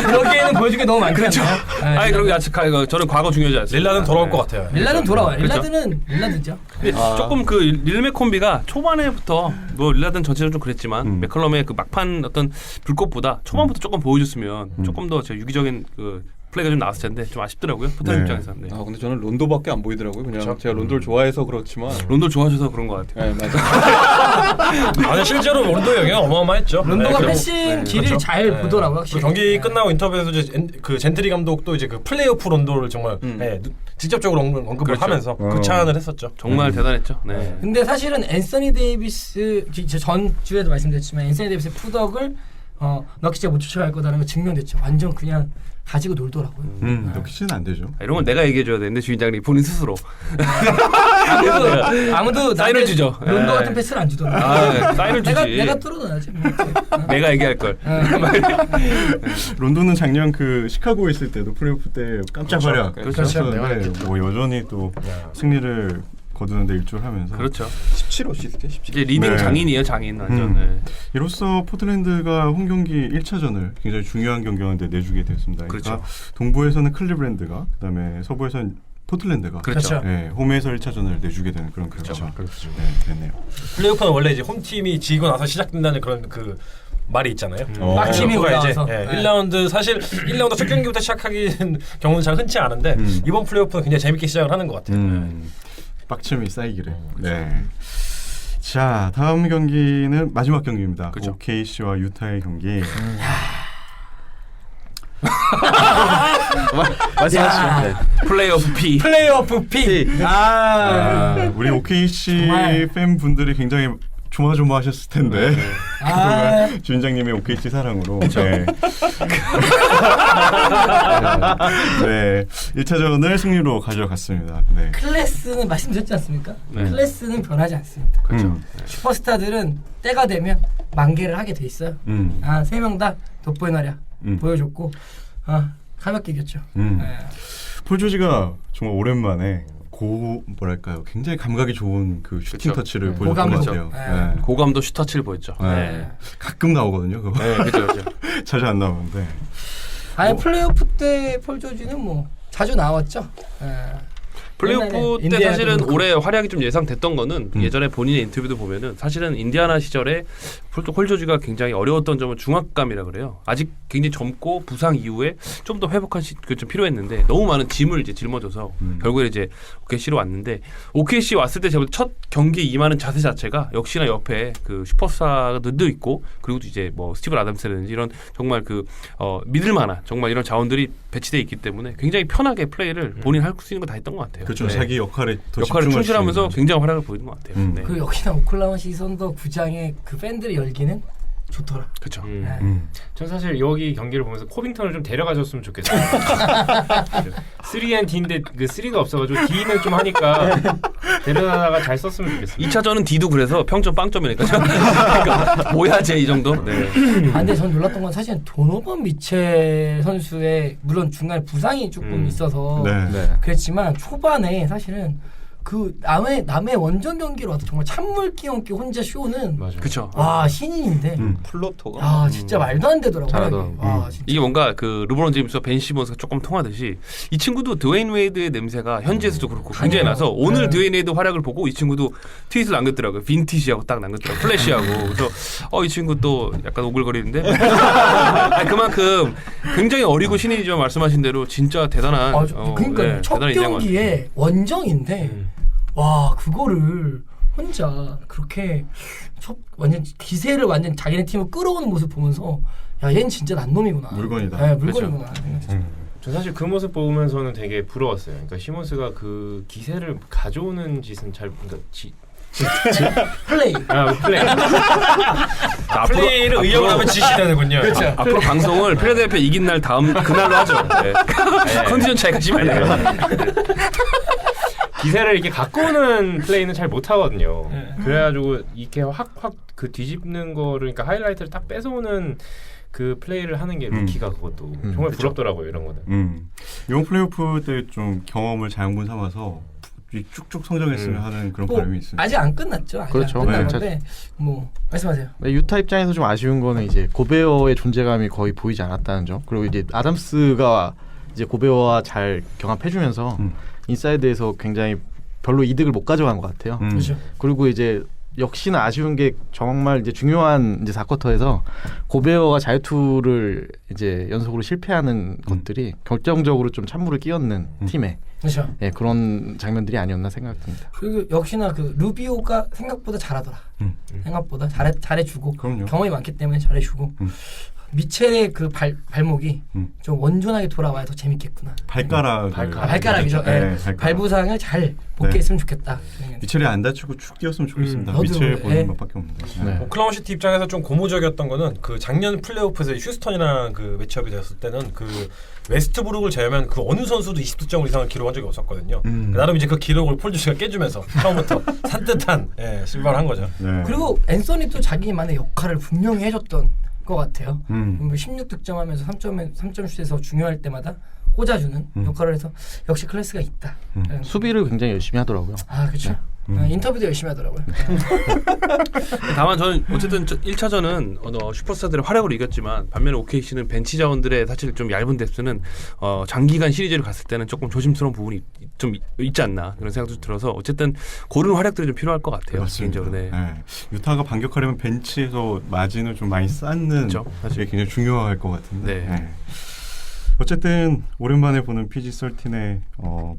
그러기에는 보여준 게 너무 많지 않나요? 아니 그럼 저는 과거 중요하지 않습니다. 릴라는 돌아올 것 같아요. 릴라드는 돌아와요. 그렇죠. 릴라드는 릴라드죠. 근데 조금 그 릴맥 콤비가 초반에부터 뭐 릴라드는 전체적으로 좀 그랬지만 맥컬럼의 그 막판 어떤 불꽃보다 초반부터 조금 보여줬으면 조금 더 유기적인 그 플레이가 좀 나왔을 텐데 좀 아쉽더라고요. 포탄 입장에서. 네. 근데 저는 론도밖에 안 보이더라고요. 그냥 제가 론도를 좋아해서 그렇지만 론도 좋아하셔서 그런 것 같아요. 네, 맞아요. 아니 실제로 론도의 영향 어마어마했죠. 론도가 그리고- 패싱 길을 잘 보더라고요. 그 확실히. 경기 끝나고 인터뷰에서 이제 그 젠트리 감독도 이제 그 플레이오프 론도를 정말 직접적으로 언급을 그렇죠. 하면서 극찬을 했었죠. 정말 대단했죠. 네. 근데 사실은 앤서니 데이비스 전 주에도 말씀드렸지만 앤서니 데이비스의 푸덕을 럭키가 못 쫓아갈 거다라는 거 증명됐죠. 완전 그냥 가지고 놀더라고요. 넣기는 안 되죠. 이런 건 내가 얘기해줘야 되는데 주인장님 본인 스스로. 아무도 사인을 남의 주죠. 론도 예. 같은 패스를 안 주더라고요. 사인을 주지. 내가 뚫어놔야지. 내가 얘기할 걸. 론도는 작년 그 시카고에 있을 때도 플레이오프 때 깜짝 활약 그렇죠. 했었는데 뭐 여전히 또 승리를 거두는데 일조를 하면서 그렇죠. 17어시스트 17. 이제 리딩 네. 장인이에요, 장인 완전. 이로써 포틀랜드가 홈경기 1차전을 굉장히 중요한 경기였는데 내주게 되었습니다. 그러니까 그렇죠. 동부에서는 클리브랜드가 그다음에 서부에서는 포틀랜드가 그렇죠. 네, 홈에서 1차전을 내주게 되는 그런 결과가 네, 됐네요. 플레이오프는 원래 이제 홈팀이 지고 나서 시작된다는 그런 그 말이 있잖아요. 막팀이 플레이오프가 올라와서. 이제 1라운드 사실 1라운드 첫 경기부터 시작하기는 경우는 잘 흔치 않은데 이번 플레이오프는 굉장히 재밌게 시작을 하는 것 같아요. 빡침이 쌓이기를. 네. 자, 다음 경기는 마지막 경기입니다. 그쵸. OKC와 유타의 경기. 말씀하시죠. 네. 플레이오프 P. 플레이오프 P. 우리 OKC 정말. 팬분들이 굉장히 조마조마하셨을 텐데 아, 주인장님의 OKC 사랑으로 네. 네, 1차전을 승리로 가져갔습니다. 네. 클래스는 말씀드렸지 않습니까? 네. 클래스는 변하지 않습니다. 그렇죠. 슈퍼스타들은 때가 되면 만개를 하게 돼 있어요. 세 명 다 돋보이는 활약 보여줬고 가볍게 이겼죠. 네. 폴 조지가 정말 오랜만에 뭐랄까요, 굉장히 감각이 좋은 그 슈팅 그쵸. 터치를 네. 보여줬던 것 고감도. 같아요. 네. 고감도 슈터치를 보였죠. 네. 가끔 나오거든요. 그거 네, 그렇죠. 자주 안 나오는데. 아니 플레이오프 때 폴 조지는 뭐 자주 나왔죠. 플레이오프 옛날에 때 인디애나 사실은 그렇고. 올해 활약이 좀 예상됐던 거는 예전에 본인의 인터뷰도 보면은 사실은 인디아나 시절에 폴 조지가 굉장히 어려웠던 점은 중압감이라 그래요. 아직 굉장히 젊고 부상 이후에 좀 더 회복한 그 좀 필요했는데 너무 많은 짐을 이제 짊어져서 결국에 이제 OKC로 왔는데 OKC 왔을 때 제가 첫 경기에 임하는 자세 자체가 역시나 옆에 그 슈퍼스타들도 있고 그리고 이제 뭐 스티븐 아담스라든지 이런 정말 그 믿을 만한 정말 이런 자원들이 배치돼 있기 때문에 굉장히 편하게 플레이를 본인 할 수 있는 거 다 했던 것 같아요. 그렇죠. 네. 자기 역할에 더 역할을 집중할 수 충실하면서 있는. 굉장히 활약을 보이는 것 같아요. 네. 그리고 역시나 오클라호마 시선도 구장의 그 팬들의 열기는 좋더라. 그렇죠. 전 사실 여기 경기를 보면서 코빙턴을 좀 데려가줬으면 좋겠어요. 3&D인데 그 3가 없어가지고 D는 좀 하니까 데려다가 잘 썼으면 좋겠어요. 2차전은 D도 그래서 평점 빵점이니까요. 그러니까 뭐야 쟤 이 정도? 네. 근데 전 놀랐던 건 사실 도노반 미첼 선수의 물론 중간에 부상이 조금 있어서 네. 그랬지만 초반에 사실은 그 남의 원정 경기로 와서 정말 찬물 끼얹기 혼자 쇼는 맞아요. 그렇죠. 와 신인인데 플로터가 진짜 말도 안 되더라고요. 잘하더라고요. 와, 진짜. 이게 뭔가 그 르브론 제임스와 벤 시몬스가 조금 통하듯이 이 친구도 드웨인 웨이드의 냄새가 현지에서도 그렇고 굉장히 나서 오늘 드웨인 웨이드 활약을 보고 이 친구도 트윗을 남겼더라고요. 빈티지하고 딱 남겼더라고요. 플래시하고 그래서 이 친구 또 약간 오글거리는데 아니, 그만큼 굉장히 어리고 신인이지만 말씀하신 대로 진짜 대단한 그러니까 네, 첫 대단한 인재인 것 같아요. 경기에 원정인데 와 그거를 혼자 그렇게 완전 기세를 완전 자기네 팀을 끌어오는 모습 보면서 야 얘는 진짜 난놈이구나. 물건이다. 네, 물건이구나. 저 사실 그 모습 보면서는 되게 부러웠어요. 그러니까 시몬스가 그 기세를 가져오는 짓은 잘 그러니까 플레이. 플레이를 의역하면 지시 되는군요. 그렇죠. 앞으로 방송을 필라델피아 이긴 날 다음 그날로 하죠. 네. 컨디션 차이가 심해요. 기세를 이렇게 갖고 오는 플레이는 잘 못하거든요. 그래가지고 이렇게 확 그 뒤집는 거를 그러니까 하이라이트를 딱 뺏어오는 그 플레이를 하는 게 루키가 그것도 정말 부럽더라고요. 이런 거는. 이번 플레이오프 때 좀 경험을 자양분 삼아서 쭉쭉 성장했으면 하는 그런 바람이 있습니다. 아직 안 끝났죠. 아직 그렇죠. 안 끝난 네. 건데 뭐 말씀하세요. 네, 유타 입장에서 좀 아쉬운 거는 이제 고베어의 존재감이 거의 보이지 않았다는 점. 그리고 이제 아담스가 이제 고베어와 잘 경합해주면서 인사이드에서 굉장히 별로 이득을 못 가져간 것 같아요. 그렇죠. 그리고 이제 역시나 아쉬운 게 정말 이제 중요한 이제 4쿼터에서 고베어가 자유투를 이제 연속으로 실패하는 것들이 결정적으로 좀 찬물을 끼얹는 팀에 그렇죠. 예, 그런 장면들이 아니었나 생각됩니다. 그리고 역시나 그 루비오가 생각보다 잘하더라. 생각보다 잘해주고 그럼요. 경험이 많기 때문에 잘해주고 미첼의 그 발목이 좀 원존하게 돌아와야 더 재밌겠구나. 발가락이죠. 네, 발부상을 잘 복귀했으면 좋겠다. 미첼이 안 다치고 쭉 뛰었으면 좋겠습니다. 저도, 미첼 보는 예. 것밖에 없는데. 네. 오클라호마 시티 입장에서 좀 고무적이었던 거는 그 작년 플레이오프에서 휴스턴이랑 그 매치업이 됐을 때는 그 웨스트브룩을 제외하면 그 어느 선수도 20득점 이상을 기록한 적이 없었거든요. 나름 이제 그 기록을 폴 조지가 깨주면서 처음부터 산뜻한 신발을 한 거죠. 네. 그리고 앤서니도 자기만의 역할을 분명히 해줬던 것 같아요. 16득점 하면서 3점 슛에서 중요할 때마다 꽂아주는 역할을 해서 역시 클래스가 있다. 네. 수비를 굉장히 열심히 하더라고요. 아 그렇죠. 인터뷰도 열심히 하더라고요. 다만 저는 어쨌든 1차전은 슈퍼스타들의 활약으로 이겼지만 반면에 OKC는 벤치 자원들의 사실 좀 얇은 뎁스는 장기간 시리즈를 갔을 때는 조금 조심스러운 부분이 좀 있지 않나 그런 생각도 들어서 어쨌든 고른 활약들이 좀 필요할 것 같아요. 맞습니다. 개인적으로. 네. 네. 유타가 반격하려면 벤치에서 마진을 좀 많이 쌓는 그쵸, 사실. 게 굉장히 중요할 것 같은데. 네. 네. 어쨌든 오랜만에 보는 PG13의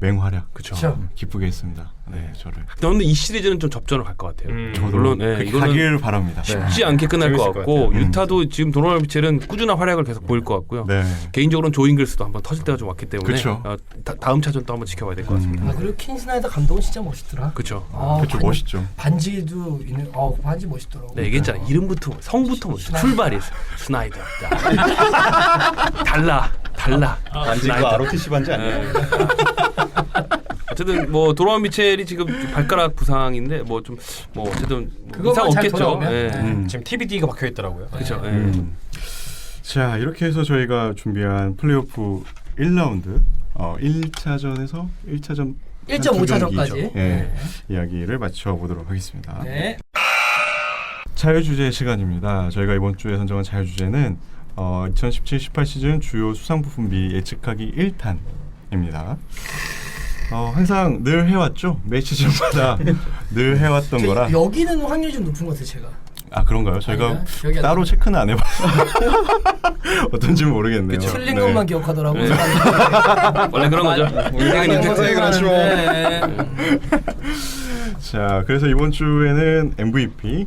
맹활약 그쵸. 기쁘게 했습니다. 네, 저를 근데 이 시리즈는 좀 접전을 갈 것 같아요. 저도 물론 네, 그렇게 이거는 가길 바랍니다. 쉽지 않게 끝날 것 재밌을 것 같고 같아요. 유타도 지금 도노반 미첼은 꾸준한 활약을 계속 보일 것 같고요. 네. 개인적으로는 조 잉글스도 한번 터질 때가 좀 왔기 때문에 그쵸. 다음 차전 또 한번 지켜봐야 될 것 같습니다. 아 그리고 킨 스나이더 감독은 진짜 멋있더라. 그렇죠. 아, 그렇죠, 멋있죠. 반지도 있는. 반지 멋있더라고. 네, 얘기했잖아. 이름부터 성부터 먼저 출발이 스나이더. 달라. 반지 그 ROTC 반지 아니에요? 어쨌든 뭐 도노반 미첼이 지금 발가락 부상인데 뭐 좀 뭐 어쨌든 뭐 이상 그것만 잘 없겠죠. 돌아오면? 예. 네. 지금 TBD가 박혀 있더라고요. 그렇죠. 예. 자, 이렇게 해서 저희가 준비한 플레이오프 1라운드 1차전에서 1차전 1.5차전까지. 네. 이야기를 맞춰보도록 하겠습니다. 네. 자유주제 시간입니다. 저희가 이번 주에 선정한 자유주제는 2017-18 시즌 주요 수상부 분비 예측하기 1탄입니다. 항상 늘 해왔죠. 매 시즌마다 늘 해왔던 거라. 여기는 확률이 좀 높은 것 같아요, 제가. 아 그런가요? 저희가 아니야? 기억이 안 따로 나요. 체크는 안 해봐서 어떤지 모르겠네요. 틀린 네. 것만 기억하더라고. 원래 그런 거죠. 인생은 그렇죠. 자, 그래서 이번 주에는 MVP,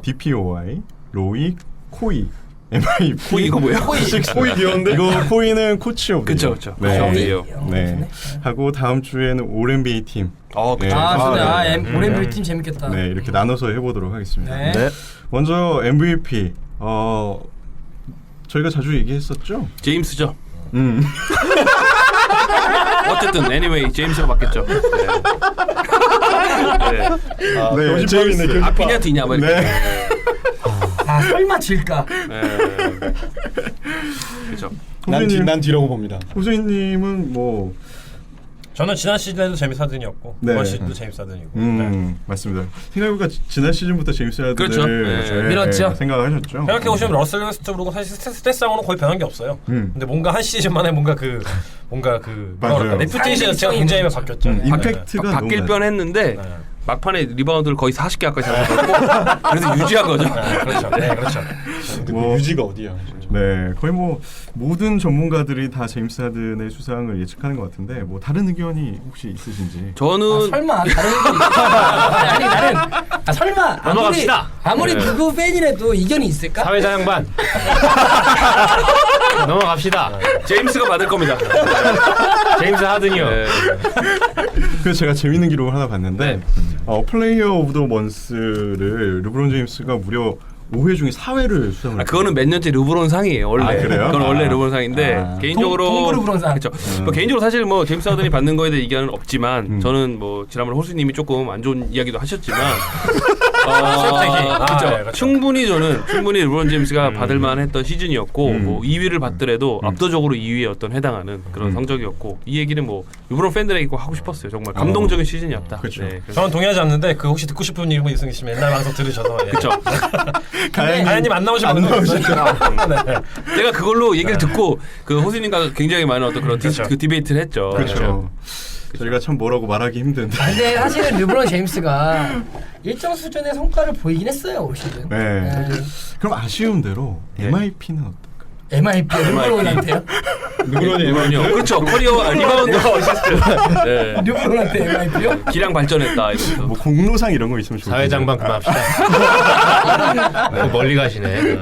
DPOI, 로이, 코이, MIP. 코이 이거 뭐야? 코이 귀여운데? 이거 코이는 코치 오브. 그쵸. 네. 코이예요. 네. 하고 다음 주에는 올 NBA 팀. 그쵸. 네. 좋네. 오렌비 팀 재밌겠다. 네, 이렇게 나눠서 해보도록 하겠습니다. 네. 먼저 MVP. 저희가 자주 얘기했었죠. 제임스죠. 어쨌든 anyway 제임스가 맞겠죠. 네. 네, 제임스. 앞이냐 뒤냐 뭐 이렇게. 네. 설마 질까? 그렇죠. 난 뒤라고 봅니다. 호수인님은 뭐 저는 지난 시즌에도 제임스 하든이었고 네. 이번 시즌도 제임스 하든이고. 네. 맞습니다. 생각해보니까 지난 시즌부터 제임스 하든을 그렇죠. 네. 밀었죠. 생각하셨죠. 생각해보시면 러셀 웨스트브룩은 사실 스탯상으로는 거의 변한 게 없어요. 음. 근데 뭔가 한 시즌 만에 뭔가 맞아요. 레퓨테이션 자체가 굉장히 바뀌었죠. 임팩트가 바뀔 너무 뻔했는데 네. 막판에 리바운드를 거의 40개 가까이 잡아갖고 그래서 유지한 거죠. 그렇죠. 네, 그렇죠. 뭐, 유지가 어디야? 네, 거의 뭐 모든 전문가들이 다 제임스 하든의 수상을 예측하는 것 같은데 뭐 다른 의견이 혹시 있으신지? 저는 설마 다른 의견이 있을까? 아니 나는 설마 넘어갑시다. 아무리 네. 누구 팬이라도 이견이 있을까? 사회자 양반. 넘어갑시다. 제임스가 받을 겁니다. 제임스 하든이요. 네. 그래서 제가 재밌는 기록을 하나 봤는데 플레이어 오브 더 먼스를 르브론 제임스가 무려 5회 중에 4회를 수상을 그거는 몇 년째 르브론 상이에요. 원래. 아, 그래요? 그건 원래 아. 르브론 상인데 개인적으로 동부 르브론 상. 그렇죠. 뭐 개인적으로 사실 뭐 제임스 하든이 받는 거에 대해 의견은 없지만 저는 뭐 지난번에 호수님이 조금 안 좋은 이야기도 하셨지만 그렇죠. 네, 그렇죠. 충분히 르브론 제임스가 받을 만했던 시즌이었고 뭐 2위를 받더라도 압도적으로 2위에 어떤 해당하는 그런 성적이었고 이 얘기는 뭐 르브론 팬들에게 꼭 하고 싶었어요. 정말 감동적인 시즌이었다. 그렇죠. 네, 그래서 저는 동의하지 않는데 그 혹시 듣고 싶은 이름 있으시면 옛날 방송 들으셔서 그렇죠. 가연님 안 나오시면 네. 내가 그걸로 얘기를 듣고 그 호수님과 굉장히 많은 어떤 그런 그렇죠. 그 디베이트를 했죠. 그렇죠. 저희가 참 뭐라고 말하기 힘든데. 근데 사실은 르브론 제임스가 일정 수준의 성과를 보이긴 했어요 올 시즌. 네. 그럼 아쉬운 대로 MIP는 어떨까요? MIP 르브론한테요? 르브론이요. 그렇죠. 커리어 리바운드 어시스트. 네. 르브론한테 MIP요? 기량 발전했다 이러면서. 뭐 공로상 이런 거 있으면 좋을 텐데. 사회자 양반 그만합시다. 멀리 가시네.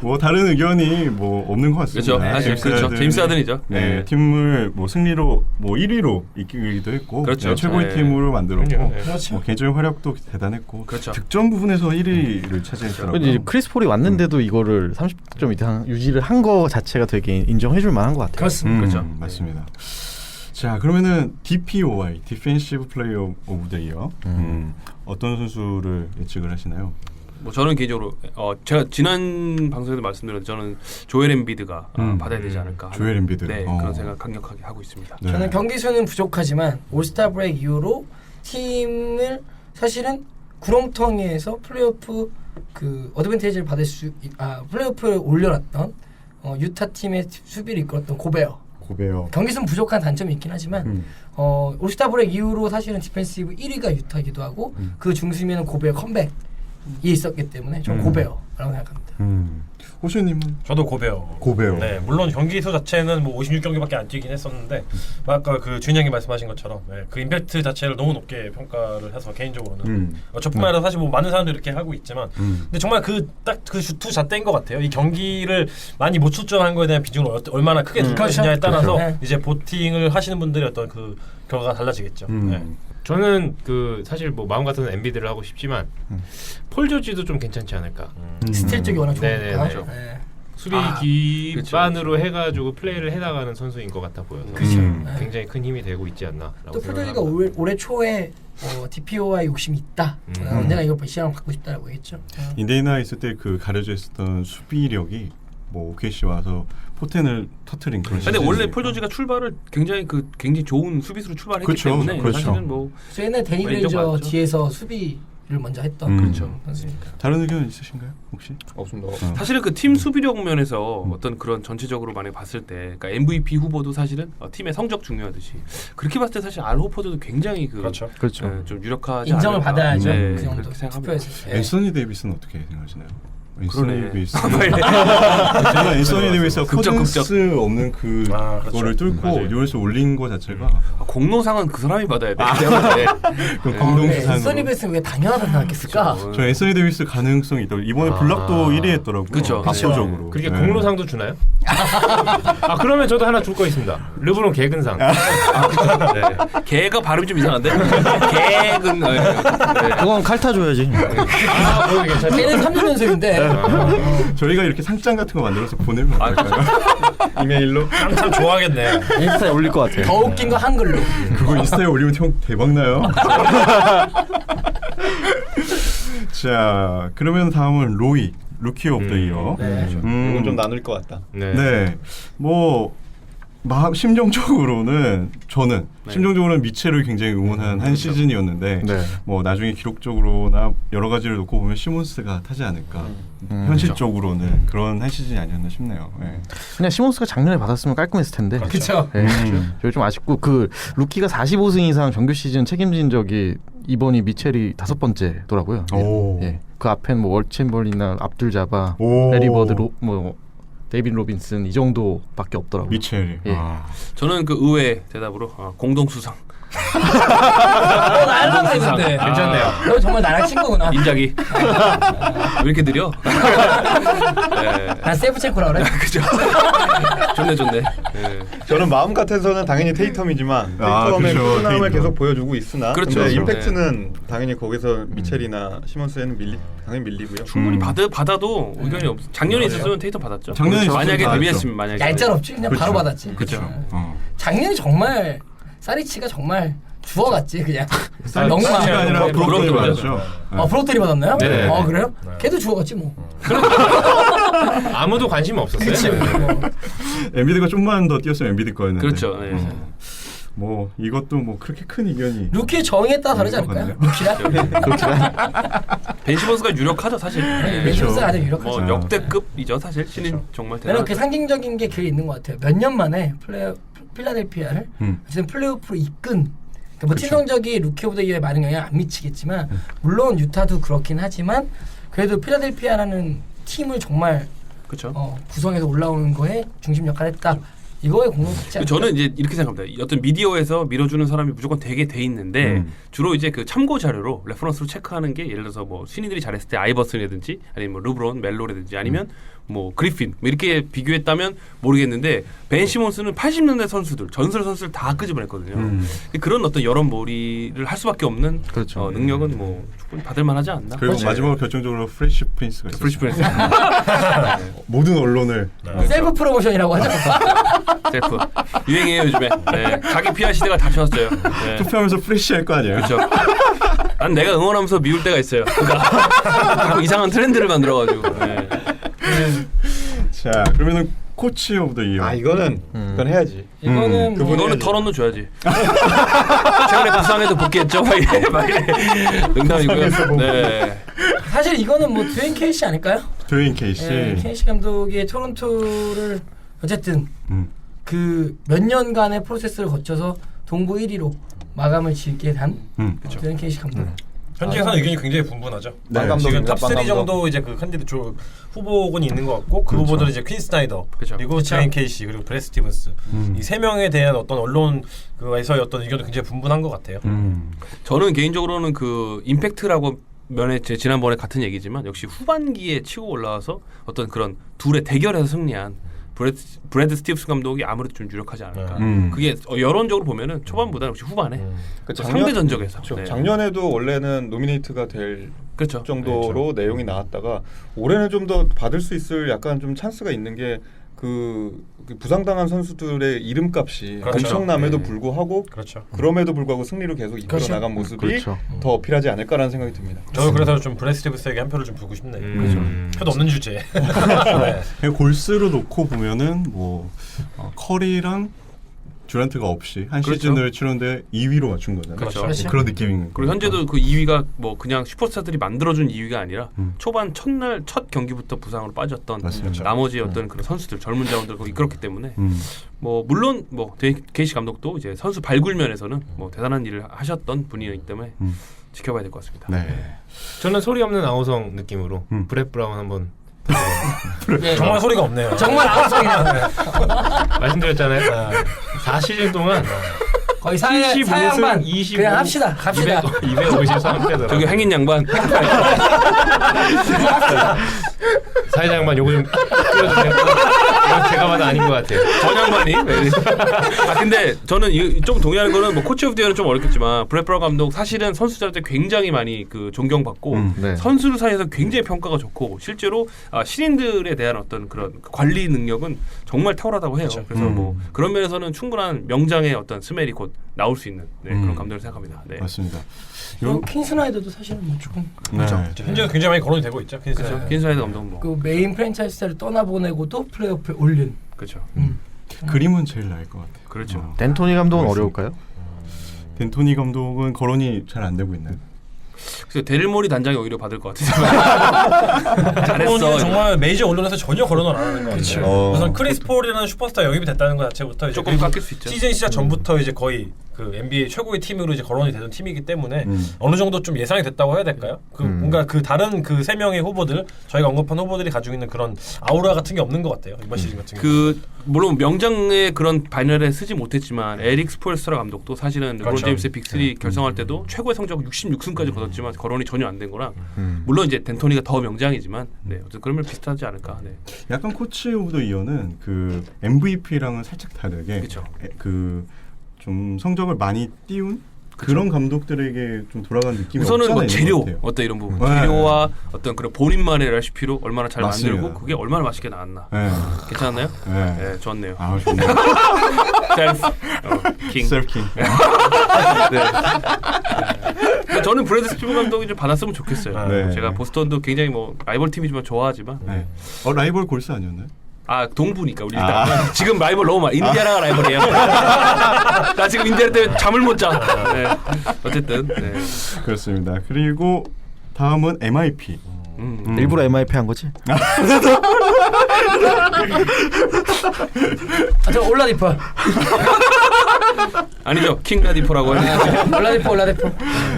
뭐 다른 의견이 뭐 없는 것 같습니다. 그렇죠. 사실 그렇죠. 제임스 하든이죠. 네, 팀을 뭐 승리로 뭐 1위로 이끌기도 했고, 그렇죠. 네, 최고의 네. 팀으로 만들었고, 그렇죠. 뭐 개인적인 활약도 대단했고, 그렇죠. 득점 부분에서 1위를 차지했더라고요. 이제 크리스 폴이 왔는데도 이거를 30점 이상 유지를 한 거 자체가 되게 인정해줄 만한 것 같아요. 그렇습니다. 그렇죠. 맞습니다. 자, 그러면은 DPOI, Defensive Player of the Year, 어떤 선수를 예측을 하시나요? 뭐 저는 개인적으로 제가 지난 방송에도 말씀드렸는데 저는 조엘 엠비드가 받아야 되지 않을까. 조엘 엠비드. 네, 그런 생각 강력하게 하고 있습니다. 네. 저는 경기 수는 부족하지만 올스타 브레이크 이후로 팀을 사실은 구렁텅이에서 플레이오프 그 어드밴티지를 받을 플레이오프에 올려놨던 유타 팀의 수비를 이끌었던 고베어. 경기 수는 부족한 단점이 있긴 하지만 올스타 브레이크 이후로 사실은 디펜시브 1위가 유타이기도 하고 그 중심에는 고베어 컴백이 있었기 때문에 저는 고베어라고 생각합니다. 호시님은 저도 고베어. 네, 물론 경기 수 자체는 뭐 56경기밖에 안 뛰긴 했었는데 아까 그 준이 형이 말씀하신 것처럼 그 임팩트 자체를 너무 높게 평가를 해서 개인적으로는 저뿐만 아니라 사실 뭐 많은 사람들이 이렇게 하고 있지만 근데 정말 그 슈트 잣대인 것 같아요. 이 경기를 많이 못 출전한 거에 대한 비중을 얼마나 크게 두느냐에 따라서 이제 보팅을 하시는 분들의 어떤 그 결과가 달라지겠죠. 네. 저는 그 사실 뭐 마음 같아서 엔비드를 하고 싶지만 폴 조지도 좀 괜찮지 않을까. 스틸 쪽이 워낙 네네네. 좋으니까. 수비 기반으로 해가지고 플레이를 해나가는 선수인 것 같아 보여서 굉장히 큰 힘이 되고 있지 않나라고 또 생각합니다. 폴조지가 올해 초에 DPO와의 욕심이 있다. 언젠가 이걸 시장을 받고 싶다라고 했죠. 인디애나 있을 때 그 가려져 있었던 수비력이 뭐 OKC 와서 포텐을 터트린 그런. 근데 원래 폴 조지가 출발을 굉장히 좋은 수비수로 출발했기 그렇죠. 때문에 그렇죠. 사실은 뭐 옛날 데니 그레이저 뒤에서 수비를 먼저 했던 그렇죠. 선수니까. 다른 의견 있으신가요 혹시? 없습니다. 사실은 그 팀 수비력 면에서 어떤 그런 전체적으로 만약 봤을 때 그러니까 MVP 후보도 사실은 팀의 성적 중요하듯이 그렇게 봤을 때 사실 알 호퍼드도 굉장히 그렇죠. 좀 유력하지 인정을 않을까. 받아야죠. 네, 그 정도 그렇게 생각합니다. 투표에서. 앤서니 데이비스는 어떻게 생각하시나요? 앤서니 그러네. 데이비스. 저는 앤서니 데이비스가 극적. 커든스 없는 그거를 뚫고 맞아요. 뉴욕에서 올린 거 자체가 공로상은 그 사람이 받아야 돼. 내가 그 공동수상으로. 앤서니 베이스는 왜 당연하다고 생각했을까? 저 앤서니 데이비스 가능성이 있다고 이번에 블락도 1위 했더라고요. 그쵸. 압도적으로. 그렇게 네. 공로상도 주나요? 그러면 저도 하나 줄 거 있습니다. 르브론 개근상. 네. 개가 발음이 좀 이상한데? 개근. 그건 칼타 줘야지. 그거 괜찮죠. 걔는 3년 연속인데 저희가 이렇게 상장 같은 거 만들어서 보내면 안 될까요? 이메일로? 참 좋아하겠네. 인스타에 올릴 것 같아요. 더 웃긴 거 한글로. 그거 인스타에 올리면 형 대박 나요. 자, 그러면 다음은 로이, 루키 오브 더 이어. 이건 좀 나눌 것 같다. 네. 뭐 심정적으로는 저는 심정적으로는 미첼을 굉장히 응원한 한 시즌이었는데 뭐 나중에 기록적으로나 여러 가지를 놓고 보면 시몬스가 타지 않을까. 현실적으로는 그런 한 시즌이 아니었나 싶네요. 네. 그냥 시몬스가 작년에 받았으면 깔끔했을 텐데. 그렇죠. 저희 좀 아쉽고 그 루키가 45승 이상 정규 시즌 책임진 적이 이번이 미첼이 5번째더라고요. 오. 예. 그 앞엔 뭐 월챔벌리나 압둘 자바, 오. 레리 버드, 데이빈 로빈슨 이 정도밖에 없더라고요. 미첼. 예. 저는 그 의외의 대답으로 공동수상. 나랑 했는데. 괜찮네요. 너 정말 나랑 친구구나. 인자기. 왜 이렇게 느려? 네. 난 세이프 체크라 그래. 그죠? 좋네. 네. 저는 마음 같아서는 당연히 테이텀이지만 테이텀의 그렇죠. 꾸준함을 테이텀. 계속 보여주고 있으나 그렇죠. 근데 그렇죠. 임팩트는 당연히 거기서 미첼이나 시몬스에는 당연히 밀리고요. 충분히 받아도 의견이 없어. 작년에 있었으면 테이터 받았죠. 작년에 있었으면 만약에 받았죠. 데뷔했으면 만약에. 얄짤없지 그냥 바로 그렇죠. 받았지. 그렇죠. 작년에 정말 사리치가 정말 주워갔지 그냥. 너무 시가 많아. 아니라 브록턴이 받았죠. 브로터리 받았나요? 네. 그래요? 걔도 주워갔지 뭐. 아무도 관심 없었어요. 그치. 엔비드가 좀만 더 뛰었으면 엔비드 거였는데. 그렇죠. 네. 뭐 이것도 뭐 그렇게 큰 이견이. 루키의 정의에 따라 다르지 않을까요? 벤 시몬스가 유력하죠 사실. 벤시몬스가 아주 유력하죠. 뭐 역대급이죠 사실. 신인 정말 왜냐면 대단하죠. 그 상징적인 게 그게 있는 것 같아요. 몇 년 만에 필라델피아를 어쨌든 플레이오프로 이끈. 그러니까 뭐 팀 성적이 루키 오브 더 이어에 많은 영향 안 미치겠지만 물론 유타도 그렇긴 하지만 그래도 필라델피아라는 팀을 정말 그렇죠. 구성해서 올라오는 거에 중심 역할을 했다. 이거에 공통되지 않나요? 저는 이제 이렇게 생각합니다. 어떤 미디어에서 밀어주는 사람이 무조건 되게 돼 있는데 주로 이제 그 참고 자료로 레퍼런스로 체크하는 게 예를 들어서 뭐 신인들이 잘했을 때 아이버슨이라든지 아니면 뭐 르브론, 멜로라든지 아니면 뭐 그리핀 뭐 이렇게 비교했다면 모르겠는데 벤 시몬스는 80년대 선수들 전설 선수를 다 끄집어냈거든요. 그런 어떤 여론몰이를 할 수밖에 없는 그렇죠. 능력은 뭐 충분히 받을 만하지 않나. 그리고 네. 마지막으로 결정적으로 프레시 프린스가 있었죠. 프리시 프린스 모든 언론을 셀프 프로모션이라고 하죠. 셀프 유행이에요 요즘에. 네. 자기 PR 시대가 다쳐왔어요. 네. 투표하면서 프레시 할 거 아니에요. 그렇죠. 난 내가 응원하면서 미울 때가 있어요. 그러니까 자꾸 이상한 트렌드를 만들어가지고. 네. 자, 그러면은 코치 오브 더 이어. 아 이거는 이건 해야지. 이거는 뭐 너는 털어놓 줘야지. 최근에 부상에도 복귀했죠. 막 이래. 농담이고요. 네. 사실 이거는 뭐 드웨인 케이시 아닐까요? 드웨인 케이시. 케이시 감독이 토론토를 어쨌든 음. 그 몇 년간의 프로세스를 거쳐서 동부 1위로 마감을 짓게 한 드웨인 케이시 감독. 현지에서는 의견이 굉장히 분분하죠. 네. 지금 감독입니다. 탑3 정도 이제 그 캔디드 후보군이 있는 것 같고 그 후보들은 이제 퀸 스나이더 그쵸. 그리고 드웨인 케이시 그리고 브래드 스티븐스 이 세 명에 대한 어떤 언론 그에서의 어떤 의견도 굉장히 분분한 것 같아요. 저는 개인적으로는 그 임팩트라고 면에 제 지난번에 같은 얘기지만 역시 후반기에 치고 올라와서 어떤 그런 둘의 대결에서 승리한 브래드 스티븐스 감독이 아무래도 좀 유력하지 않을까. 그게 여론적으로 보면은 초반보다는 역시 후반에 상대 전적에서. 그렇죠. 네. 작년에도 원래는 노미네이트가 될 그렇죠. 정도로 내용이 나왔다가 올해는 좀 더 받을 수 있을 약간 좀 찬스가 있는 게 그 부상당한 선수들의 이름값이 그렇죠. 엄청남에도 네. 불구하고 그렇죠. 그럼에도 불구하고 승리로 계속 이끌어 그렇죠. 나간 모습이 그렇죠. 더 어필하지 않을까라는 생각이 듭니다. 저도 그래서 좀 브래드 스티븐스에게 한 표를 좀 두고 싶네요. 표도 없는 주제에. 네. 그냥 골스로 놓고 보면은 뭐 커리랑 듀란트가 없이 한 그렇죠. 시즌을 치렀는데 2위로 맞춘 거잖아요. 그렇죠. 그렇죠. 그런 느낌인 그리고 현재도 그 2위가 뭐 그냥 슈퍼스타들이 만들어준 2위가 아니라 초반 첫 경기부터 부상으로 빠졌던 맞습니다. 나머지 어떤 그런 선수들 젊은 자원들 거기 이끌었기 때문에 뭐 물론 뭐 케이시 감독도 이제 선수 발굴 면에서는 뭐 대단한 일을 하셨던 분이기 때문에 지켜봐야 될 것 같습니다. 네. 저는 소리 없는 아우성 느낌으로 브렛 브라운 한번 네. 정말 소리가 없네요. 정말 아우성이야. 말씀드렸잖아요. 4시즌 동안 거의 사양반 25승 그냥 합시다. 갑시다. 253패더라고요. 저기 행인 양반 사회장만 요거 좀 띄워주세요. 이건 제가 봐도 아닌 것 같아요. 전양반이. 아 근데 저는 좀 동의하는 거는 뭐 코치 오브 더 이어는 좀 어렵겠지만 브렛 브라운 감독 사실은 선수들한테 굉장히 많이 그 존경받고 네. 선수들 사이에서 굉장히 평가가 좋고 실제로 신인들에 대한 어떤 그런 관리 능력은 정말 탁월하다고 해요. 그래서 뭐 그런 면에서는 충분한 명장의 어떤 스멜이 곧 나올 수 있는 그런 감독을 생각합니다. 네. 맞습니다. 퀸 스나이더도 사실은 뭐 조금 네. 현재 굉장히 많이 거론이 되고 있죠. 그렇죠. 킨사이드 감독 뭐 그 메인 프랜차이즈를 떠나보내고도 플레이오프에 올린. 그렇죠. 그림은 제일 나을 것 같아요. 그렇죠. 덴토니 감독은 그렇습니다. 어려울까요? 덴토니 감독은 거론이 잘 안 되고 있나요? 그래서 데릴모리 단장이 오히려 받을 것 같아요. 잘했어. 정말 메이저 언론에서 전혀 거론을 안 하는 거 같아요. 우선 크리스 폴이라는 슈퍼스타 영입이 됐다는 것 자체부터 이제 조금 깎일 수 있죠. 시즌 시작 전부터 이제 거의 그 NBA 최고의 팀으로 이제 거론이 되던 팀이기 때문에 어느 정도 좀 예상이 됐다고 해야 될까요? 그 뭔가 그 다른 그 세 명의 후보들 저희가 언급한 후보들이 가지고 있는 그런 아우라 같은 게 없는 것 같아요. 이번 시즌 같은 경우. 그 물론 명장의 그런 바이널에 쓰지 못했지만 에릭 스포엘스트라 감독도 사실은 르브론 그렇죠. 제임스의 빅3 결성할 때도 최고의 성적 66승까지 거뒀지만 거론이 전혀 안 된 거라 물론 이제 덴토니가 더 명장이지만 네, 어쨌든 그러면 비슷하지 않을까. 네. 약간 코치 오브 더 이어는 그 MVP랑은 살짝 다르게 그쵸. 그 좀 성적을 많이 띄운 그런 감독들에게 좀 돌아간 느낌이 우선은 없지 않아 뭐 있는 재료 것 같아요. 어떤 이런 부분 네. 재료와 어떤 그런 본인만의 레시피로 얼마나 잘 맞습니다. 만들고 그게 얼마나 맛있게 나왔나. 네. 괜찮았나요? 네. 네, 좋았네요. 아 좋네요. 셀프 킹. 셀프킹. 네. 근데 저는 브래드 스티븐 감독이 좀 받았으면 좋겠어요. 네. 제가 보스턴도 굉장히 뭐 라이벌 팀이지만 좋아하지만 네. 라이벌 골스 아니었나요? 아 동부니까 우리 일단 지금 라이벌 너무 많아. 인디아나가 라이벌이에요. 나 지금 인디아나 때문에 잠을 못 자. 네. 어쨌든 네. 그렇습니다. 그리고 다음은 MIP. 일부러 MIP 한 거지? 저 올라디퍼. 아니죠 킹 라디포라고 해요. 올라디퍼.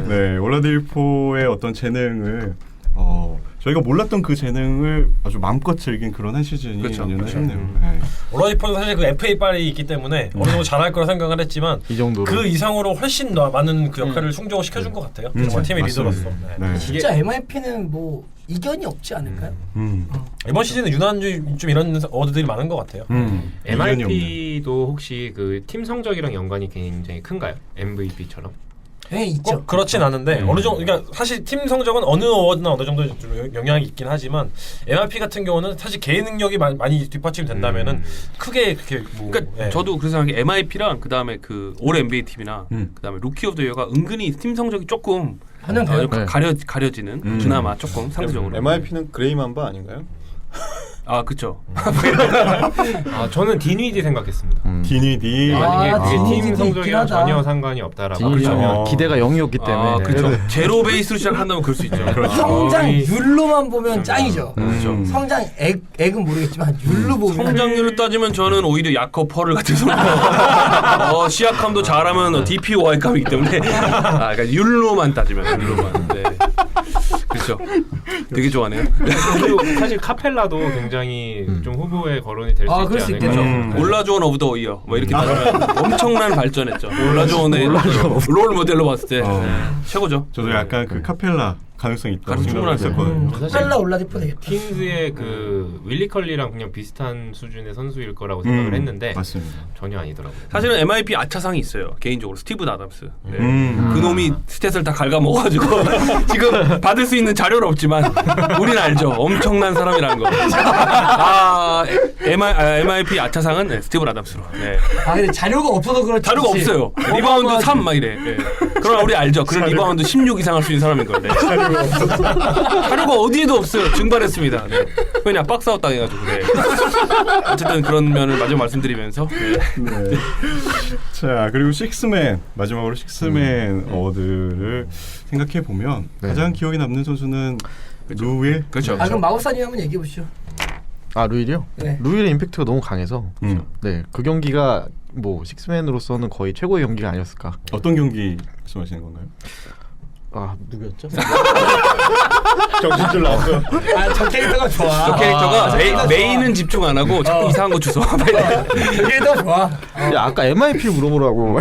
네, 올라디포의 어떤 재능을 저희가 몰랐던 그 재능을 아주 마음껏 즐긴 그런 한 시즌이 그렇죠. 아니었나 그렇죠. 싶네요. 네. 올라디포는 사실 그 FA 빨이 있기 때문에 어느 정도 잘할 거라 생각을 했지만 이 정도로 그 이상으로 훨씬 더 많은 그 역할을 충족을 시켜준 것 같아요. 정말 팀의 맞습니다. 리더로서. 네. 네. 진짜 MIP는 뭐 이견이 없지 않을까요? 이번 시즌은 유난히 좀 이런 어드들이 많은 것 같아요. MIP도 혹시 그 팀 성적이랑 연관이 굉장히 큰가요? MVP처럼? 네, 있죠. 그렇진 않은데 어느 정도 그러니까 사실 팀 성적은 어느 어워드나 어느 정도 좀 영향이 있긴 하지만 MIP 같은 경우는 사실 개인 능력이 많이 뒷받침이 된다면은 크게 그렇게 뭐 그러니까 예. 저도 그래서 생각한 게 MIP랑 그다음에 그 올 NBA 팀이나 그다음에 루키 오브 더 이어가 은근히 팀 성적이 조금 반영돼요. 가려지는 그나마 조금 상대적으로. MIP는 그레이맘바 아닌가요? 아 그렇죠. 저는 디니디 생각했습니다. 디니디. 만약에 그게 팀 디니디도 성적이랑 있긴 하다. 전혀 상관이 없다라고. 디니디는 기대가 0이었기 때문에 아 그렇죠. 제로 베이스로 시작한다면 그럴 수 있죠. 성장률로만 보면 짱이죠. 그렇죠. 성장 액은 모르겠지만 율로 보면 성장률을 따지면 저는 오히려 야커 펄을 같은 선수. 시약함도 잘하면 DPOI감이기 때문에 그러니까 율로만 따지면 율로만. 네. 그렇죠. 되게 좋아하네요. 그리고 사실 카펠라도 굉장히 좀 후보에 거론이 될 수 있지 그럴 수 않을까. 있겠죠. 올라조원 오브 더 이어 뭐 이렇게 따지면 엄청난 발전했죠. 올라조원의 롤 모델로 봤을 때 최고죠. 저도 약간 그 카펠라 가능성이 있다고 가능 생각을 충분하죠. 했었거든요. 카펠라 올라디포 되겠다. 킹스의 그 윌리 컬리랑 그냥 비슷한 수준의 선수일 거라고 생각을 했는데 맞습니다. 전혀 아니더라고요. 사실은 MIP 아차상이 있어요. 개인적으로 스티브 아담스. 네. 음. 그놈이 스탯을 다 갉아먹어가지고 지금 받을 수 있는 자료는 없지만 우린 알죠. 엄청난 사람이라는 거. MIP 아차상은 네, 스티브 아담스로. 네. 근데 자료가 없어서 그렇지. 자료가 없어요. 리바운드 3 막 이래. 네. 그러나 우리 알죠. 그런 리바운드 16 이상 할 수 있는 사람인 거예요. 네. 자료가 어디에도 없어요. 증발했습니다. 네. 왜냐 박스아웃 당해가지고. 네. 어쨌든 그런 면을 마지막 말씀드리면서. 네. 네. 자 그리고 식스맨 마지막으로 식스맨 어워드를 생각해 보면 가장 기억에 남는 선수는 루윌. 그렇죠. 그럼 마법사님 한번 얘기해 보시죠. 루일이요? 네. 루일의 임팩트가 너무 강해서 음. 그 경기가 뭐 식스맨으로서는 거의 최고의 경기가 아니었을까. 어떤 경기 말씀하시는 건가요? 누구였죠? 정신줄 나왔어요. 저 캐릭터가 좋아. 저 캐릭터가 메인은 집중 안 하고 자꾸 이상한 거 주워. 저 캐릭터 좋아. 야, 아까 MIP를 물어보라고.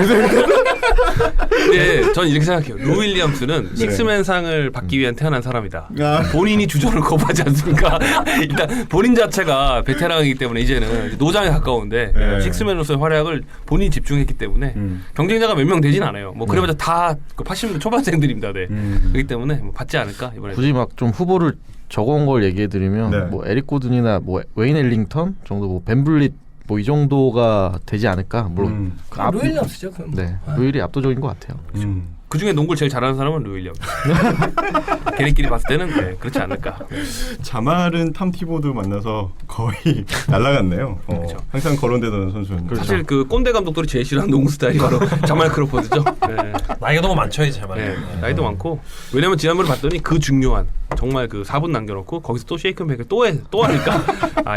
네, 전 이렇게 생각해요. 루 윌리엄스는 식스맨상을 받기 위한 태어난 사람이다. 본인이 주전을 거부하지 않습니까? 일단 본인 자체가 베테랑이기 때문에 이제는 노장에 가까운데 식스맨으로서의 활약을 본인이 집중했기 때문에 경쟁자가 몇 명 되진 않아요. 뭐 그래봤자 다 80년 초반생들입니다. 네. 그렇기 때문에 뭐 받지 않을까 이번에. 굳이 막 좀 후보를 적어온 걸 얘기해드리면 네. 뭐 에릭 고든이나 뭐 웨인 엘링턴 정도, 뭐 벤블릿 뭐 이 정도가 되지 않을까. 물론 루일리엄스죠. 그럼. 네, 루일이 압도적인 것 같아요. 그 중에 농구를 제일 잘하는 사람은 루 윌리엄스. 걔네끼리 봤을 때는 네, 그렇지 않을까. 자말은 탐 티보드 만나서 거의 날아갔네요. 그렇죠. 항상 거론되던 선수였는데. 사실 그 꼰대 감독들이 제일 싫어하는 농구 스타일이 바로 자말 크로포드죠. 네. 나이가 너무 많죠 이제 말. 네, 나이도 많고 왜냐면 지난번에 봤더니 그 중요한 정말 그 4분 남겨놓고 거기서 또 쉐이크백을 또 하니까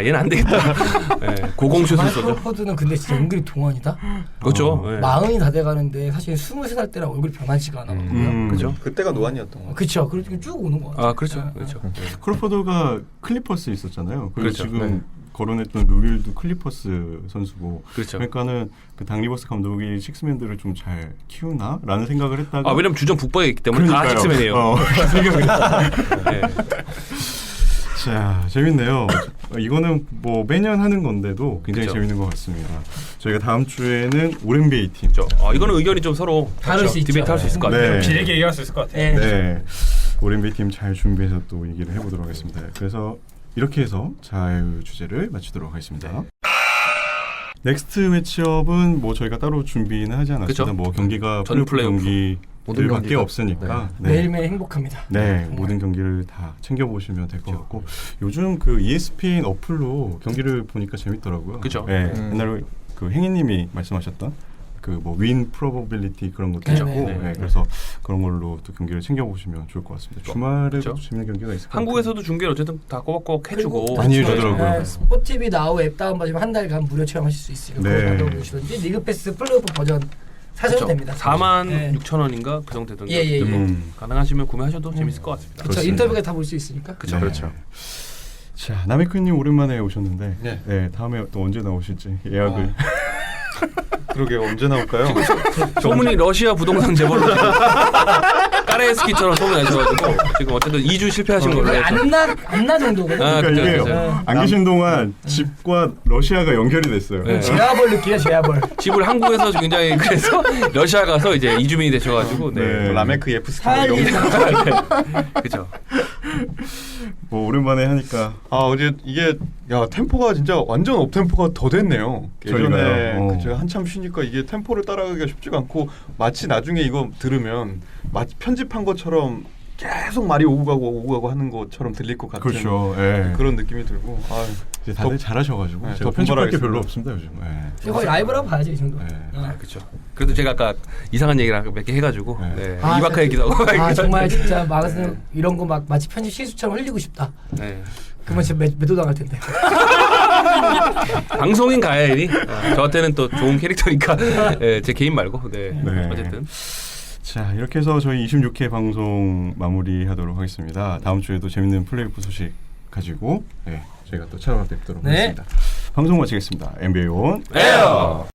얘는 안 되겠다. 네, 고공슛을 쏘죠. 크로포드는 근데 진짜 은근히 동안이다. 그렇죠. 네. 마흔이 다 돼가는데 사실 23살 때랑 얼굴이 변하지가 않았거든요. 그죠. 그때가 노안이었던 거. 그렇죠. 그리고 쭉 오는 거 같아요. 그렇죠. 그렇죠. 크로포드가 클리퍼스 있었잖아요. 그리고 그렇죠. 지금 거론했던 루윌도 클리퍼스 선수고. 그렇죠. 그러니까는 그 당 리버스 감독이 식스맨들을 좀 잘 키우나라는 생각을 했다가. 왜냐면 주전 북박에 있기 때문에 다 그러니까요. 식스맨이에요. 네. 자, 재밌네요. 이거는 뭐 매년 하는 건데도 굉장히 그쵸. 재밌는 것 같습니다. 저희가 다음 주에는 올 NBA 팀. 이거는 의견이 좀 서로 다를 수 있죠. 디베이트 할 수 있을 것 같아요. 네. 길게 얘기할 수 있을 것 같아요. 네. 네, 올 NBA 팀 잘 준비해서 또 얘기를 해보도록 하겠습니다. 그래서 이렇게 해서 자유 주제를 마치도록 하겠습니다. 넥스트 매치업은 뭐 저희가 따로 준비는 하지 않았습니다. 그쵸? 뭐 경기가 전 플레이오프. 모든 경기들밖에 경기가- 없으니까 매일매일 행복합니다. 네, 정말. 모든 경기를 다 챙겨보시면 될 것 같고 요즘 그 ESPN 어플로 경기를 보니까 재밌더라고요. 그죠. 네, 옛날에 그 행인님이 말씀하셨던 그 뭐 윈 프로버빌리티 그런 것도 그죠. 있고, 네. 그래서 그런 걸로 또 경기를 챙겨보시면 좋을 것 같습니다. 주말에도 그죠. 재밌는 경기가 있을 것 같아요. 한국에서도 중계를 어쨌든 다 꼬박꼬박 해주고 많이 해주더라고요. 스포티비 나우 앱 다운받으면 한 달간 무료 체험하실 수 있으니까 네. 그걸 받아보시든지 리그패스 플레이오프 버전 사셔도 됩니다. 4만 네. 6천 원인가 그 정도 되던데 예. 가능하시면 구매하셔도 재밌을 것 같습니다. 그렇죠. 인터뷰가 다 볼 수 있으니까. 그쵸. 네. 그렇죠. 자, 남해크님 오랜만에 오셨는데 네. 다음에 또 언제 나오실지 예약을. 그러게요. 언제 나올까요? 소문이 러시아 부동산 재벌로 지금 까레스키처럼 소문나셔가지고 지금 어쨌든 2주 실패하신 걸로 해서. 안나 정도거든. 아, 그러니까 그죠, 이게 그죠. 안 계신 동안 집과 러시아가 연결이 됐어요. 네. 제아벌 느낌이야 제아벌. 집을 한국에서 굉장히 그래서 러시아 가서 이제 이주민이 되셔가지고 네. 네. 라메크 예프스키 사할리. 그죠. 뭐 오랜만에 하니까 아 어제 이게 야 템포가 진짜 완전 업 템포가 더 됐네요. 예전에 저희가요? 제가 한참 쉬니까 이게 템포를 따라가기가 쉽지가 않고 마치 나중에 이거 들으면 마치 편집한 것처럼 계속 말이 오고 가고 하는 것처럼 들릴 것 같은 그렇죠. 예. 그런 느낌이 들고 이제 다들 더- 잘하셔가지고 네, 제가 더 편집할 게 분발하겠습니다. 별로 없습니다 요즘. 예. 거의 라이브라고 봐야지 이 정도. 네. 아, 그렇죠. 그래도 제가 아까 이상한 얘기를 몇 개 해가지고 네. 네. 아, 이바카 얘기도 하고. 아 정말 진짜 막은 이런 거 막 마치 편집 실수처럼 흘리고 싶다. 네. 그러면 진짜 매도 당할 텐데. 방송인 가야일이 저한테는 또 좋은 캐릭터니까 네, 제 개인 말고 네. 네. 어쨌든 자 이렇게 해서 저희 26회 방송 마무리하도록 하겠습니다. 다음 주에도 재밌는 플레이오프 소식 가지고 저희가 또 찾아뵙도록 네. 하겠습니다. 방송 마치겠습니다. NBA 온 에어.